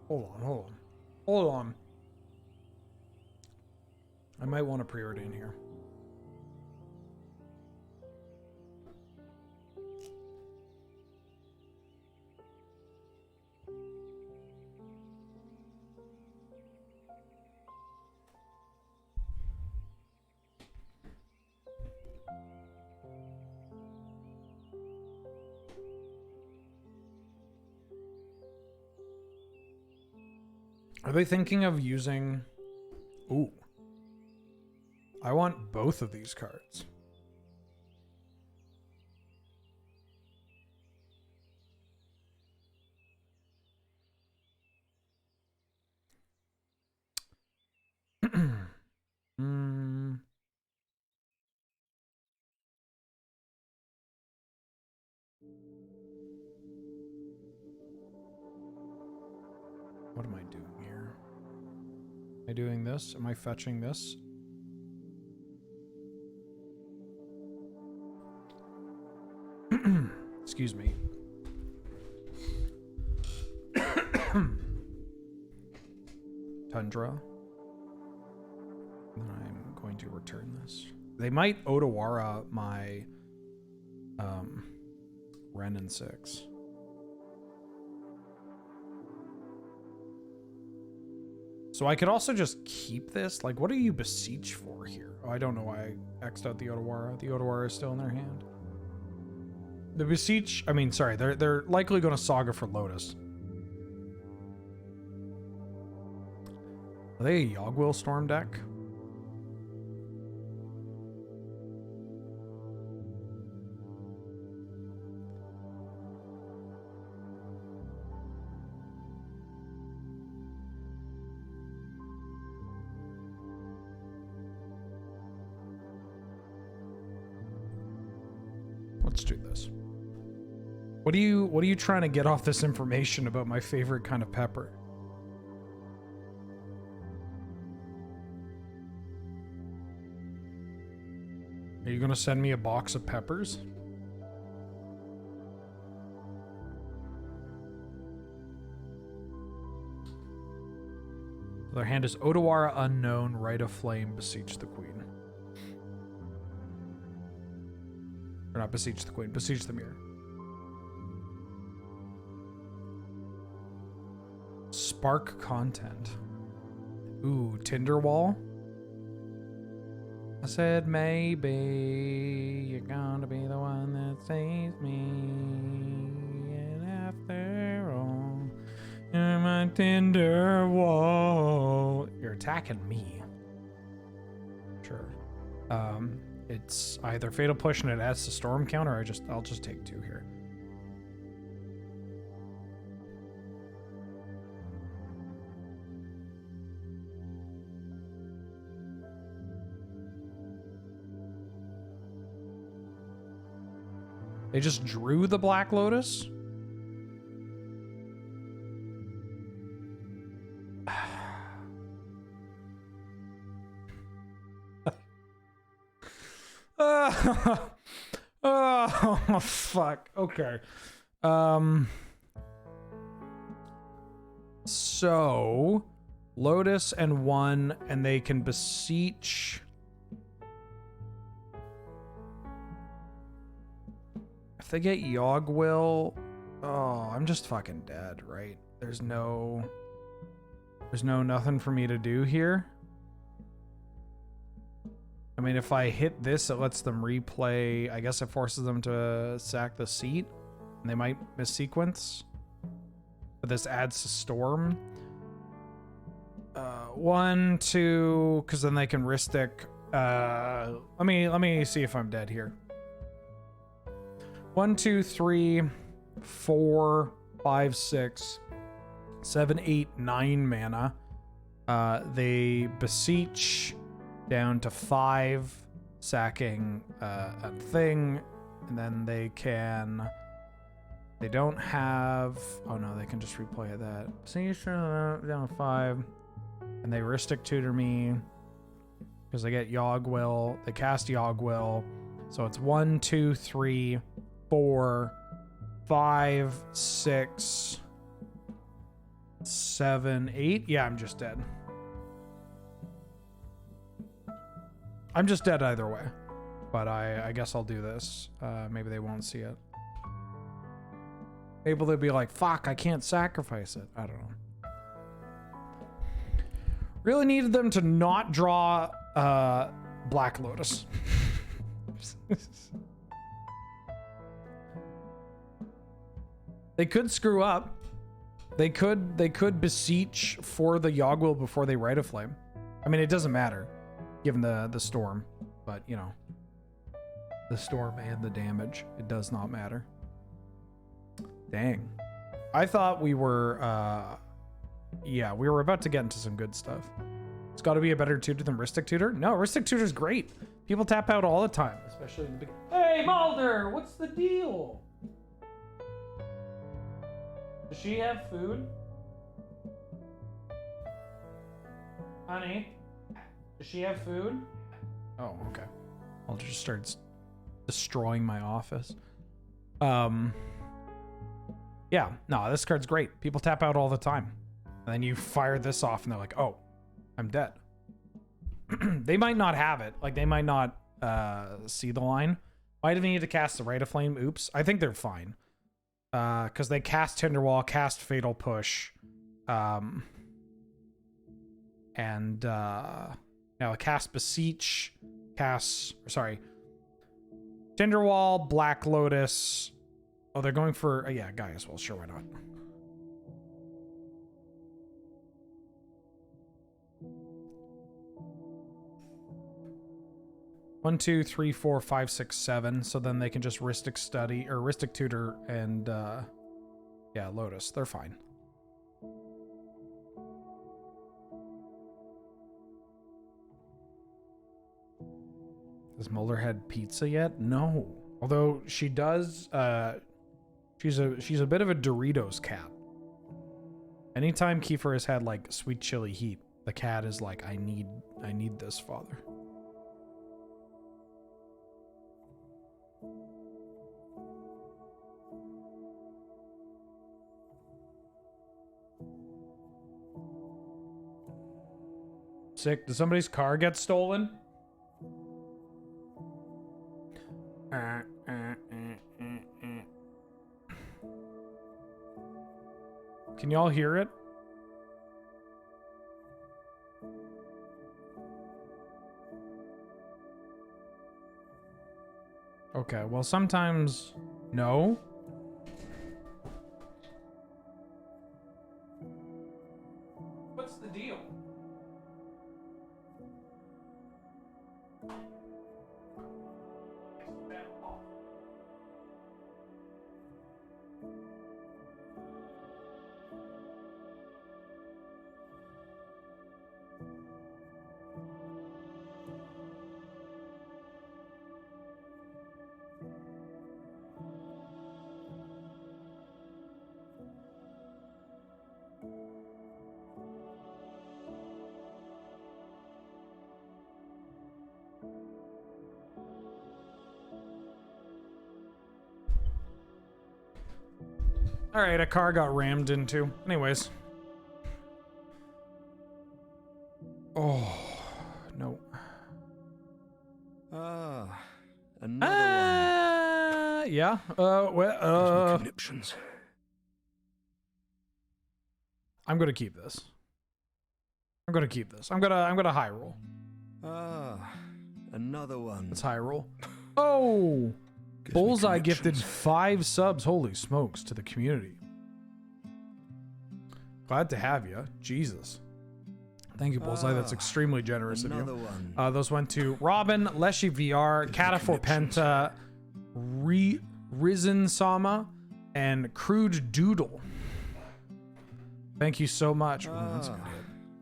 Hold on, hold on. Hold on. I might want to preordain here. Are they thinking of using... Ooh. I want both of these cards. What am I doing here? Am I doing this? Am I fetching this? Excuse me. Tundra. Then I'm going to return this. They might Otawara my Ren and 6. So I could also just keep this. Like, what do you beseech for here? Oh, I don't know why I X'd out the Otawara. The Otawara is still in their hand. The beseech, I mean, sorry, they're likely going to Saga for Lotus. Are they a Yogwill Storm deck? Let's do this. What are you trying to get off this information about my favorite kind of pepper? Are you gonna send me a box of peppers? Their hand is Otawara Unknown, Rite of Flame, Beseech the Queen. Or not Beseech the Queen, Beseech the Mirror. Spark content. Ooh, Tinderwall. I said maybe you're gonna be the one that saves me. And after all, you're my Tinderwall. You're attacking me. Sure. It's either Fatal Push and it adds to Storm count, or I'll just take 2 here. They just drew the Black Lotus? Oh, fuck. Okay. So Lotus and 1, and they can beseech. If they get Yogwill, oh, I'm just fucking dead, right? There's nothing for me to do here. I mean, if I hit this, it lets them replay. I guess it forces them to sack the seat, and they might missequence. But this adds to Storm. 1, 2, because then they can Ristic. Let me see if I'm dead here. 1, 2, 3, 4, 5, 6, 7, 8, 9 mana. They beseech down to 5, sacking a thing, and then they can. They don't have. Oh no, they can just replay that. Beseech down to 5, and they Ristic Tutor me because they get Yogwill. They cast Yogwill, so it's 1, 2, 3, 4, 5, 6, 7, 8. Yeah, I'm just dead. I'm just dead either way. But I guess I'll do this. Maybe they won't see it. Maybe they'll be like, fuck, I can't sacrifice it. I don't know. Really needed them to not draw Black Lotus. They could screw up. They could beseech for the Yogwill before they Rite of Flame. I mean, it doesn't matter, given the storm. But, you know, the storm and the damage, it does not matter. Dang. I thought we were, yeah, we were about to get into some good stuff. It's got to be a better tutor than Ristic Tutor? No, Ristic Tutor's great. People tap out all the time, especially in the beginning. Hey, Mulder, what's the deal? Does she have food? Honey, does she have food? Oh, okay. I'll just start destroying my office. Yeah, no, this card's great. People tap out all the time. And then you fire this off and they're like, oh, I'm dead. They might not have it. Like, they might not see the line. Might have needed to cast the Rite of Flame. Oops. I think they're fine. Because they cast Tinderwall, cast Fatal Push. And now cast Beseech, Tinderwall, Black Lotus. Oh, they're going for, yeah, Guy as well. Sure, why not? One, two, three, four, 5, 6, 7. So then they can just Ristic Study or Ristic Tutor and yeah, Lotus. They're fine. Has Mulder had pizza yet? No. Although she does, she's a bit of a Doritos cat. Anytime Kiefer has had like sweet chili heat, the cat is like, I need this, father. Sick. Did somebody's car get stolen? Can y'all hear it? Okay, well, sometimes no. What's the deal? All right, a car got rammed into. Anyways. Oh, no. Another one. Yeah. Well, Conniptions. I'm gonna keep this. I'm gonna high roll. Another one. Let's high roll. Oh, Bullseye gifted 5 subs. Holy smokes to the community. Glad to have you. Jesus. Thank you, Bullseye. That's extremely generous of you. One. Those went to Robin, Leshy VR, Catafor Penta, Risen Sama, and Crude Doodle. Thank you so much. Ooh, that's a good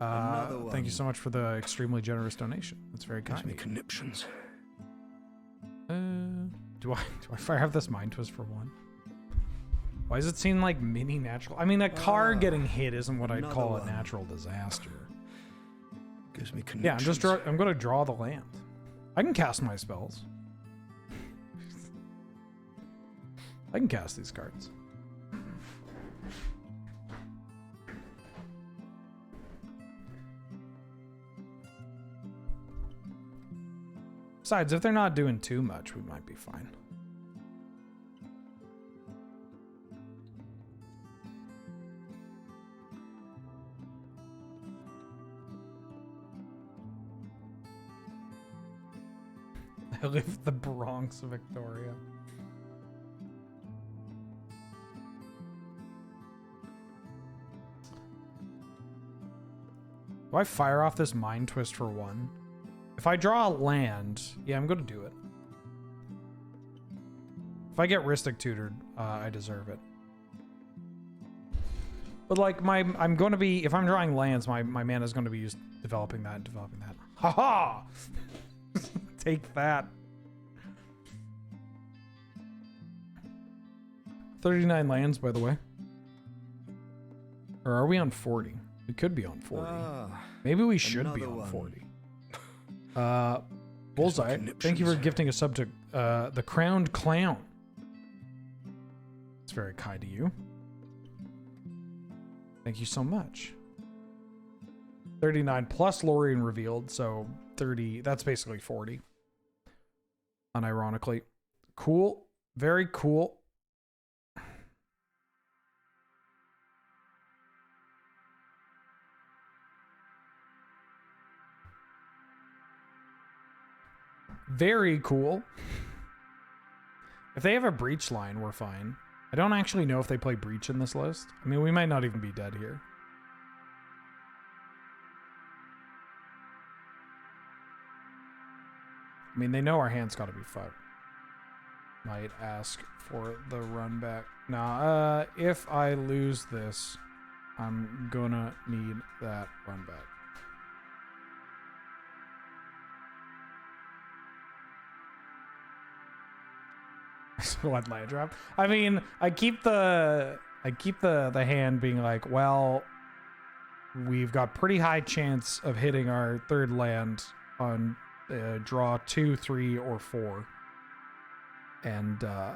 another hit. one. Thank you so much for the extremely generous donation. That's very Gives kind. me conniptions. Do I have this mind twist for one? Why does it seem like mini natural? I mean, a car getting hit isn't what I'd another call a one. natural disaster. Gives me conniptions. Yeah, I'm gonna draw the land. I can cast my spells. I can cast these cards. Besides, if they're not doing too much, we might be fine. I live the Bronx, Victoria. Do I fire off this Mind Twist for one? If I draw a land, yeah, I'm going to do it. If I get Ristic tutored, I deserve it. But like I'm going to be, if I'm drawing lands, my mana is going to be used developing that and developing that. Haha! Take that. 39 lands, by the way. Or are we on 40? We could be on 40. Maybe we should be another on one. 40. Bullseye, thank you for gifting a sub to the Crowned Clown. It's very kind of you. Thank you so much. 39 plus Lorien revealed, so 30. That's basically 40. Unironically. Cool. Very cool. Very cool. If they have a breach line, we're fine. I don't actually know if they play breach in this list. I mean, we might not even be dead here. I mean, they know our hand's got to be fucked. Might ask for the run back. Nah, if I lose this, I'm gonna need that run back. What land drop? I mean, I keep the hand being like, well, we've got pretty high chance of hitting our third land on draw 2, 3, or 4, and I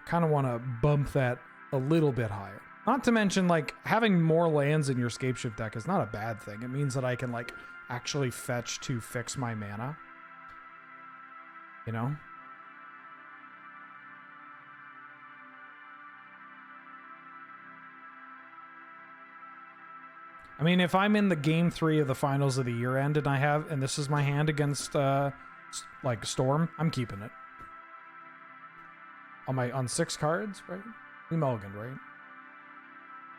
kind of want to bump that a little bit higher. Not to mention, like, having more lands in your Scapeshift deck is not a bad thing. It means that I can like actually fetch to fix my mana. You know. I mean, if I'm in the game 3 of the finals of the year end and this is my hand against like Storm, I'm keeping it. On 6 cards, right? We mulliganed, right?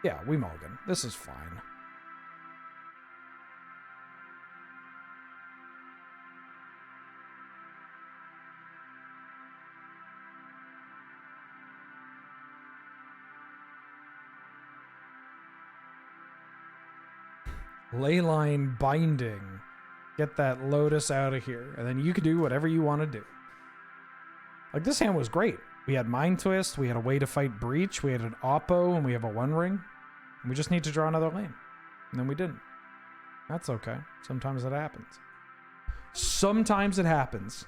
Yeah, we mulligan. This is fine. Leyline Binding. Get that Lotus out of here. And then you can do whatever you want to do. Like, this hand was great. We had Mind Twist, we had a way to fight Breach, we had an Oppo, and we have a One Ring. And we just need to draw another lane. And then we didn't. That's okay. Sometimes it happens. Sometimes it happens.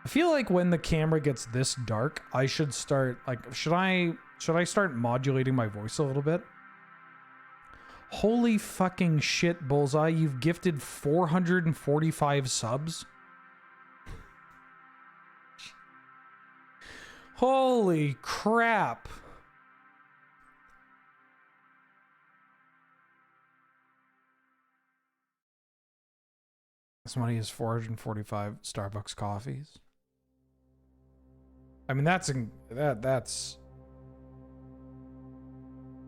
I feel like when the camera gets this dark, I should start, like, should I start modulating my voice a little bit? Holy fucking shit, Bullseye. You've gifted 445 subs? Holy crap. This money is 445 Starbucks coffees. I mean, that's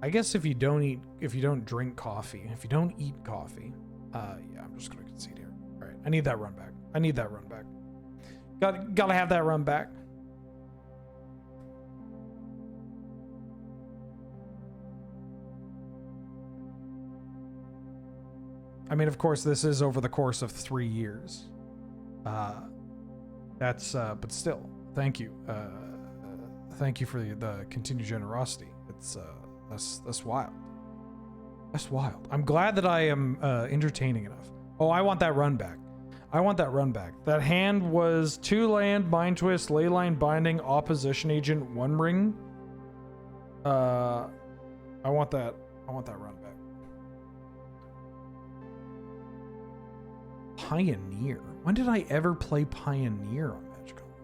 I guess if you don't drink coffee, if you don't eat coffee, yeah, I'm just gonna concede here. All right, I need that run back. I need that run back. Gotta have that run back. I mean, of course, this is over the course of 3 years. But still, thank you. Thank you for the continued generosity. It's, that's wild. That's wild. I'm glad that I am entertaining enough. Oh, I want that run back. I want that run back. That hand was 2 land, mind twist, leyline binding, opposition agent, 1 ring. I want that run back. Pioneer. When did I ever play Pioneer on Magic Online?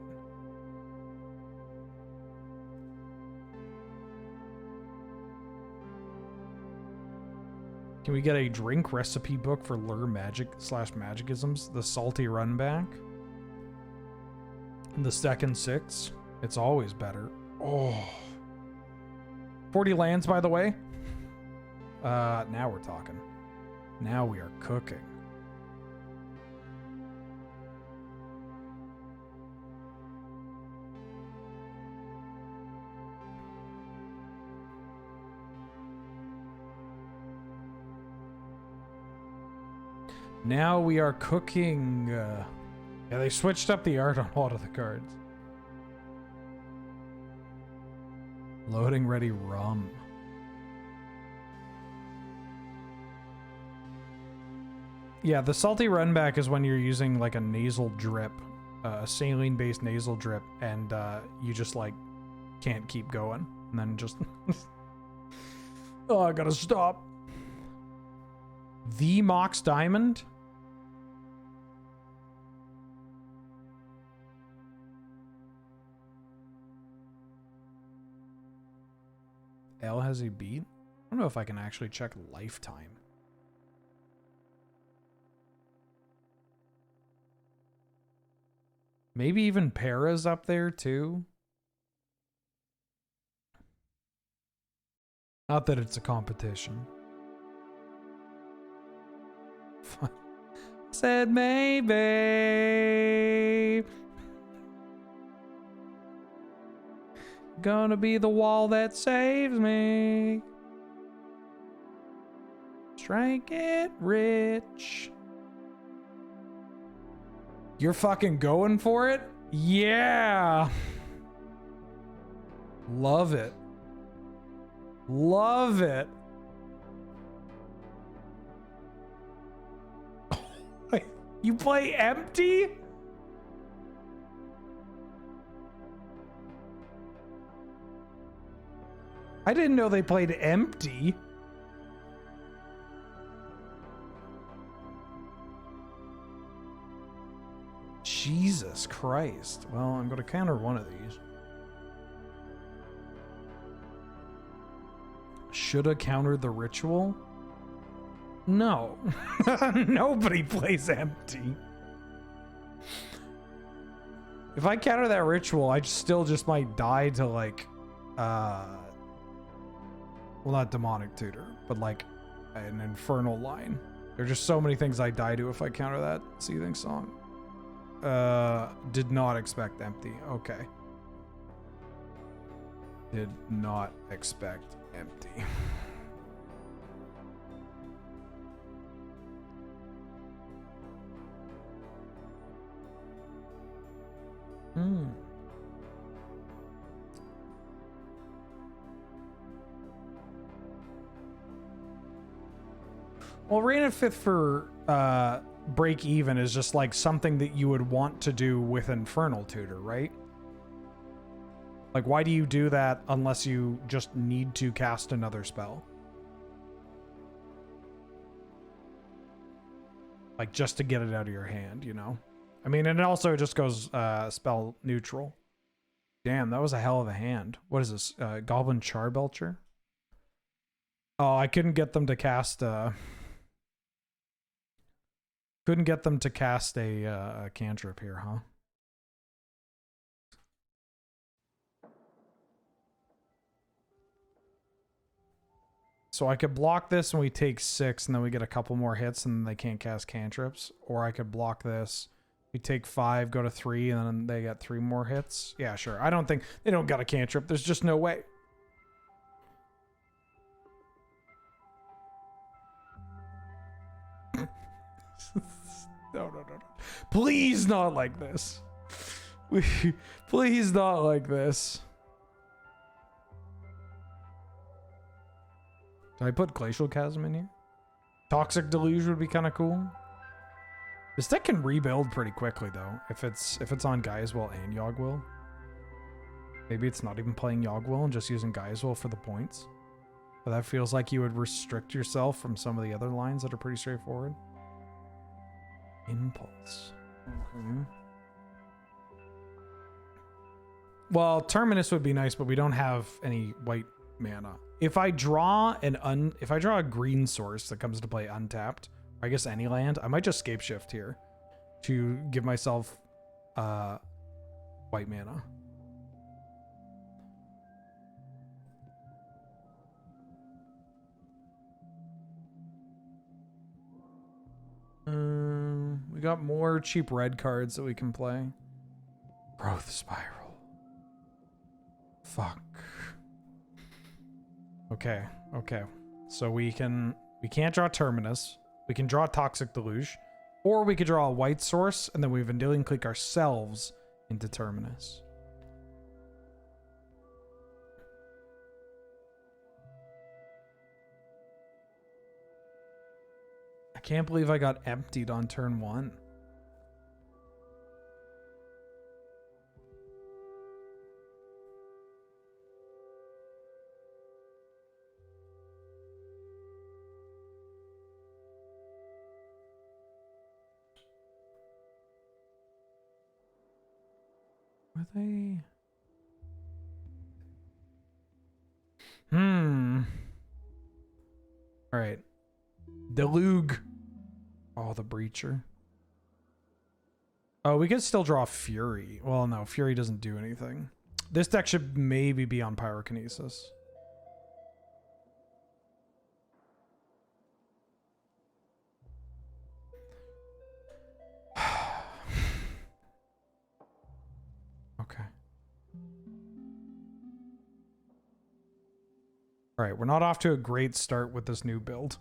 Can we get a drink recipe book for lure magic / magicisms? The salty run back. The second 6. It's always better. Oh. 40 lands, by the way. Now we're talking. Now we are cooking. Now we are cooking. Yeah, they switched up the art on a lot of the cards. Loading ready rum. Yeah, the salty run back is when you're using like a nasal drip, a saline based nasal drip, and you just like can't keep going. And then just oh, I gotta stop. The Mox Diamond. L has a beat? I don't know if I can actually check lifetime. Maybe even Para's up there too. Not that it's a competition. Said maybe. Gonna be the wall that saves me. Strike it rich. You're fucking going for it? Yeah. Love it. Love it. You play empty? I didn't know they played empty. Jesus Christ. Well, I'm going to counter one of these. Shoulda countered the ritual? No. Nobody plays empty. If I counter that ritual, I still just might die to like, well, not demonic tutor, but like an infernal line. There are just so many things I die to if I counter that seething song. Did not expect empty. Okay. Did not expect empty. Well, Reign of Fifth for break even is just like something that you would want to do with Infernal Tutor, right? Like, why do you do that unless you just need to cast another spell? Like, just to get it out of your hand, you know? I mean, and it also just goes spell neutral. Damn, that was a hell of a hand. What is this? Goblin Charbelcher? Oh, I couldn't get them to cast... couldn't get them to cast a cantrip here, huh? So I could block this and we take 6 and then we get a couple more hits and they can't cast cantrips. Or I could block this. We take 5, go to 3, and then they get 3 more hits. Yeah, sure. I don't think... They don't got a cantrip. There's just no way. No. Please not like this. Please not like this. Did I put Glacial Chasm in here? Toxic Deluge would be kind of cool. This deck can rebuild pretty quickly though, if it's on Geiswell and Yogwill. Maybe it's not even playing Yogwill and just using Geiswell for the points. But that feels like you would restrict yourself from some of the other lines that are pretty straightforward. Impulse. Okay. Well, Terminus would be nice, but we don't have any white mana. If I draw a green source that comes to play untapped, or I guess any land, I might just Scapeshift here to give myself white mana. We got more cheap red cards that we can play. Growth Spiral. Fuck. Okay. So we can't draw Terminus. We can draw Toxic Deluge. Or we could draw a white source, and then we Vendilion Clique ourselves into Terminus. I can't believe I got emptied on turn 1. Were they? All right. Deluge. Oh, the Breacher. Oh, we can still draw Fury. Well, no, Fury doesn't do anything. This deck should maybe be on Pyrokinesis. Okay. All right, we're not off to a great start with this new build.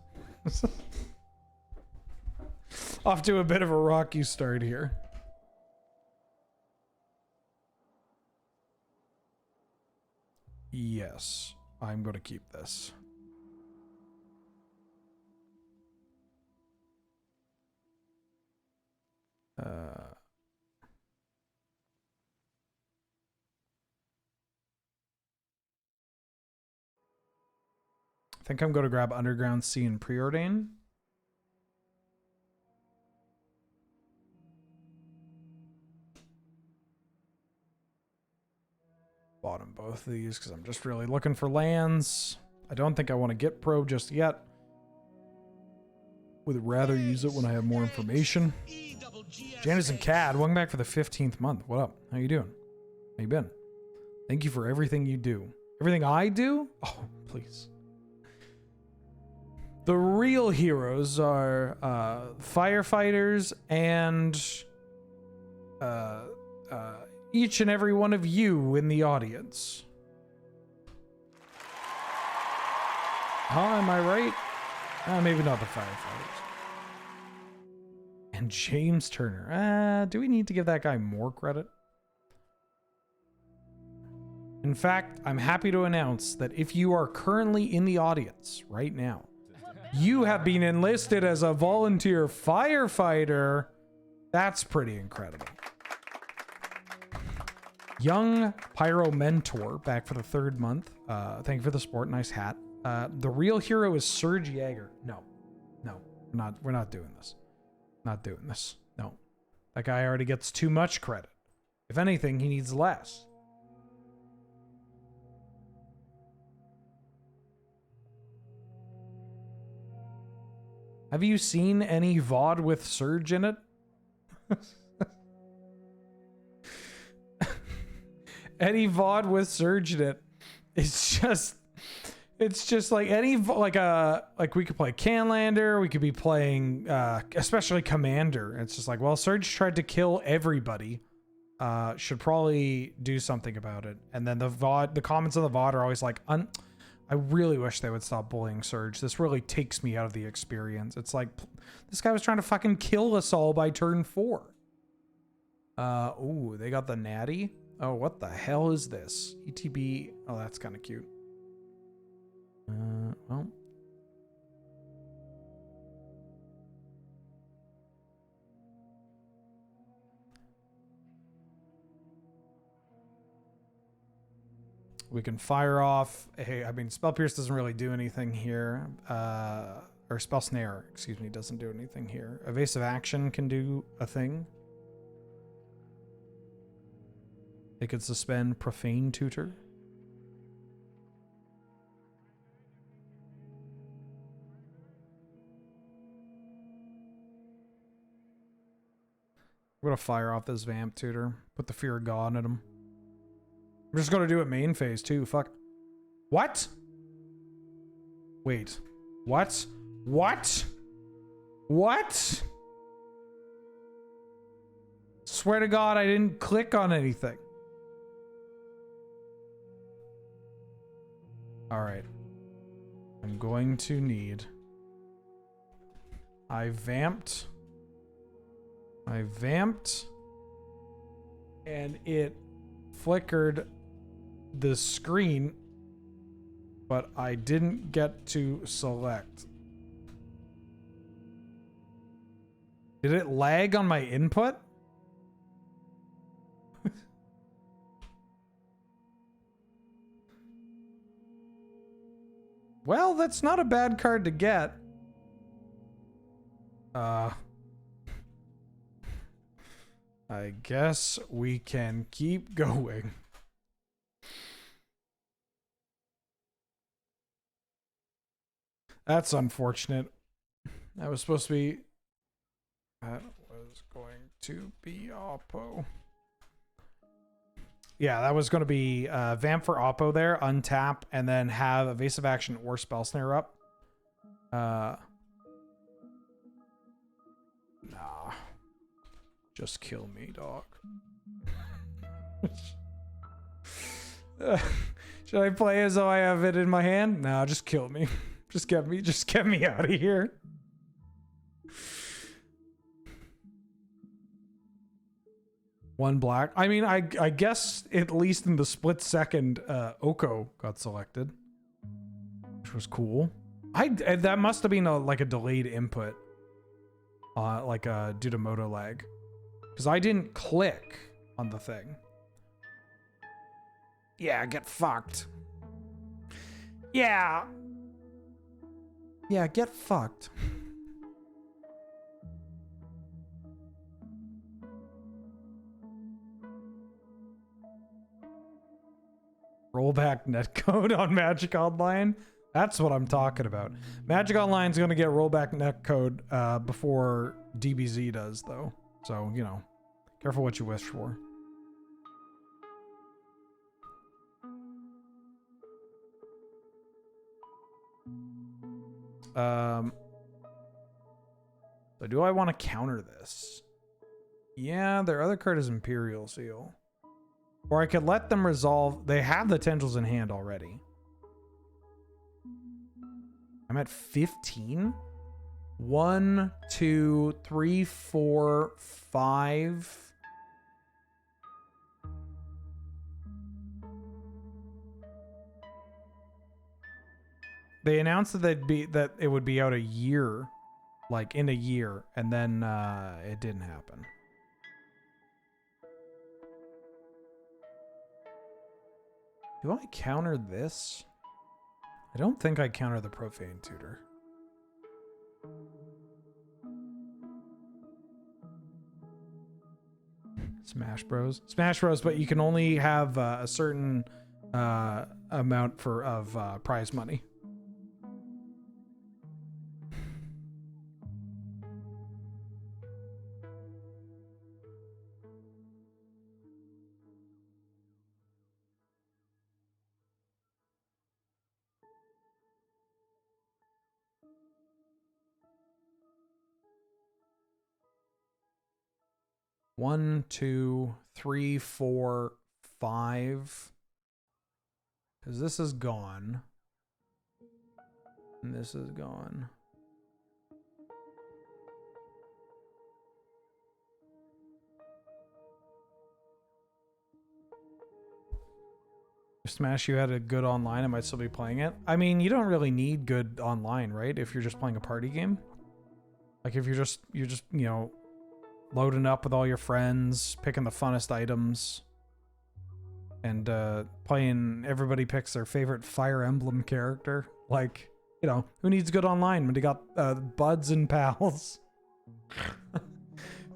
Off to a bit of a rocky start here. Yes, I'm going to keep this. I think I'm going to grab Underground Sea and Preordain. Bottom both of these because I'm just really looking for lands. I don't think I want to get probe just yet. Would rather use it when I have more information. Janice and Cad, welcome back for the 15th month. What up? How you doing? How you been? Thank you for everything you do. Everything I do? Oh, please. The real heroes are firefighters and each and every one of you in the audience. Huh, am I right? Maybe not the firefighters. And James Turner. Do we need to give that guy more credit? In fact, I'm happy to announce that if you are currently in the audience right now, you have been enlisted as a volunteer firefighter. That's pretty incredible. Young Pyro Mentor, back for the 3rd month. Thank you for the support. Nice hat. The real hero is Serge Jaeger. No, we're not doing this. Not doing this. No, that guy already gets too much credit. If anything, he needs less. Have you seen any VOD with Surge in it? Any VOD with Surge in it. It's just like any, like we could play Canlander, we could be playing, especially Commander. It's just like, well, Surge tried to kill everybody. Should probably do something about it. And then the comments on the VOD are always like, I really wish they would stop bullying Surge. This really takes me out of the experience. It's like, this guy was trying to fucking kill us all by turn 4. Ooh, they got the natty. Oh, what the hell is this? ETB. Oh, that's kind of cute. Well. We can fire off. Hey, I mean, Spell Pierce doesn't really do anything here. Or Spell Snare, excuse me, doesn't do anything here. Evasive Action can do a thing. They could suspend Profane Tutor. We're gonna fire off this Vamp Tutor. Put the Fear of God in him. I'm just gonna do it main phase too. Fuck. What? Wait. What? What? What? Swear to God, I didn't click on anything. Alright. I'm going to need... I vamped. And it flickered the screen, but I didn't get to select. Did it lag on my input? Well, that's not a bad card to get. I guess we can keep going. That's unfortunate. That was supposed to be... That was going to be Oppo. Yeah, that was going to be Vamp for Oppo there, untap, and then have Evasive Action or Spell Snare up. Nah. Just kill me, dog. Should I play as though I have it in my hand? No, just kill me. Just get me out of here. One black. I mean, I guess at least in the split second, Oko got selected, which was cool. That must have been like a delayed input, like due to moto lag, because I didn't click on the thing. Yeah, get fucked. Yeah. Yeah, get fucked. Rollback netcode on Magic Online. That's what I'm talking about. Magic Online is going to get rollback netcode before DBZ does, though. So, you know, careful what you wish for. So do I want to counter this? Yeah, their other card is Imperial Seal. Or I could let them resolve. They have the tendrils in hand already. I'm at 15. 1, 2, 3, 4, 5. They announced that it would be out a year, like in a year, and then it didn't happen. Do I counter this? I don't think I counter the Profane Tutor. Smash Bros. Smash Bros, but you can only have a certain amount of prize money. One, 2, 3, 4, 5. Because this is gone. And this is gone. If Smash you had a good online, I might still be playing it. I mean, you don't really need good online, right? If you're just playing a party game. Like if you're just, you know, loading up with all your friends, picking the funnest items, and playing, everybody picks their favorite Fire Emblem character. Like, you know, who needs good online when you got buds and pals?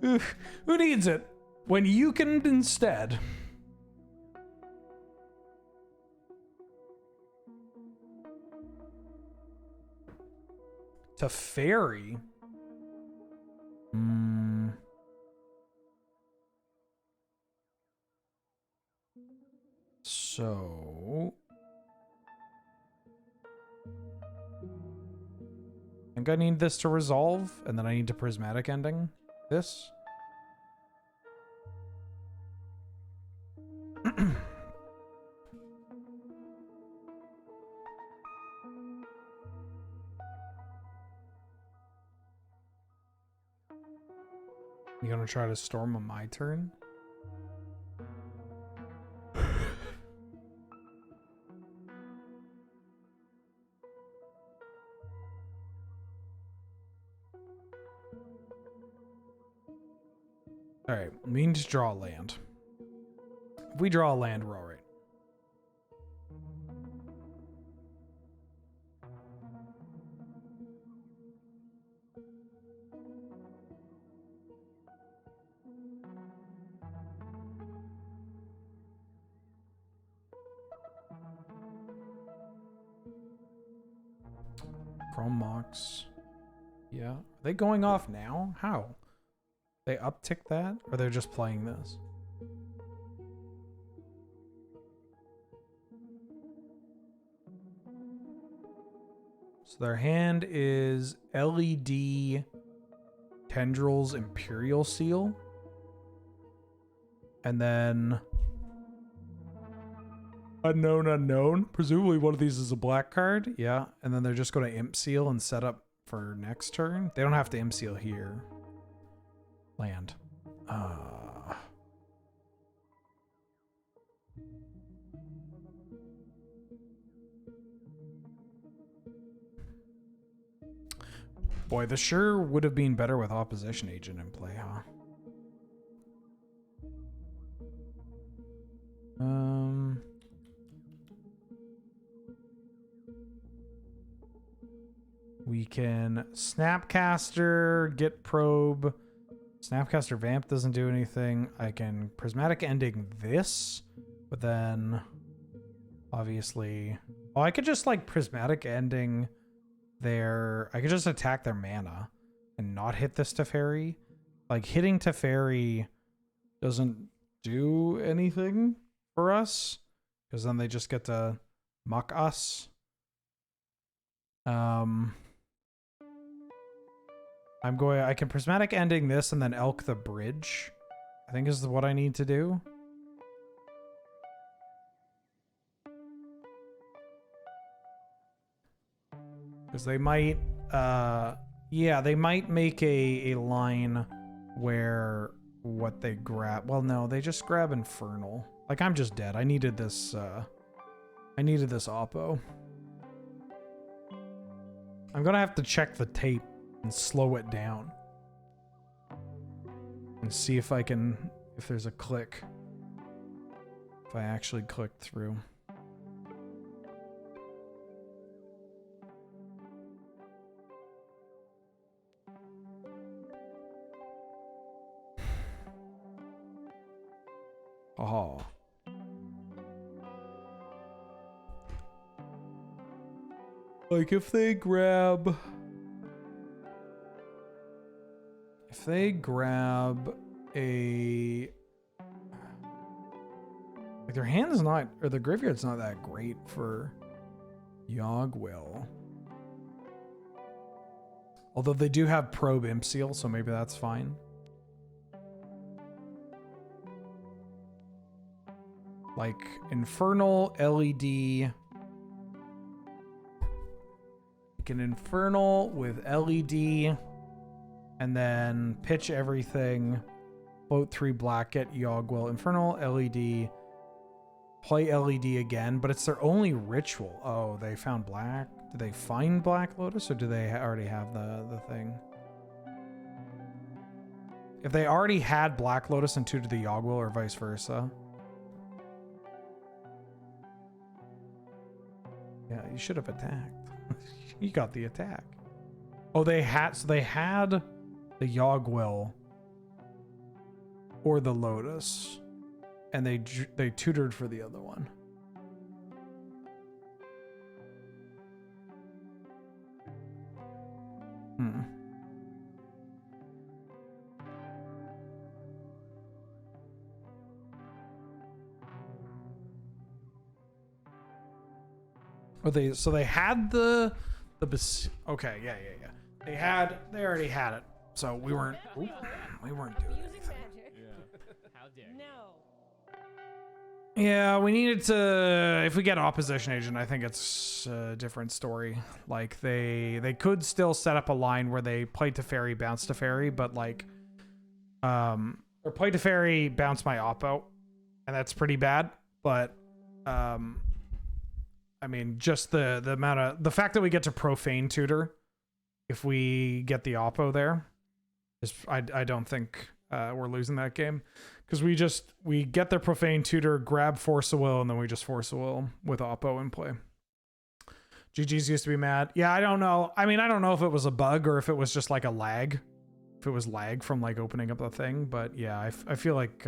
Who needs it when you can instead? To fairy? So I think I need this to resolve, and then I need to prismatic ending this. You gonna try to storm on my turn? Alright, we need to draw a land. If we draw a land, we're alright. Chrome Mox. Yeah. Are they going off now? How? They uptick that? Or they're just playing this? So their hand is LED Tendrils Imperial Seal. And then Unknown Unknown. Presumably one of these is a black card. Yeah. And then they're just going to Imp Seal and set up for next turn. They don't have to Imp Seal here. Land. Boy, this sure would have been better with Opposition Agent in play, huh? We can Snapcaster, get probe. Snapcaster Vamp doesn't do anything. I can Prismatic Ending this, but then obviously, oh, I could just like Prismatic Ending their, I could just attack their mana and not hit this Teferi. Like hitting Teferi doesn't do anything for us because then they just get to muck us. I can Prismatic Ending this and then Elk the Bridge, I think is what I need to do. Because they might, yeah, they might make a line where what they grab, well, no, they just grab Infernal. Like, I'm just dead. I needed this Oppo. I'm gonna have to check the tape and slow it down and see if I can, if there's a click, if I actually clicked through. Oh. Like if they grab a, like their hand's not, or the graveyard's not that great for Yogwill. Although they do have Probe Imp Seal, so maybe that's fine. Like Infernal, LED. make an infernal with LED, and then pitch everything. Float 3 black, get Yogwill. Infernal, LED. Play LED again, but it's their only ritual. Oh, they found black. Did they find Black Lotus, or do they already have the thing? If they already had Black Lotus and tutored the Yogwill, or vice versa. Yeah, you should have attacked. You got the attack. Oh, they had the Yogwill or the Lotus, and they tutored for the other one. Oh, they had the okay, yeah. They already had it. So we weren't doing anything. How dare you? Yeah, we needed to. If we get opposition agent, I think it's a different story. Like they could still set up a line where they play Teferi, bounce Teferi, but like, or play Teferi, bounce my oppo, and that's pretty bad. But I mean, just the amount of the fact that we get to profane tutor if we get the oppo there is I don't think we're losing that game, because we get their profane tutor, grab force of will, and then we just force of will with oppo in play. GG's used to be mad. Yeah, I don't know. I mean, I don't know if it was a bug or if it was just like a lag. If it was lag from like opening up the thing, but yeah, I feel like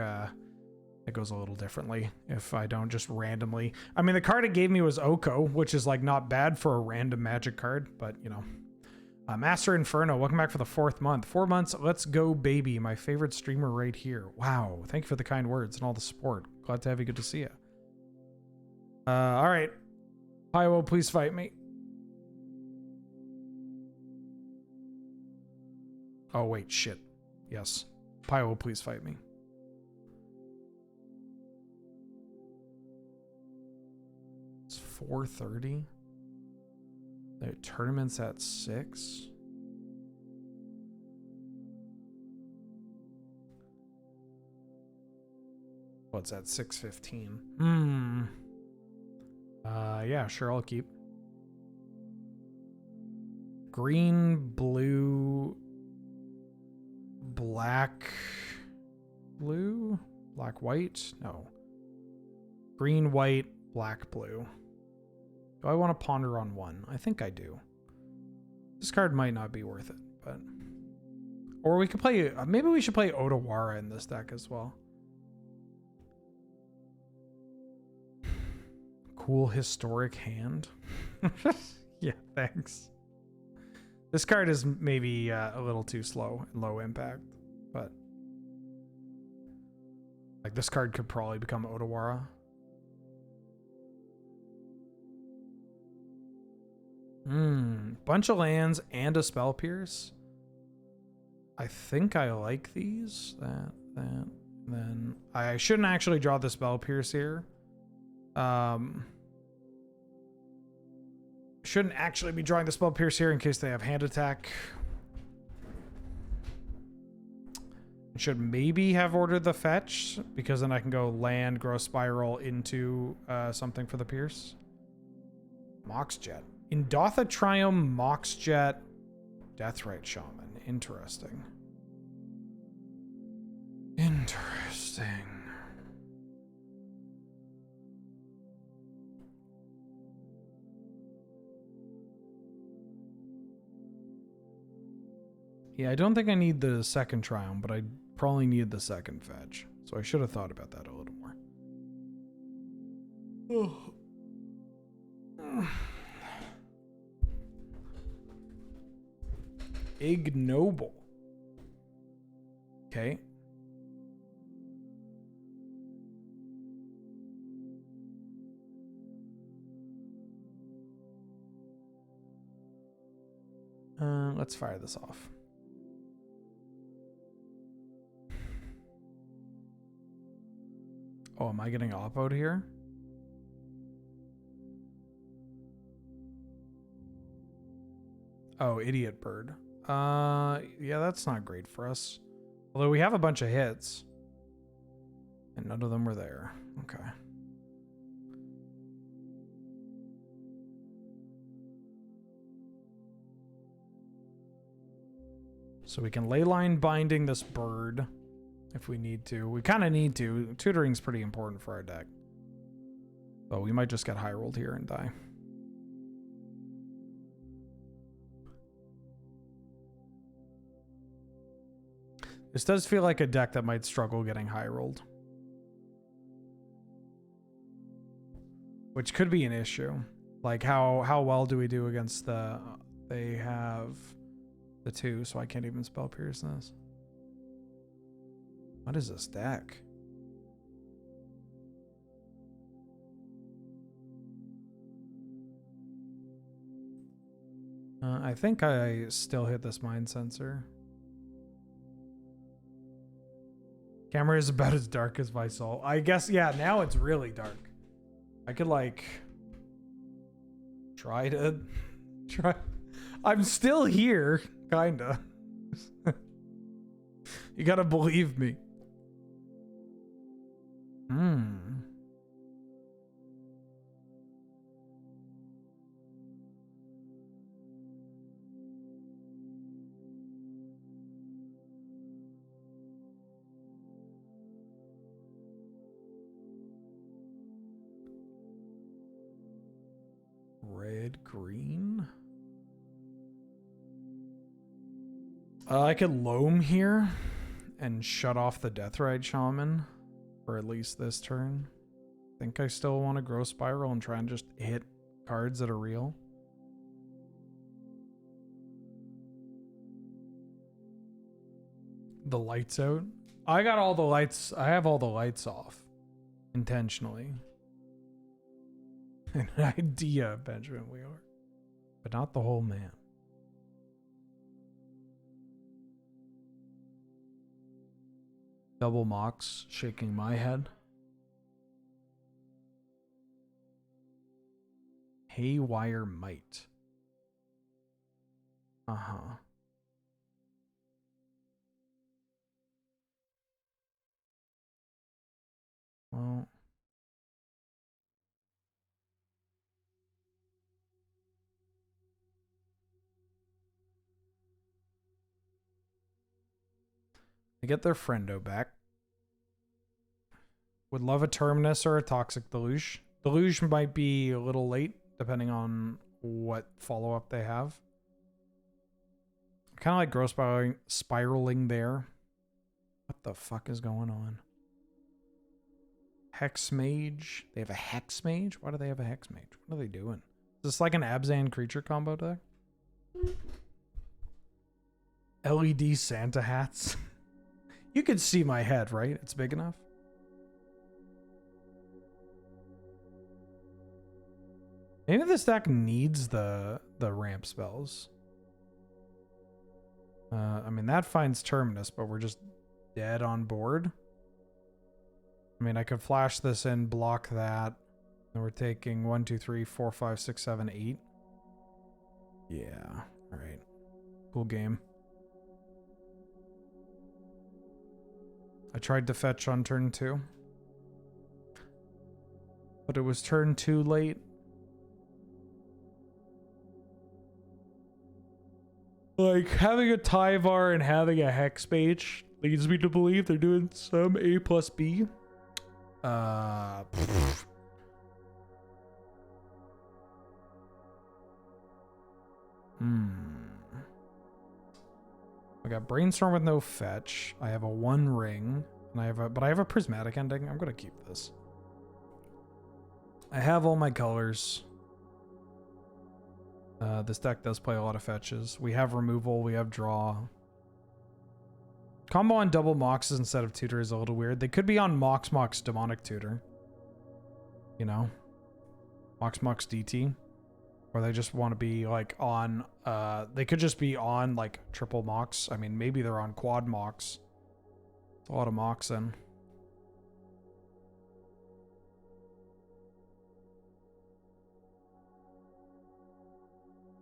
it goes a little differently if I don't just randomly. I mean, the card it gave me was Oko, which is like not bad for a random magic card, but you know. Master Inferno, welcome back for the 4th month. 4 months, let's go, baby. My favorite streamer right here. Wow, thank you for the kind words and all the support. Glad to have you. Good to see you. All right. Pywo, please fight me. Oh, wait, shit. Yes. Pywo, please fight me. It's 4:30. The tournament's at 6. What's at 6:15? Yeah, sure, I'll keep. Green, blue, black, blue, black, white. No. Green, white, black, blue. Do I want to ponder on one? I think I do. This card might not be worth it, but... Or we could play... maybe we should play Odawara in this deck as well. Cool historic hand. Yeah, thanks. This card is maybe a little too slow and low impact, but... Like, this card could probably become Odawara. Bunch of lands and a spell pierce. I think I like these. That. Then I shouldn't actually draw the spell pierce here. Shouldn't actually be drawing the spell pierce here in case they have hand attack. Should maybe have ordered the fetch, because then I can go land, grow spiral into something for the pierce. Moxjet. Indotha Triome, Moxjet, Deathrite Shaman. Interesting. Interesting. Yeah, I don't think I need the second Triome, but I probably need the second fetch. So I should have thought about that a little more. Ignoble. Okay. Let's fire this off. Oh, am I getting oppoed here? Oh, idiot bird. Yeah, that's not great for us. Although we have a bunch of hits. And none of them were there. Okay. So we can ley line binding this bird if we need to. We kind of need to. Tutoring's pretty important for our deck. But we might just get high rolled here and die. This does feel like a deck that might struggle getting high rolled. Which could be an issue. Like how well do we do against the... They have the 2, so I can't even spell pierce this. What is this deck? I think I still hit this mind sensor. Camera is about as dark as my soul. I guess, yeah, now it's really dark. I could, like, try. I'm still here, kinda. You gotta believe me. Red, green. I could loam here and shut off the Deathrite Shaman for at least this turn. I think I still want to grow Spiral and try and just hit cards that are real. The lights out. I got all the lights. I have all the lights off intentionally. An idea, Benjamin Wheeler, but not the whole man. Double Mox shaking my head. Haywire Might. Uh-huh. Well... They get their friendo back. Would love a Terminus or a Toxic Deluge. Deluge might be a little late, depending on what follow-up they have. Kind of like growth spiraling there. What the fuck is going on? Hex Mage. They have a Hex Mage? Why do they have a Hex Mage? What are they doing? Is this like an Abzan creature combo deck? LED Santa hats. You can see my head, right? It's big enough. Maybe this deck needs the ramp spells. I mean, that finds Terminus, but we're just dead on board. I mean, I could flash this in, block that. And we're taking 1, 2, 3, 4, 5, 6, 7, 8. Yeah. All right. Cool game. I tried to fetch on turn 2. But it was turn 2 late. Like, having a Tyvar and having a Hex Mage leads me to believe they're doing some A plus B. I got Brainstorm with no fetch. I have a 1 ring. And I have a prismatic ending. I'm gonna keep this. I have all my colors. This deck does play a lot of fetches. We have removal, we have draw. Combo on double Moxes instead of Tutor is a little weird. They could be on Mox Demonic Tutor. You know? Mox DT. Or they just want to be like on, they could just be on like triple Mox. I mean, maybe they're on quad Mox. It's a lot of Mox in.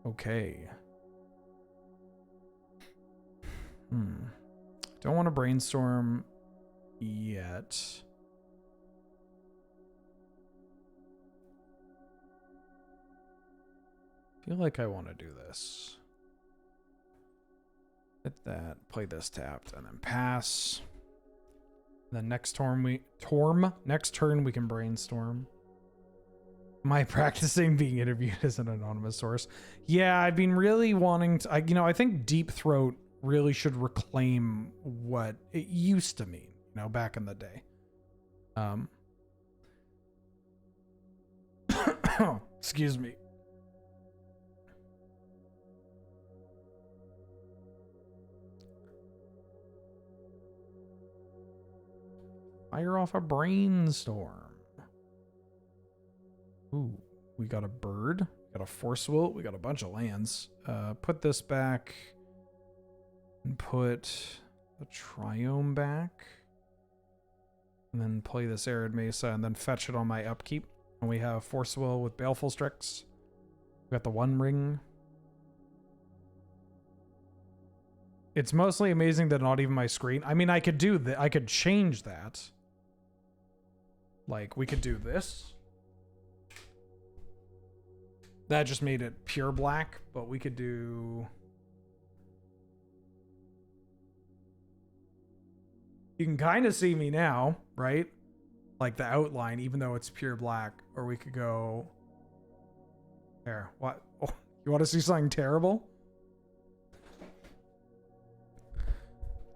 Okay. Don't want to brainstorm yet. Feel like I want to do this. Hit that, play this tapped, and then pass. The next turn we can brainstorm. Am I practicing being interviewed as an anonymous source? Yeah, I've been really wanting to. I think Deep Throat really should reclaim what it used to mean, back in the day. Excuse me. Fire off a brainstorm. Ooh, we got a bird, we got a force will, we got a bunch of lands. Put this back and put the triome back. And then play this Arid Mesa and then fetch it on my upkeep. And we have force will with Baleful Strix. We got the One Ring. It's mostly amazing that not even my screen. I mean, I could do that. I could change that. Like, we could do this. That just made it pure black, but we could do... You can kind of see me now, right? Like the outline, even though it's pure black. Or we could go... There. What? Oh, you want to see something terrible?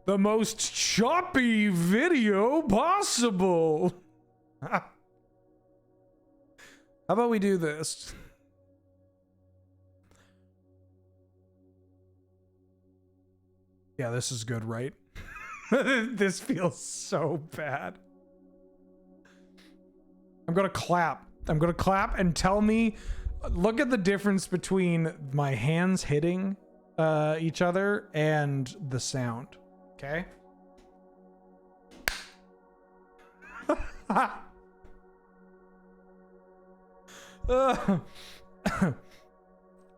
The most choppy video possible! How about we do this? Yeah, this is good, right? This feels so bad. I'm gonna clap. I'm gonna clap and tell me, look at the difference between my hands hitting each other and the sound. Okay?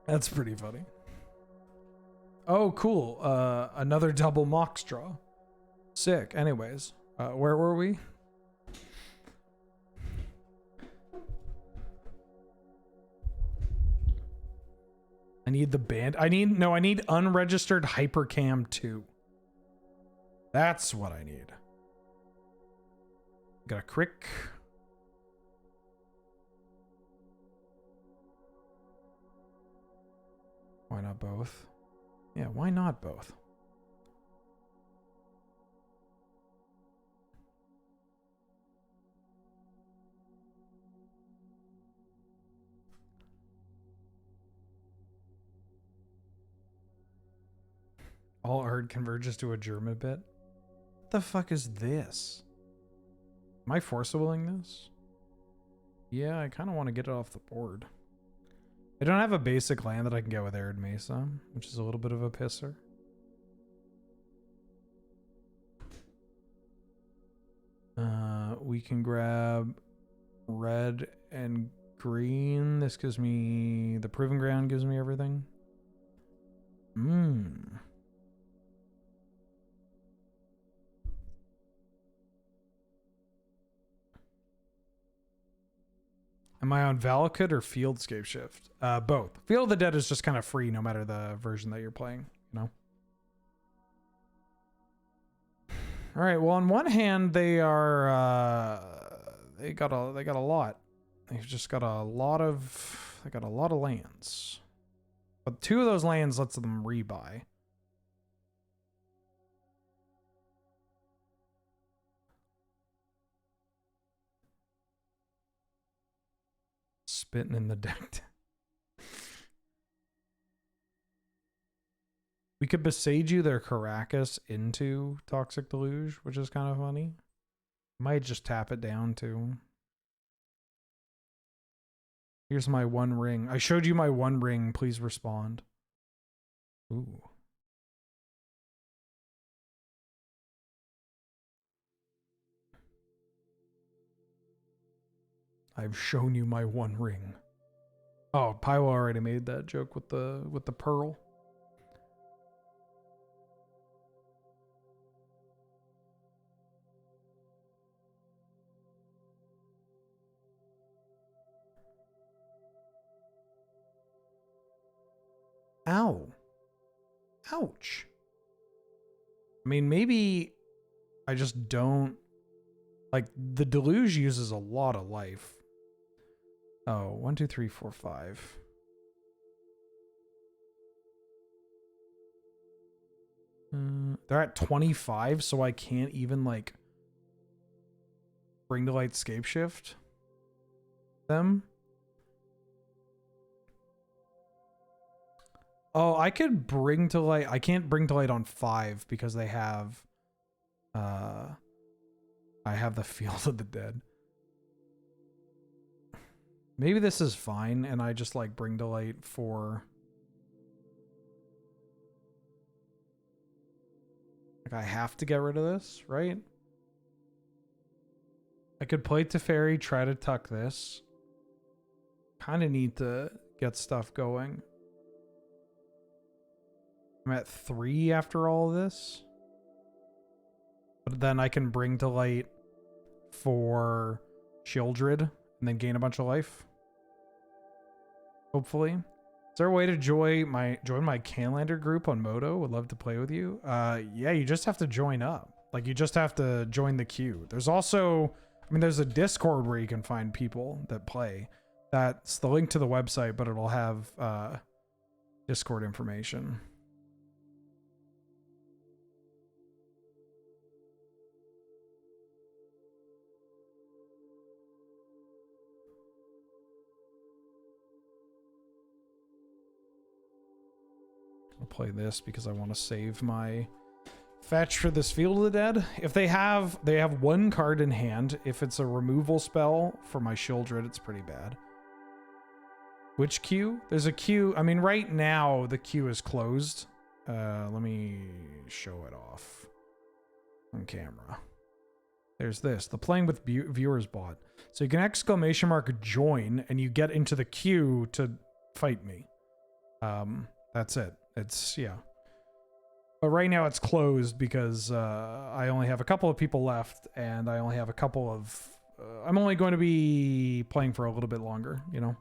That's pretty funny. Oh, cool. Another double mox draw. Sick. Anyways, where were we? I need the band. I need unregistered Hypercam 2. That's what I need. Got a crick. Why not both? Yeah, why not both? All art converges to a German bit. What the fuck is this? Am I force-willing this? Yeah, I kind of want to get it off the board. I don't have a basic land that I can get with Arid Mesa, which is a little bit of a pisser. We can grab red and green. This gives me... The Proving Ground gives me everything. Am I on Valakut or Field Scapeshift? Both. Field of the Dead is just kind of free no matter the version that you're playing, you know? All right, well, on one hand, they are they got a lot. They've just got a lot of lands. But 2 of those lands lets them rebuy. Spitting in the deck. We could Beseiju their Caracas into Toxic Deluge, which is kind of funny. Might just tap it down too. Here's my One Ring. I showed you my One Ring. Please respond. Ooh. I've shown you my One Ring. Oh, Pyro already made that joke with the pearl. Ow. Ouch. I mean, maybe I just don't... Like, the deluge uses a lot of life. Oh, 1, 2, 3, 4, 5. They're at 25, so I can't even, like, bring to light Scapeshift them. Oh, I could bring to light. I can't bring to light on 5 because they have, I have the Field of the Dead. Maybe this is fine, and I just like bring to light for... Like, I have to get rid of this, right? I could play Teferi, try to tuck this. Kind of need to get stuff going. I'm at 3 after all of this. But then I can bring to light for Shieldred and then gain a bunch of life. Hopefully. Is there a way to join my Highlander group on Moto? Would love to play with you. Yeah, you just have to join up. Like, you just have to join the queue. There's also, I mean, there's a Discord where you can find people that play. That's the link to the website, but it'll have Discord information. I'll play this because I want to save my fetch for this Field of the Dead. If they have 1 card in hand. If it's a removal spell for my Shieldred, it's pretty bad. Which queue? There's a queue. I mean, right now the queue is closed. Let me show it off on camera. There's this, the playing with viewers bot. So you can ! join and you get into the queue to fight me. That's it. It's, yeah. But right now it's closed because I only have a couple of people left and I only have a couple of... I'm only going to be playing for a little bit longer, you know?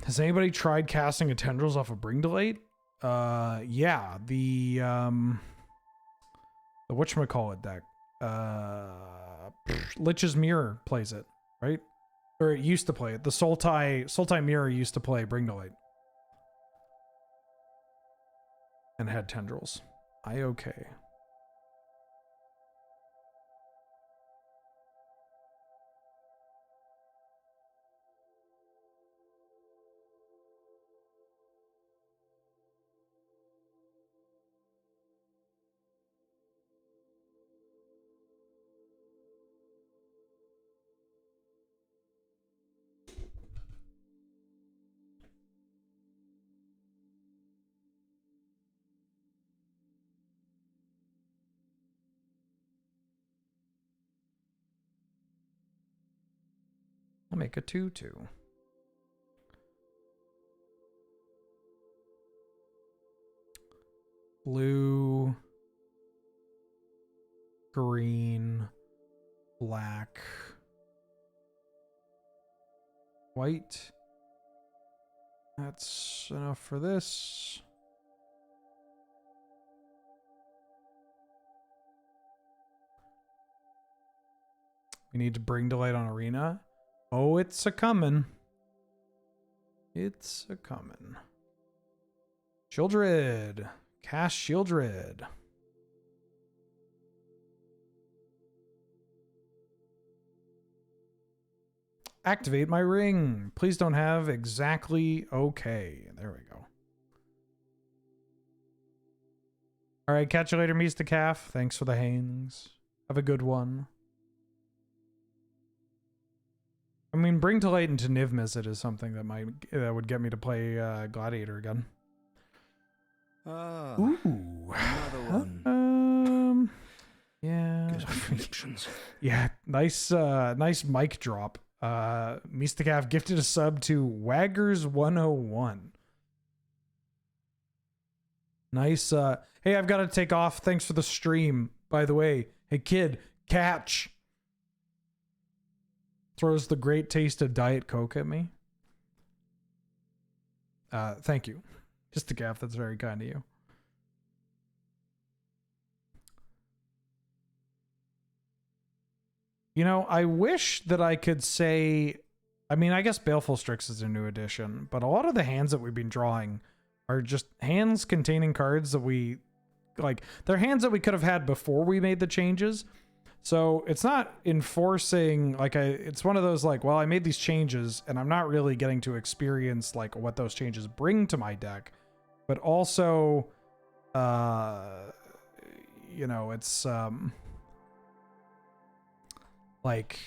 Has anybody tried casting a Tendrils off of Bring to Light? Yeah, the whatchamacallit deck. Lich's Mirror plays it, right? Or it used to play it. The Sultai Mirror used to play Bring to Light. And had Tendrils. Okay. I'll make a 2/2. Blue, green, black, white. That's enough for this. We need to bring to light on Arena. Oh, it's a comin'. It's a comin'. Shieldred. Cast Shieldred. Activate my ring. Please don't have exactly okay. There we go. All right, catch you later, Mr. Calf. Thanks for the hangs. Have a good one. I mean, Bring to Light into Niv Mizzet is something that would get me to play Gladiator again. Ooh. Another one. Yeah. Gives me conniptions. Yeah, nice mic drop. Mistakav gifted a sub to Waggers101. Nice. Hey, I've got to take off. Thanks for the stream, by the way. Hey, kid, catch. Throws the great taste of Diet Coke at me. Thank you. Just a gaff. That's very kind of you. You know, I wish that I could say, I mean, I guess Baleful Strix is a new addition, but a lot of the hands that we've been drawing are just hands containing cards that we, like, they're hands that we could have had before we made the changes. So it's not enforcing, like, it's one of those, like, well, I made these changes and I'm not really getting to experience, like, what those changes bring to my deck, but also, you know, it's, like,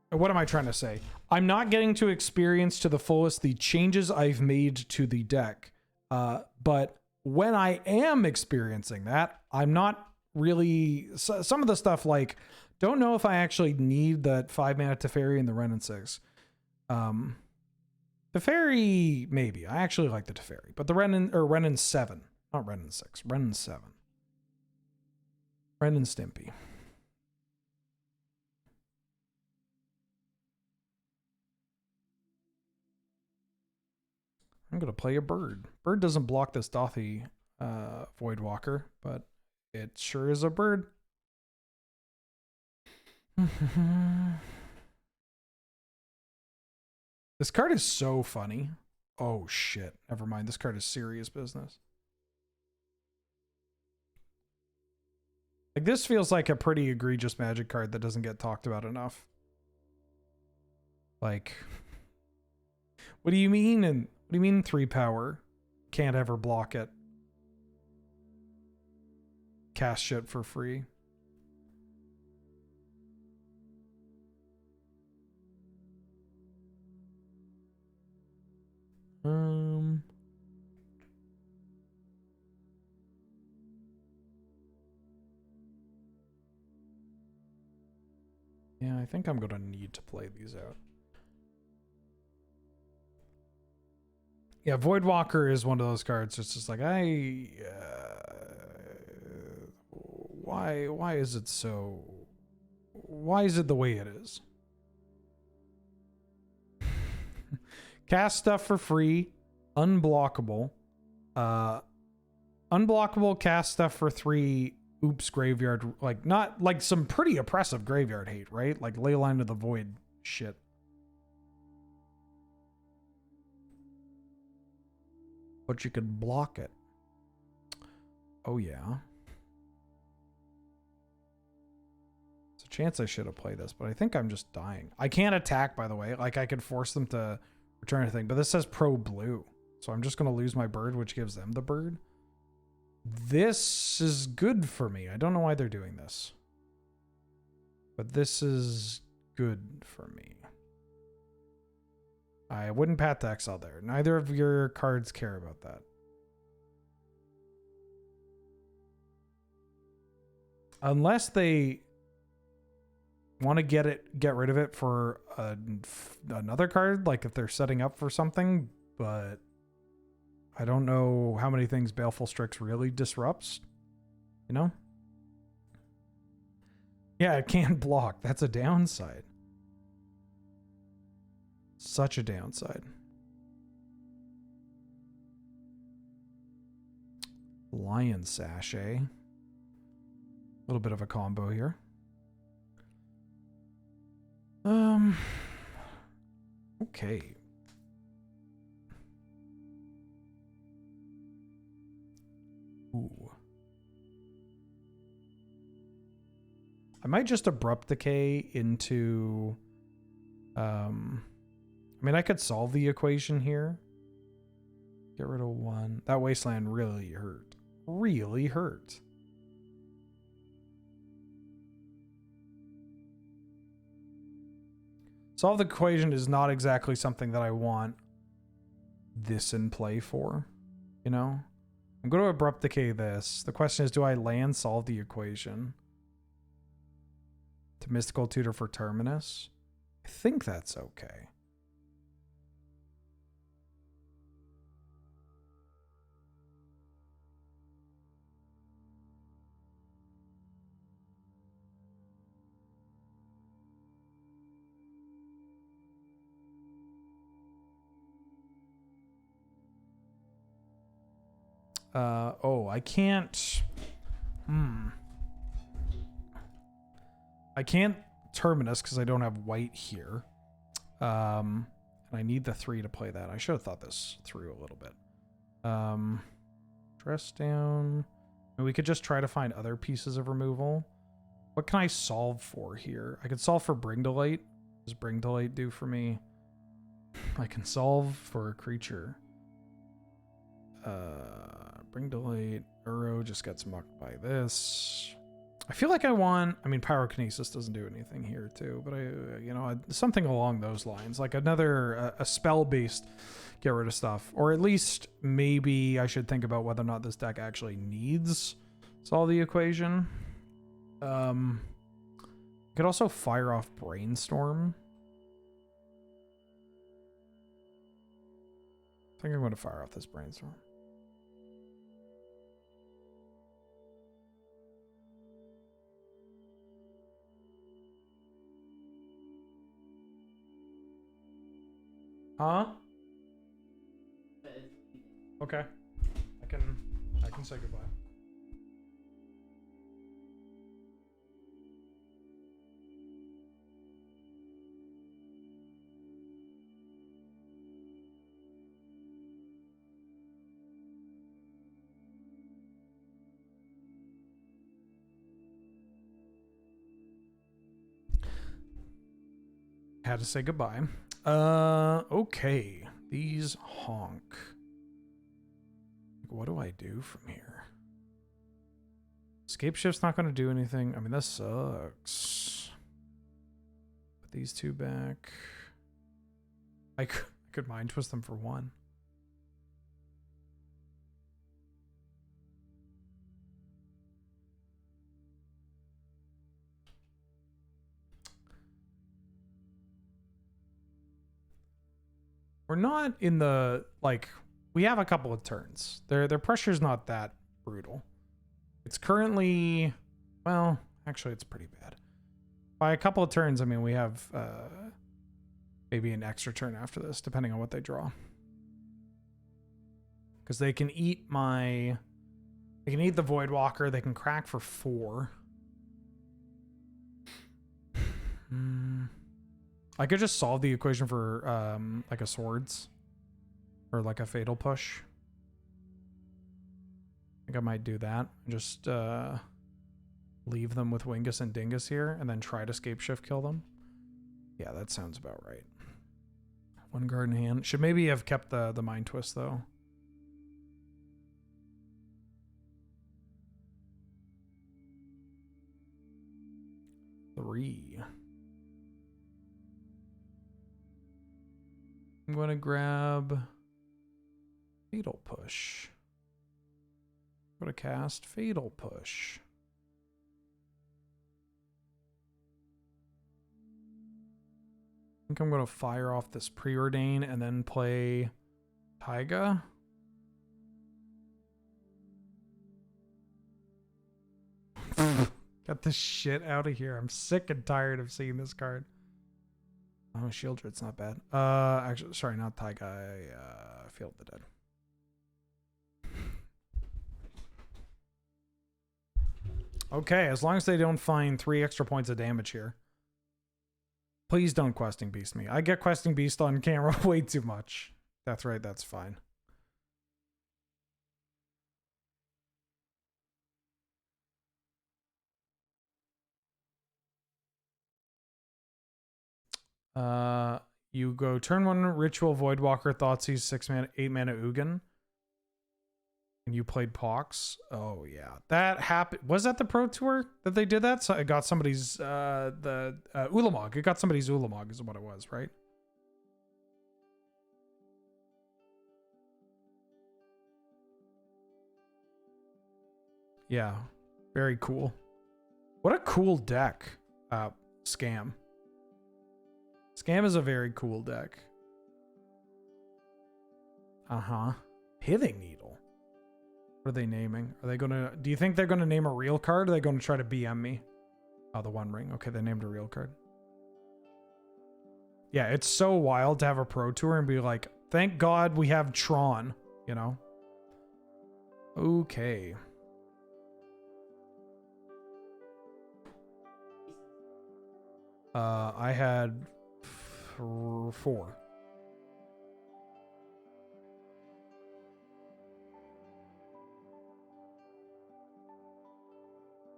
what am I trying to say? I'm not getting to experience to the fullest the changes I've made to the deck. But when I am experiencing that, I'm not really, some of the stuff, like, don't know if I actually need that 5-mana Teferi and the Wrenn and 6. Teferi, maybe. I actually like the Teferi, but the Wrenn and 7, not Wrenn and 6, Wrenn and 7. Wrenn and Stimpy. I'm going to play a bird. Bird doesn't block this Dothy Voidwalker, but it sure is a bird. This card is so funny. Oh, shit. Never mind. This card is serious business. Like, this feels like a pretty egregious Magic card that doesn't get talked about enough. Like, what do you mean? And what do you mean 3 power? Can't ever block it. Cast shit for free. Yeah, I think I'm gonna need to play these out. Yeah, Voidwalker is one of those cards. It's just like, why is it so? Why is it the way it is? Cast stuff for free, unblockable, unblockable. Cast stuff for 3. Oops, graveyard. Like, not like some pretty oppressive graveyard hate, right? Like Leyline of the Void shit. But you could block it. Oh, yeah. There's a chance I should have played this, but I think I'm just dying. I can't attack, by the way. Like, I could force them to return a thing, but this says pro blue. So I'm just going to lose my bird, which gives them the bird. This is good for me. I don't know why they're doing this. But this is good for me. I wouldn't pat the exile there. Neither of your cards care about that. Unless they want to get rid of it for another card, like if they're setting up for something, but I don't know how many things Baleful Strix really disrupts, you know? Yeah, it can't block. That's a downside. Such a downside. Lion Sachet. A little bit of a combo here. Okay. Ooh. I might just Abrupt Decay into... I mean, I could solve the equation here. Get rid of 1. That Wasteland really hurt. Really hurt. Solve the equation is not exactly something that I want this in play for, you know? I'm going to Abrupt Decay this. The question is, do I land solve the equation to Mystical Tutor for Terminus? I think that's okay. Oh, I can't. I can't Terminus because I don't have white here. And I need the 3 to play that. I should have thought this through a little bit. Dress down. And we could just try to find other pieces of removal. What can I solve for here? I could solve for Bring Delight. What does Bring Delight do for me? I can solve for a creature. Bring Delight. Uro just gets mucked by this. I feel like I mean, Pyrokinesis doesn't do anything here too, but something along those lines, like another, a spell-based get rid of stuff, or at least maybe I should think about whether or not this deck actually needs solve the equation. You could also fire off Brainstorm. I think I'm going to fire off this Brainstorm. Huh? Okay. I can say goodbye. Had to say goodbye. Okay. These honk. What do I do from here? Scapeshift's not going to do anything. I mean, this sucks. Put these 2 back. I could mind twist them for 1. We're not in the, like, we have a couple of turns. Their pressure's not that brutal. It's currently, well, actually it's pretty bad. By a couple of turns, I mean we have maybe an extra turn after this, depending on what they draw. Because they can eat the Voidwalker, they can crack for 4. I could just solve the equation for like a swords or like a fatal push. I think I might do that. Just leave them with Wingus and Dingus here and then try to Scapeshift kill them. Yeah, that sounds about right. 1 card in hand. Should maybe have kept the Mind Twist though. Three. I'm going to grab Fatal Push. I'm going to cast Fatal Push. I think I'm going to fire off this Preordain and then play Taiga. Get this shit out of here. I'm sick and tired of seeing this card. Oh, Shieldred's not bad. Actually, sorry, not Taiga. I Field of the Dead. Okay, as long as they don't find 3 extra points of damage here. Please don't Questing Beast me. I get Questing Beast on camera way too much. That's right, that's fine. You go turn 1 Ritual Voidwalker, Thoughtseize, 6 mana, 8 mana Ugin. And you played Pox. Oh yeah. That happened. Was that the Pro Tour that they did that? So it got somebody's Ulamog. It got somebody's Ulamog is what it was, right? Yeah. Very cool. What a cool deck. Scam. Scam is a very cool deck. Pithing Needle. What are they naming? Are they gonna... Do you think they're gonna name a real card? Or are they gonna try to BM me? Oh, the One Ring. Okay, they named a real card. Yeah, it's so wild to have a Pro Tour and be like, thank God we have Tron, you know? Okay. I had 4.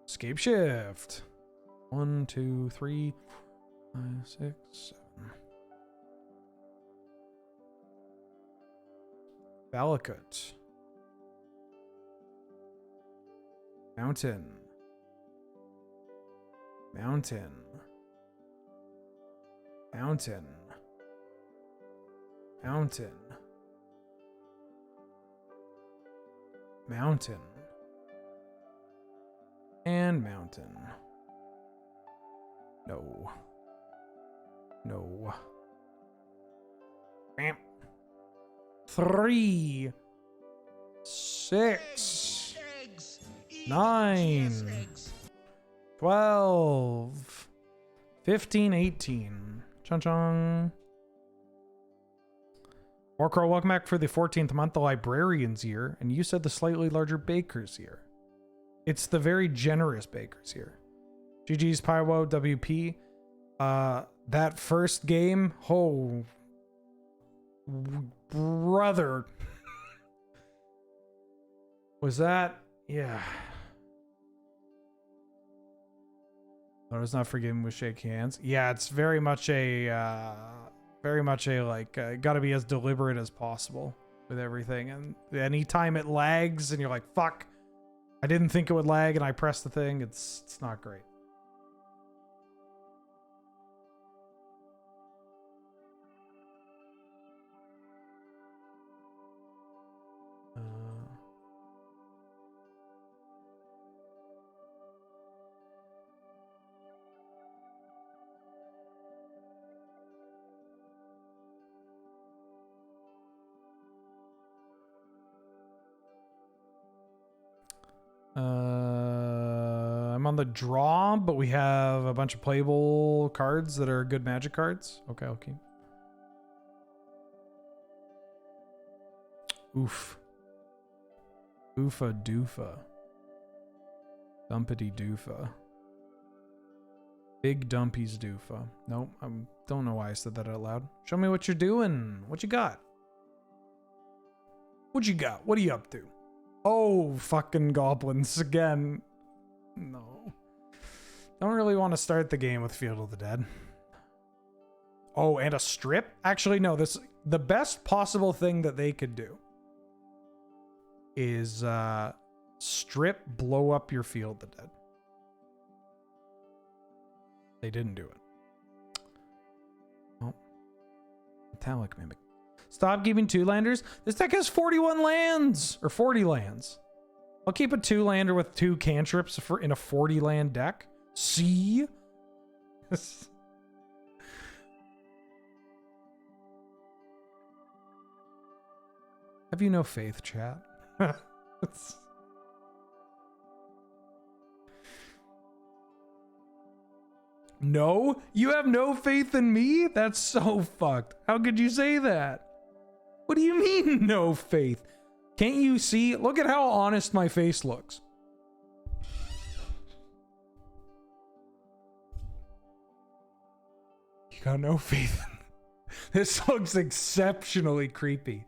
Scapeshift. 1, 2, 3, 5, 6, 7. Valakut. Mountain. Mountain. Mountain. Mountain. Mountain. And mountain. No. No. Bam. 3, 6, Eggs. 9, Eggs. 12, 15, 18. Chung chung. Warcrow, welcome back for the 14th month, the librarian's year, and you said the slightly larger baker's year. It's the very generous baker's year. GG's Pywo WP. That first game, oh brother. Was that? Yeah. I was not forgiven with shake hands. Yeah, it's very much a like, gotta be as deliberate as possible with everything. And anytime it lags and you're like, fuck, I didn't think it would lag and I pressed the thing, it's not great. I'm on the draw, but we have a bunch of playable cards that are good Magic cards. Okay, okay. Oof. Oofa doofa. Dumpity doofa. Big dumpies doofa. Nope, I don't know why I said that out loud. Show me what you're doing. What you got? What you got? What are you up to? Oh, fucking goblins again. No. Don't really want to start the game with Field of the Dead. Oh, and a strip? Actually, no, the best possible thing that they could do is strip, blow up your Field of the Dead. They didn't do it. Oh. Metallic Mimic. Stop keeping 2-landers. This deck has 41 lands, or 40 lands. I'll keep a 2-lander with 2 cantrips in a 40-land deck. See? Have you no faith, chat? No? You have no faith in me? That's so fucked. How could you say that? What do you mean, no faith? Can't you see? Look at how honest my face looks. You got no faith. This looks exceptionally creepy.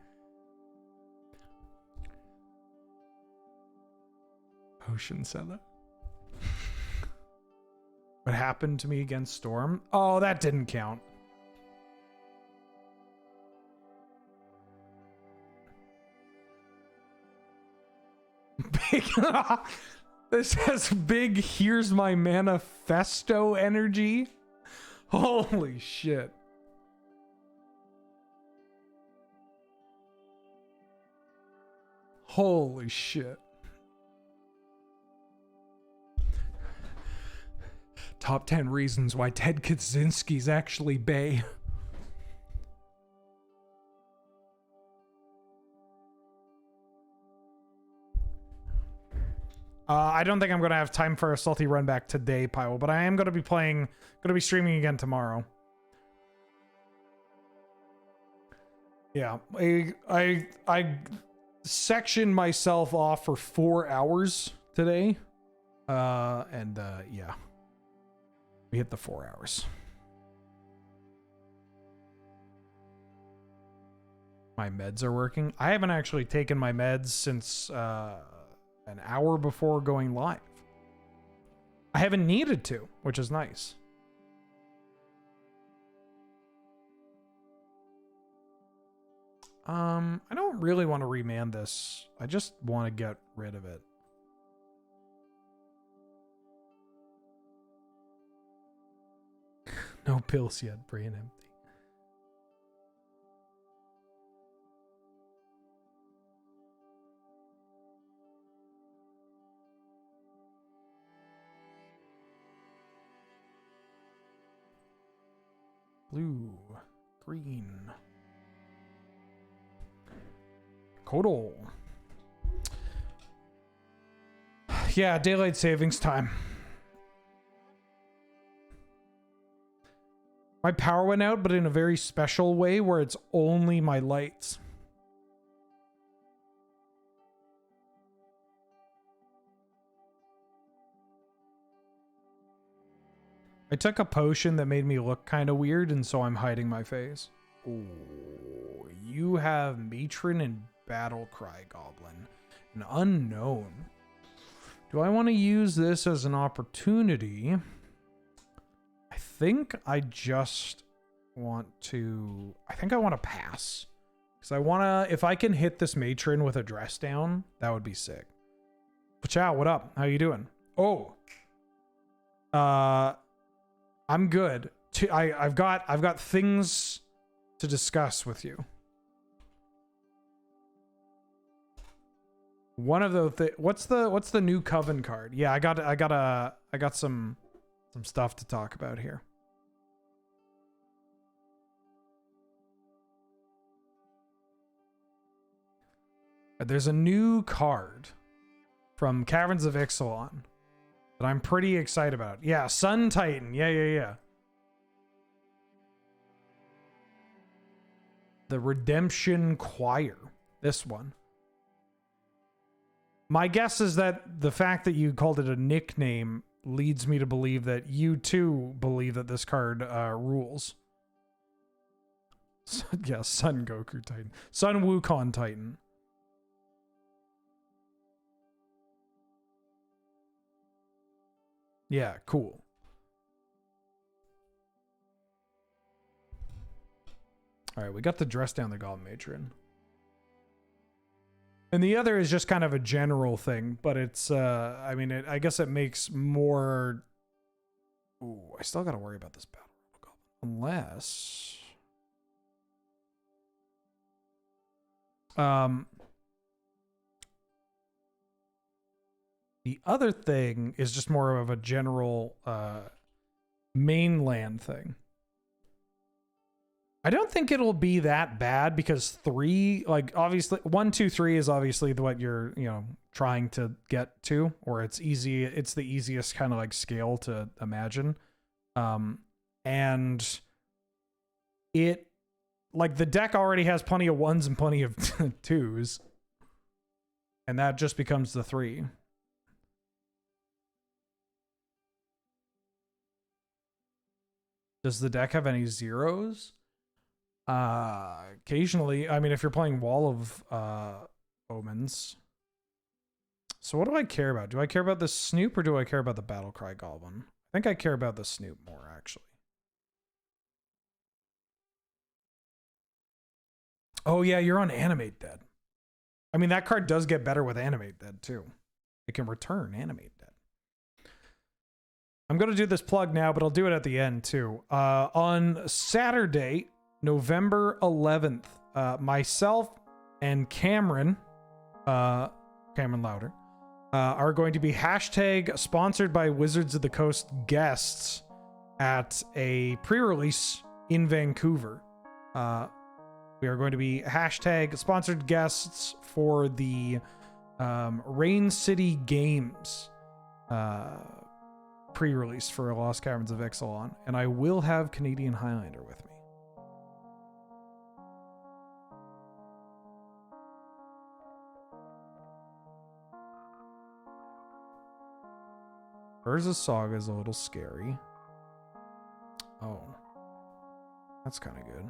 Potion seller. What happened to me against Storm? Oh, that didn't count. Big. This has big, here's my manifesto energy. Holy shit. Holy shit. Top 10 reasons why Ted Kaczynski's actually bae. I don't think I'm going to have time for a salty run back today, Pyle, but I am going to be streaming again tomorrow. Yeah, I sectioned myself off for 4 hours today. Yeah. We hit the 4 hours. My meds are working. I haven't actually taken my meds since an hour before going live. I haven't needed to, which is nice. I don't really want to remand this. I just want to get rid of it. No pills yet, brain empty. Blue, green. Codal. Yeah, daylight savings time. My power went out, but in a very special way where it's only my lights. I took a potion that made me look kind of weird, and so I'm hiding my face. Oh, you have Matron and Battlecry Goblin. An unknown. Do I want to use this as an opportunity? I think I just want to... I think I want to pass. Because I want to... If I can hit this Matron with a dress down, that would be sick. Chow, what up? How you doing? Oh. I'm good. I've got things to discuss with you. One of the what's the new Coven card? Yeah, I got some stuff to talk about here. There's a new card from Caverns of Ixalan that I'm pretty excited about. Yeah, Sun Titan. Yeah. The Redemption Choir. This one. My guess is that the fact that you called it a nickname leads me to believe that you too believe that this card rules. Yeah, Sun Goku Titan. Sun Wukong Titan. Yeah, cool. All right, we got the dress down the Goblin Matron. And the other is just kind of a general thing, but it's, I mean, I guess it makes more... Ooh, I still got to worry about this battle. Unless... The other thing is just more of a general mainland thing. I don't think it'll be that bad because 3, like obviously 1, 2, 3 is obviously what you're, trying to get to, or it's easy. It's the easiest kind of like scale to imagine. And it, like the deck already has plenty of 1s and plenty of 2s. And that just becomes the 3. Does the deck have any 0s? Occasionally. I mean, if you're playing Wall of Omens. So what do I care about? Do I care about the Snoop or do I care about the Battlecry Goblin? I think I care about the Snoop more, actually. Oh yeah, you're on Animate Dead. I mean, that card does get better with Animate Dead too. It can return Animate Dead. I'm going to do this plug now, but I'll do it at the end too. On Saturday, November 11th, myself and Cameron Louder, are going to be hashtag sponsored by Wizards of the Coast guests at a pre-release in Vancouver. We are going to be hashtag sponsored guests for the Rain City Games pre-release for Lost Caverns of Ixalan, and I will have Canadian Highlander with me. Urza's Saga is a little scary. Oh. That's kind of good.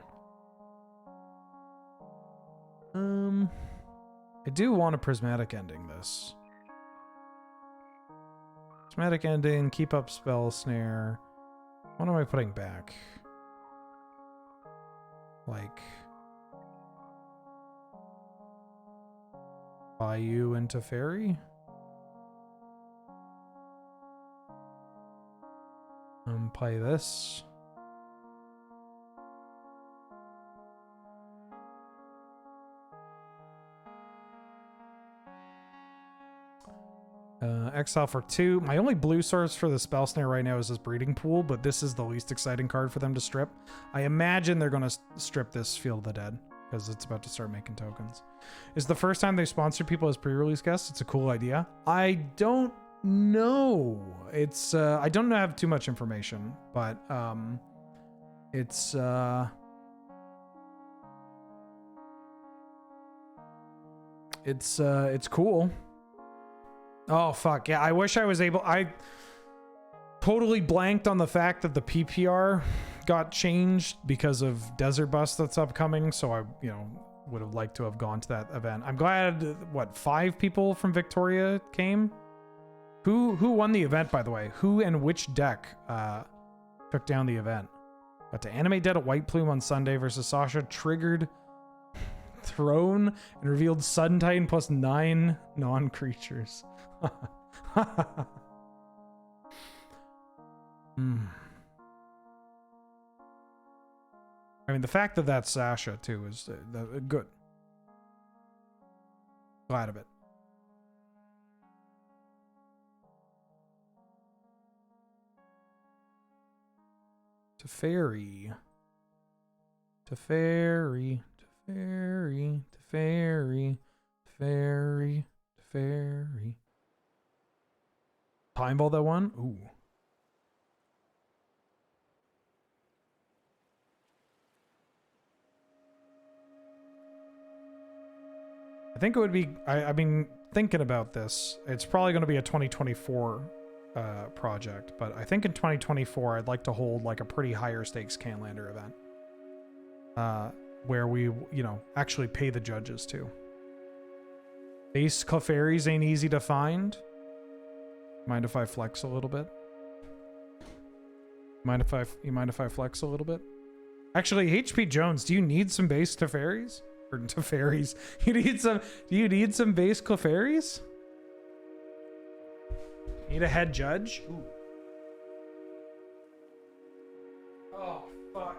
I do want a prismatic ending this. Prismatic ending, keep up spell snare. What am I putting back? Like Bayou into Fairy? Play this. Exile for 2. My only blue source for the spell snare right now is this breeding pool, but this is the least exciting card for them to strip. I imagine they're going to strip this Field of the Dead because it's about to start making tokens. It's the first time they sponsored people as pre-release guests. It's a cool idea. I don't know. It's I don't have too much information, but it's cool. Oh, fuck. Yeah, I wish I was able... I totally blanked on the fact that the PPR got changed because of Desert Bus that's upcoming, so I, would have liked to have gone to that event. I'm glad, 5 people from Victoria came? Who won the event, by the way? Who and which deck took down the event? Got to animate Dead at White Plume on Sunday versus Sasha. Triggered Throne and revealed Sun Titan plus 9 non-creatures. I mean, the fact that that's Sasha too is good. Glad of it. Teferi. Teferi. Teferi. Teferi. Teferi. Teferi. Time Ball that one? Ooh. I think it would be, I've been thinking about this. It's probably going to be a 2024 project, but I think in 2024, I'd like to hold like a pretty higher stakes Highlander event. Where we, actually pay the judges too. Base Clefairies ain't easy to find. Mind if I flex a little bit? You mind if I flex a little bit? Actually, HP Jones, do you need some base Teferis? Or Teferis? Do you need some base Clefairies? Need a head judge? Ooh. Oh, fuck.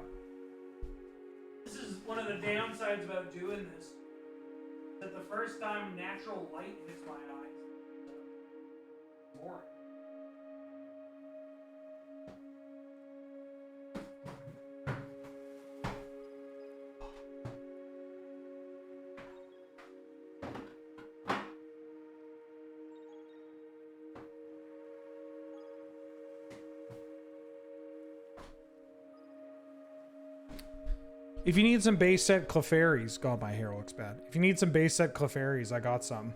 This is one of the downsides about doing this. That the first time natural light hits my eyes, more. If you need some base set Clefairies, God, my hair looks bad. If you need some base set Clefairies, I got some.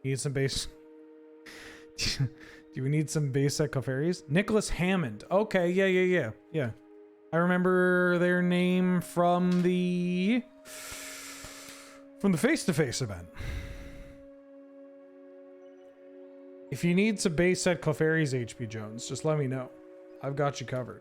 You need some base... Do we need some base set Clefairies? Nicholas Hammond. Okay, yeah. I remember their name from the face-to-face event. If you need some base set Clefairies, HP Jones, just let me know. I've got you covered.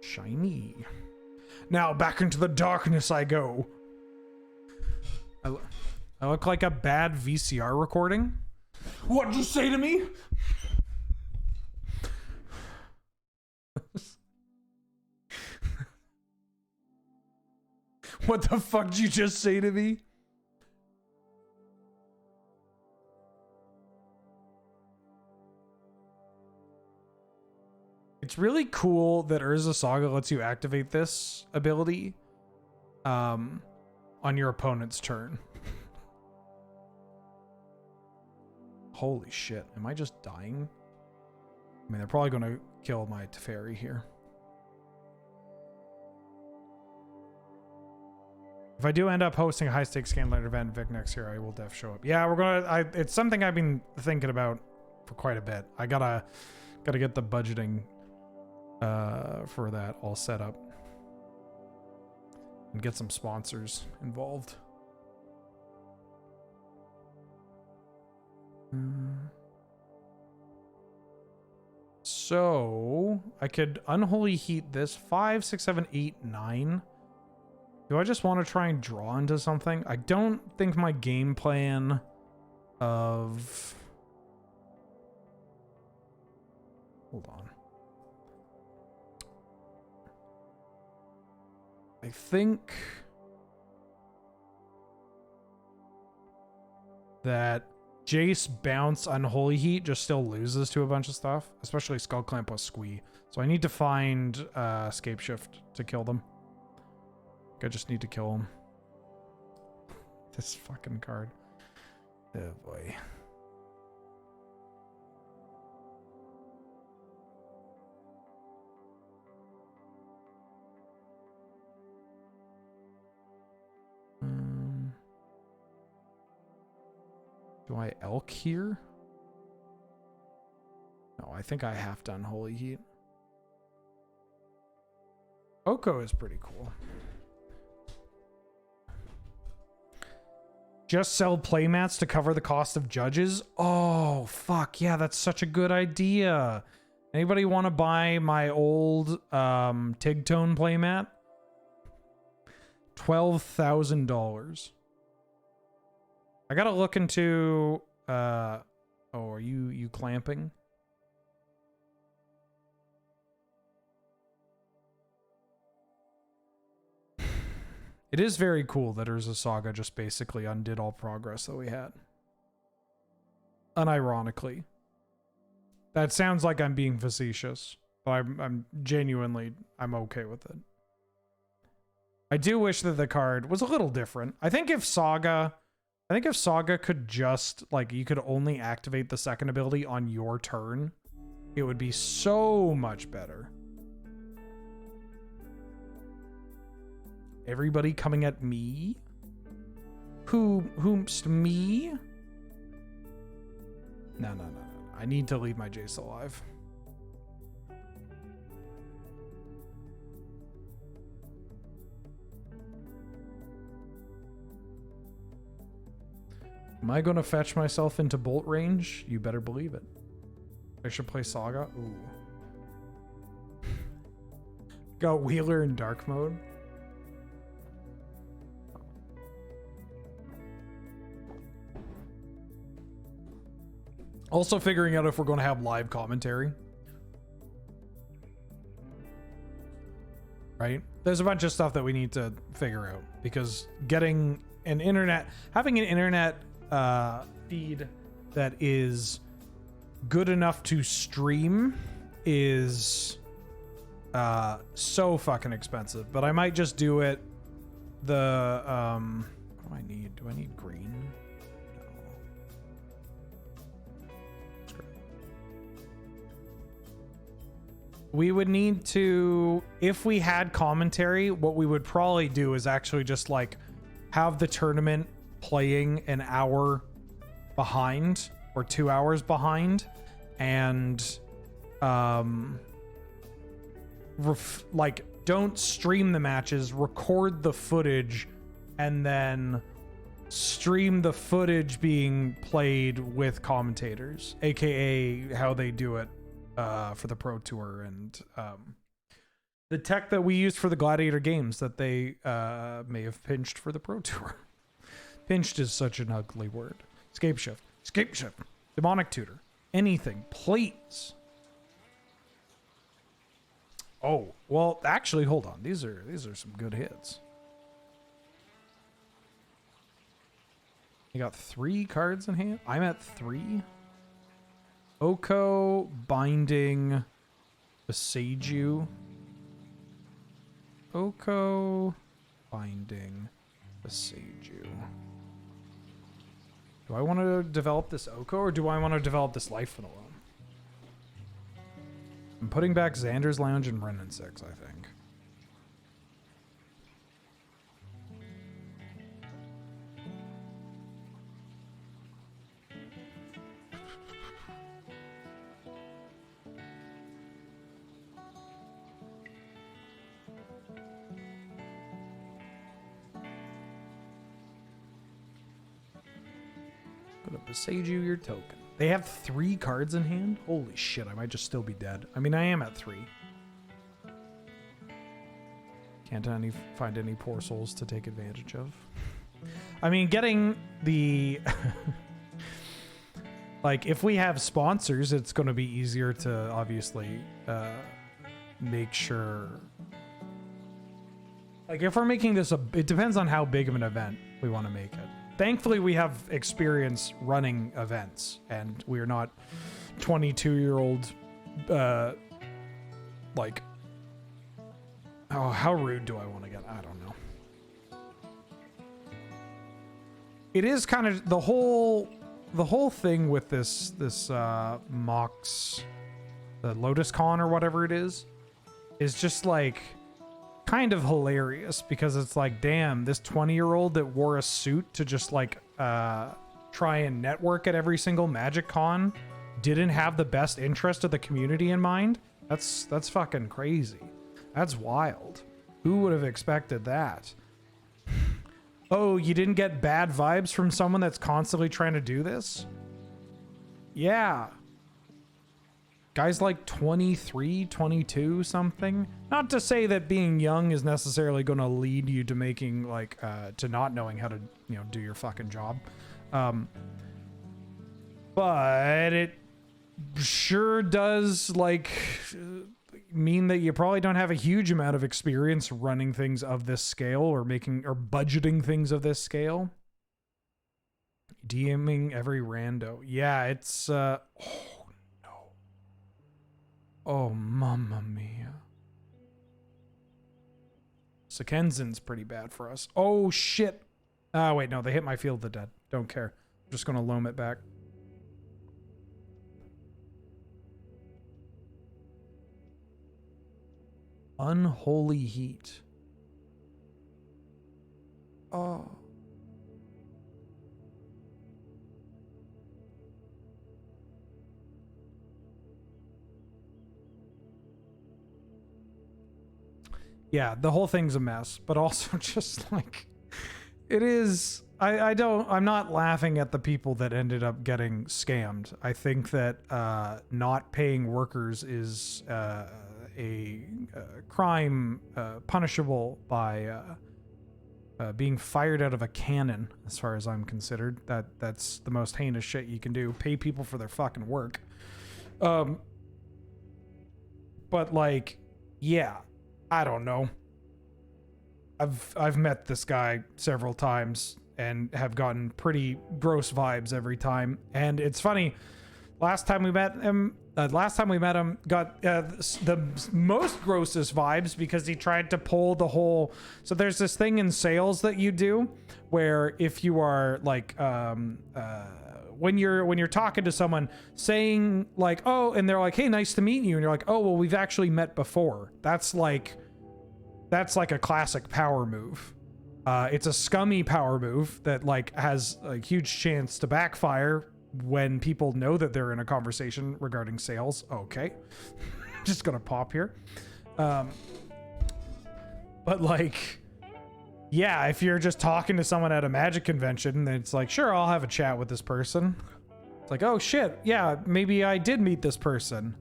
Shiny. Now back into the darkness I go. I look like a bad VCR recording. What did you say to me? What the fuck did you just say to me? It's really cool that Urza Saga lets you activate this ability on your opponent's turn. Holy shit. Am I just dying? I mean, they're probably going to kill my Teferi here. If I do end up hosting a high stakes Scandalite event Vic next year, I will def show up. Yeah, we're gonna. It's something I've been thinking about for quite a bit. I gotta get the budgeting for that all set up and get some sponsors involved. So I could unholy heat this 5, 6, 7, 8, 9. Do I just want to try and draw into something? I don't think my game plan of... Hold on. I think that Jace bounce Unholy Heat just still loses to a bunch of stuff, especially Skull Clamp plus Squee. So I need to find Scapeshift to kill them. I just need to kill him. This fucking card. Oh boy. Do I elk here? No, I think I have to Unholy Heat. Oko is pretty cool. Just sell playmats to cover the cost of judges? Oh, fuck. Yeah, that's such a good idea. Anybody want to buy my old Tigtone playmat? $12,000. I gotta look into... oh, are you clamping? It is very cool that Urza Saga just basically undid all progress that we had. Unironically. That sounds like I'm being facetious, but I'm genuinely, I'm okay with it. I do wish that the card was a little different. I think if Saga could just, like, you could only activate the second ability on your turn, it would be so much better. Everybody coming at me? Whomst me? No. I need to leave my Jace alive. Am I going to fetch myself into bolt range? You better believe it. I should play Saga. Ooh. Got Wheeler in dark mode. Also figuring out if we're going to have live commentary. Right? There's a bunch of stuff that we need to figure out because having an internet feed that is good enough to stream is so fucking expensive. But I might just do it what do I need? Do I need green? We would need to, if we had commentary, what we would probably do is actually just like have the tournament playing an hour behind or 2 hours behind and like don't stream the matches, record the footage and then stream the footage being played with commentators, aka how they do it for the Pro Tour and the tech that we used for the Gladiator games that they may have pinched for the Pro Tour. Pinched is such an ugly word. Scapeshift, Demonic Tutor, anything, please. Oh, well, actually, hold on. These are some good hits. You got 3 cards in hand? I'm at 3. Oko, Binding, Beseiju. Oko, Binding, Beseiju. Do I want to develop this Oko or do I want to develop this Life in Alone? I'm putting back Xander's Lounge and Renin 6, I think. Gonna besage you your token. They have 3 cards in hand? Holy shit, I might just still be dead. I mean, I am at 3. Can't find any poor souls to take advantage of. I mean, getting the... like, if we have sponsors, it's going to be easier to obviously make sure... Like, if we're making this it depends on how big of an event we want to make it. Thankfully, we have experience running events, and we're not 22-year-old, like... Oh, how rude do I want to get? I don't know. It is kind of the whole thing with this Mox, the Lotus Con or whatever it is just like kind of hilarious, because it's like, damn, this 20-year-old that wore a suit to just like try and network at every single Magic Con didn't have the best interest of the community in mind. That's fucking crazy. That's wild. Who would have expected that? Oh, you didn't get bad vibes from someone that's constantly trying to do this? Yeah. Guys like 23, 22 something. Not to say that being young is necessarily going to lead you to making like to not knowing how to, you know, do your fucking job. But it sure does like mean that you probably don't have a huge amount of experience running things of this scale or making or budgeting things of this scale. DMing every rando. Yeah, it's oh no. Oh mamma mia. Sekenzen's pretty bad for us. Oh shit. Ah, wait, no, they hit my Field of the Dead. Don't care. I'm just gonna loam it back. Unholy Heat. Oh. Yeah, the whole thing's a mess, but also just like it is. I'm not laughing at the people that ended up getting scammed. I think that not paying workers is a crime punishable by being fired out of a cannon, as far as I'm considered. That's the most heinous shit you can do. Pay people for their fucking work. But like, yeah, I don't know. I've met this guy several times and have gotten pretty gross vibes every time. And it's funny, last time we met him got the most grossest vibes because he tried to pull the whole. So there's this thing in sales that you do where if you are like when you're talking to someone saying like, oh, and they're like, hey, nice to meet you, and you're like, oh, well, we've actually met before. That's like a classic power move. It's a scummy power move that like has a huge chance to backfire when people know that they're in a conversation regarding sales. Okay. Just gonna pop here. But like, yeah, if you're just talking to someone at a Magic convention, then it's like, sure, I'll have a chat with this person. It's like, oh shit, yeah, maybe I did meet this person.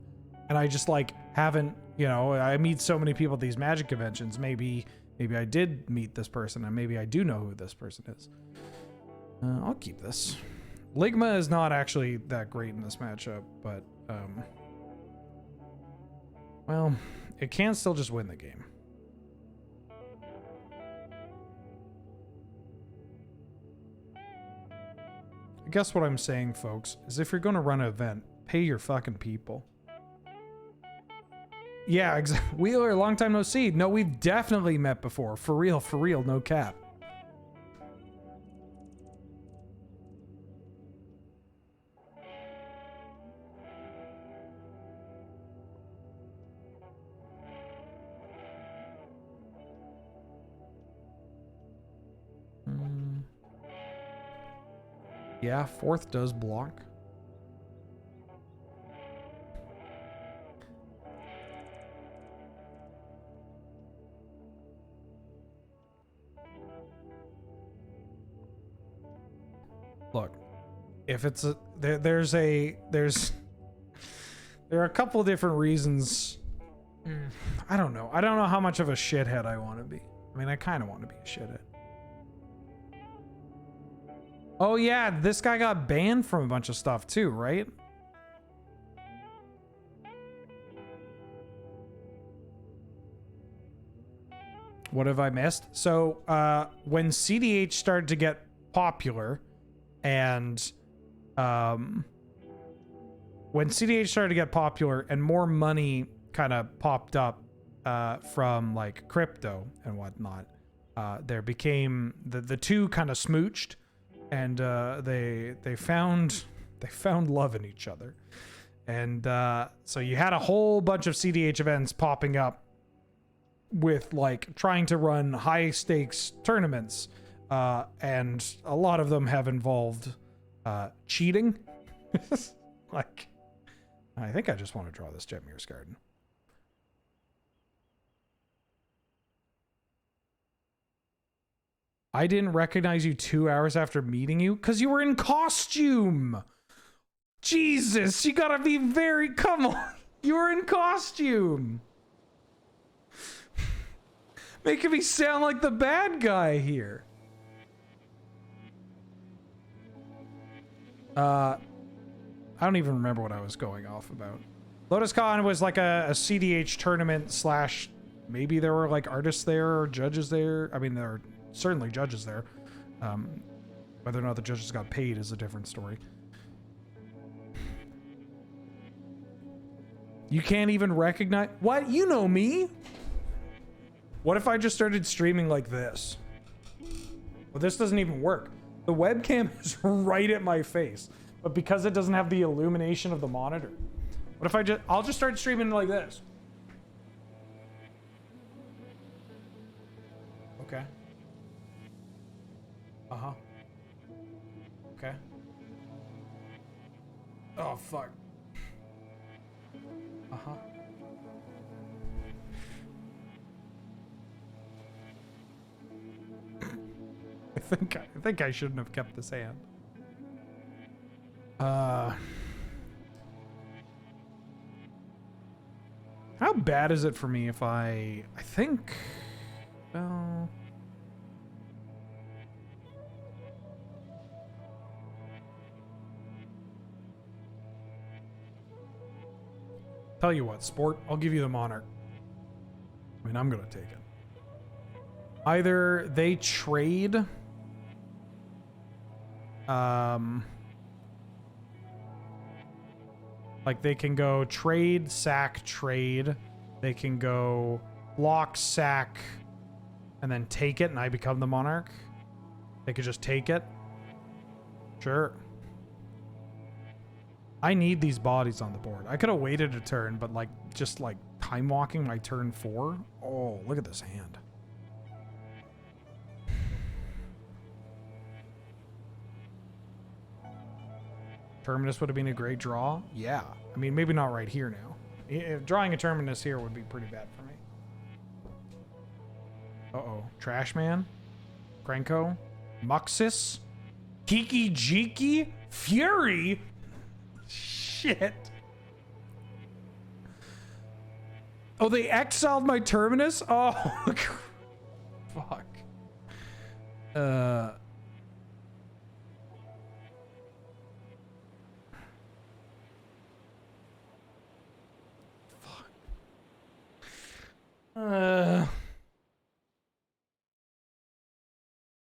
And I just like haven't, you know, I meet so many people at these Magic conventions. Maybe I did meet this person and maybe I do know who this person is. I'll keep this. Ligma is not actually that great in this matchup, but, well, it can still just win the game. I guess what I'm saying, folks, is if you're going to run an event, pay your fucking people. Yeah, exactly. Wheeler, long time no see. No, we've definitely met before. For real, no cap. Yeah, 4th does block. Look, if it's a there are a couple different reasons. I don't know how much of a shithead I want to be. I mean, I kind of want to be a shithead. Oh yeah, this guy got banned from a bunch of stuff too, right? What have I missed? So when CDH started to get popular, and when CDH started to get popular and more money kind of popped up from like crypto and whatnot, there became the two kind of smooched, and they found love in each other, and so you had a whole bunch of CDH events popping up with like trying to run high stakes tournaments, and a lot of them have involved cheating. Like, I think I just want to draw this Jetmir's Garden. I didn't recognize you 2 hours after meeting you because you were in costume. Jesus, you gotta be very, come on. You were in costume. Making me sound like the bad guy here. I don't even remember what I was going off about. LotusCon was like a CDH tournament slash, maybe there were like artists there or judges there. I mean, there are certainly judges there. Whether or not the judges got paid is a different story. You can't even recognize... What? You know me? What if I just started streaming like this? Well, this doesn't even work. The webcam is right at my face, but because it doesn't have the illumination of the monitor. What if I'll just start streaming like this. Okay. Uh-huh. Okay. Oh, fuck. Uh-huh. I think I shouldn't have kept this hand. How bad is it for me if I think, well... Tell you what, sport, I'll give you the Monarch. I mean, I'm gonna take it. Either they trade... like they can go trade, sack, trade. They can go block, sack, and then take it, and I become the Monarch. They could just take it. Sure. I need these bodies on the board. I could have waited a turn, but like just like time walking my turn 4. Oh, look at this hand. Terminus would have been a great draw. Yeah. I mean, maybe not right here now. Drawing a Terminus here would be pretty bad for me. Uh-oh. Trash Man. Krenko. Muxus. Kiki Jiki. Fury. Shit. Oh, they exiled my Terminus? Oh. Fuck.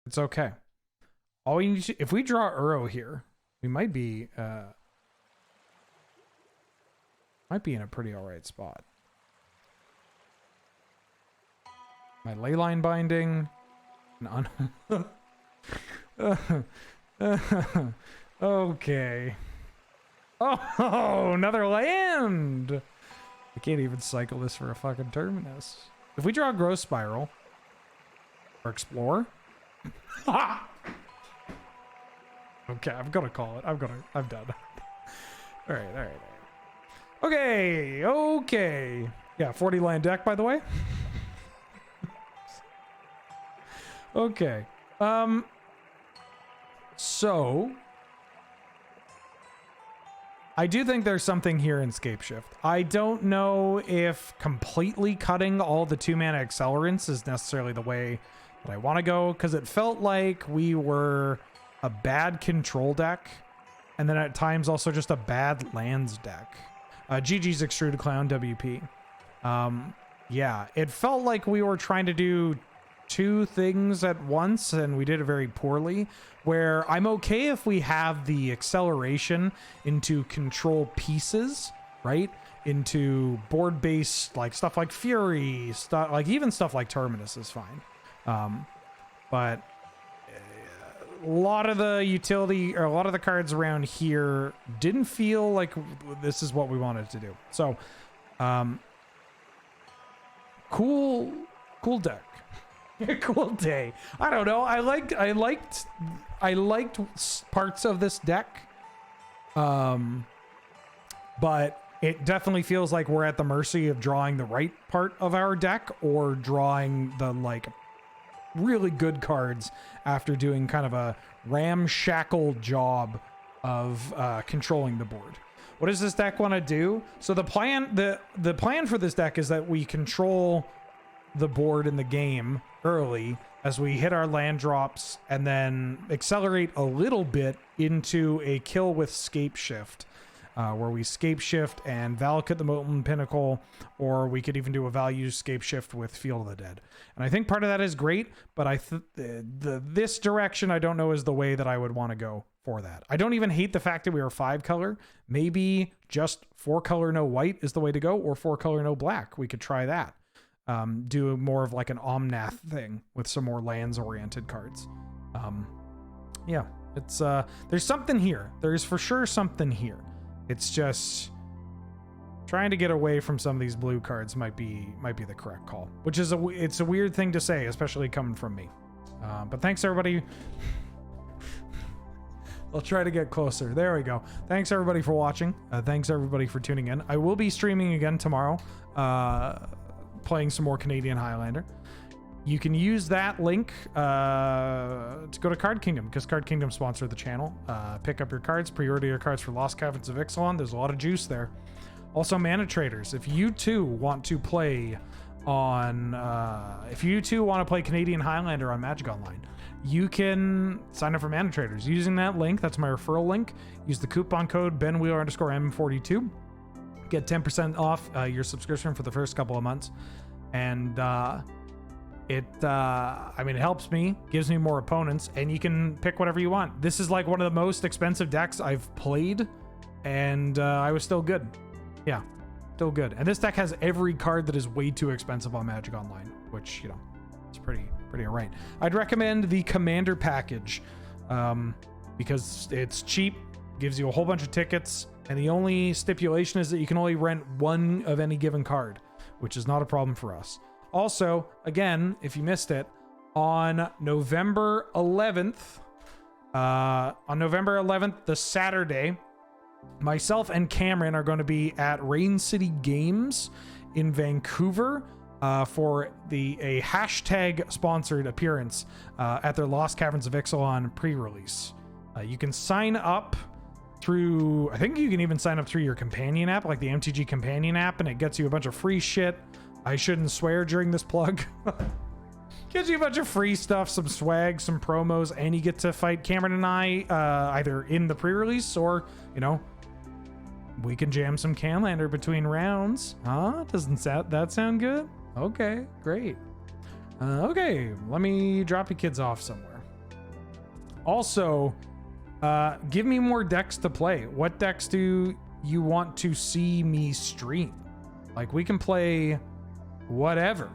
It's okay. All we need to, if we draw Uro here, we might be in a pretty alright spot. My leyline binding. Okay. Oh, another land. I can't even cycle this for a fucking Terminus. If we draw a Growth Spiral or Explore. Okay, I'm gonna call it. I'm done. All right. Okay. Yeah, 40 land deck, by the way. Okay. So I do think there's something here in Scapeshift. I don't know if completely cutting all the 2-mana accelerants is necessarily the way that I want to go, because it felt like we were a bad control deck, and then at times also just a bad lands deck. GG's Extruded Clown WP. Yeah, it felt like we were trying to do 2 things at once, and we did it very poorly, where I'm okay if we have the acceleration into control pieces, right? Into board-based, like, stuff like Fury, stuff like even stuff like Terminus is fine. But a lot of the utility, or a lot of the cards around here didn't feel like this is what we wanted to do. So, cool deck. Cool day. I don't know. I liked parts of this deck. But it definitely feels like we're at the mercy of drawing the right part of our deck, or drawing the like really good cards after doing kind of a ramshackle job of controlling the board. What does this deck want to do? So the plan for this deck is that we control the board in the game early as we hit our land drops, and then accelerate a little bit into a kill with Scapeshift, where we Scapeshift and Valakut the Molten Pinnacle, or we could even do a value Scapeshift with Field of the Dead. And I think part of that is great, but this direction I don't know is the way that I would want to go for that. I don't even hate the fact that we are 5 color. Maybe just 4 color no white is the way to go, or 4 color no black. We could try that. Do more of like an Omnath thing with some more lands oriented cards. Yeah, it's there's something here. There's for sure something here. It's just trying to get away from some of these blue cards might be the correct call, which is it's a weird thing to say, especially coming from me. But thanks everybody. I'll try to get closer. There we go. Thanks everybody for watching. Thanks everybody for tuning in. I will be streaming again tomorrow, playing some more Canadian Highlander. You can use that link to go to Card Kingdom, because Card Kingdom sponsored the channel. Pick up your cards, pre-order your cards for Lost Caverns of Ixalan. There's a lot of juice there. Also, Mana Traders. If you too want to play on, Canadian Highlander on Magic Online, you can sign up for Mana Traders using that link. That's my referral link. Use the coupon code BenWheeler_M42. Get 10% off your subscription for the first couple of months. And it helps me, gives me more opponents, and you can pick whatever you want. This is like one of the most expensive decks I've played, and I was still good. Yeah, still good. And this deck has every card that is way too expensive on Magic Online, which, you know, it's pretty all right. I'd recommend the Commander package, because it's cheap, gives you a whole bunch of tickets, and the only stipulation is that you can only rent 1 of any given card, which is not a problem for us. Also, again, if you missed it, on November 11th, the Saturday, myself and Cameron are going to be at Rain City Games in Vancouver for a hashtag sponsored appearance at their Lost Caverns of Ixalan pre-release. You can sign up through, I think you can even sign up through your companion app, like the MTG companion app, and it gets you a bunch of free shit. I shouldn't swear during this plug. Gives you a bunch of free stuff, some swag, some promos, and you get to fight Cameron and I either in the pre-release, or, you know, we can jam some Canlander between rounds. Huh? Doesn't that sound good? Okay, great. Okay, let me drop you kids off somewhere. Also, give me more decks to play. What decks do you want to see me stream? Like, we can play whatever,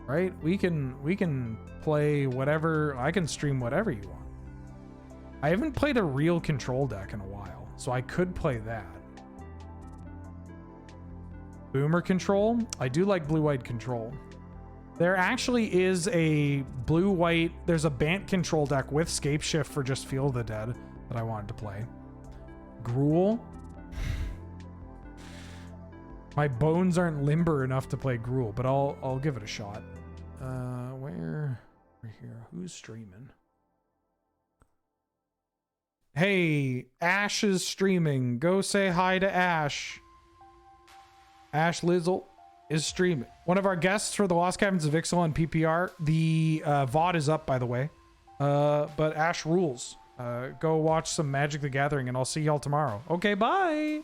right? We can play whatever. I can stream whatever you want. I haven't played a real control deck in a while, so I could play that. Boomer control. I do like blue-white control. There actually is a blue-white, there's a Bant control deck with Scapeshift for just Field of the Dead that I wanted to play. Gruul. My bones aren't limber enough to play Gruul, but I'll give it a shot. Where? We're here. Who's streaming? Hey, Ash is streaming. Go say hi to Ash. Ash Lizzle is streaming. One of our guests for the Lost Caverns of Ixal and PPR. The VOD is up, by the way. But Ash rules. Go watch some Magic the Gathering, and I'll see y'all tomorrow. Okay, bye.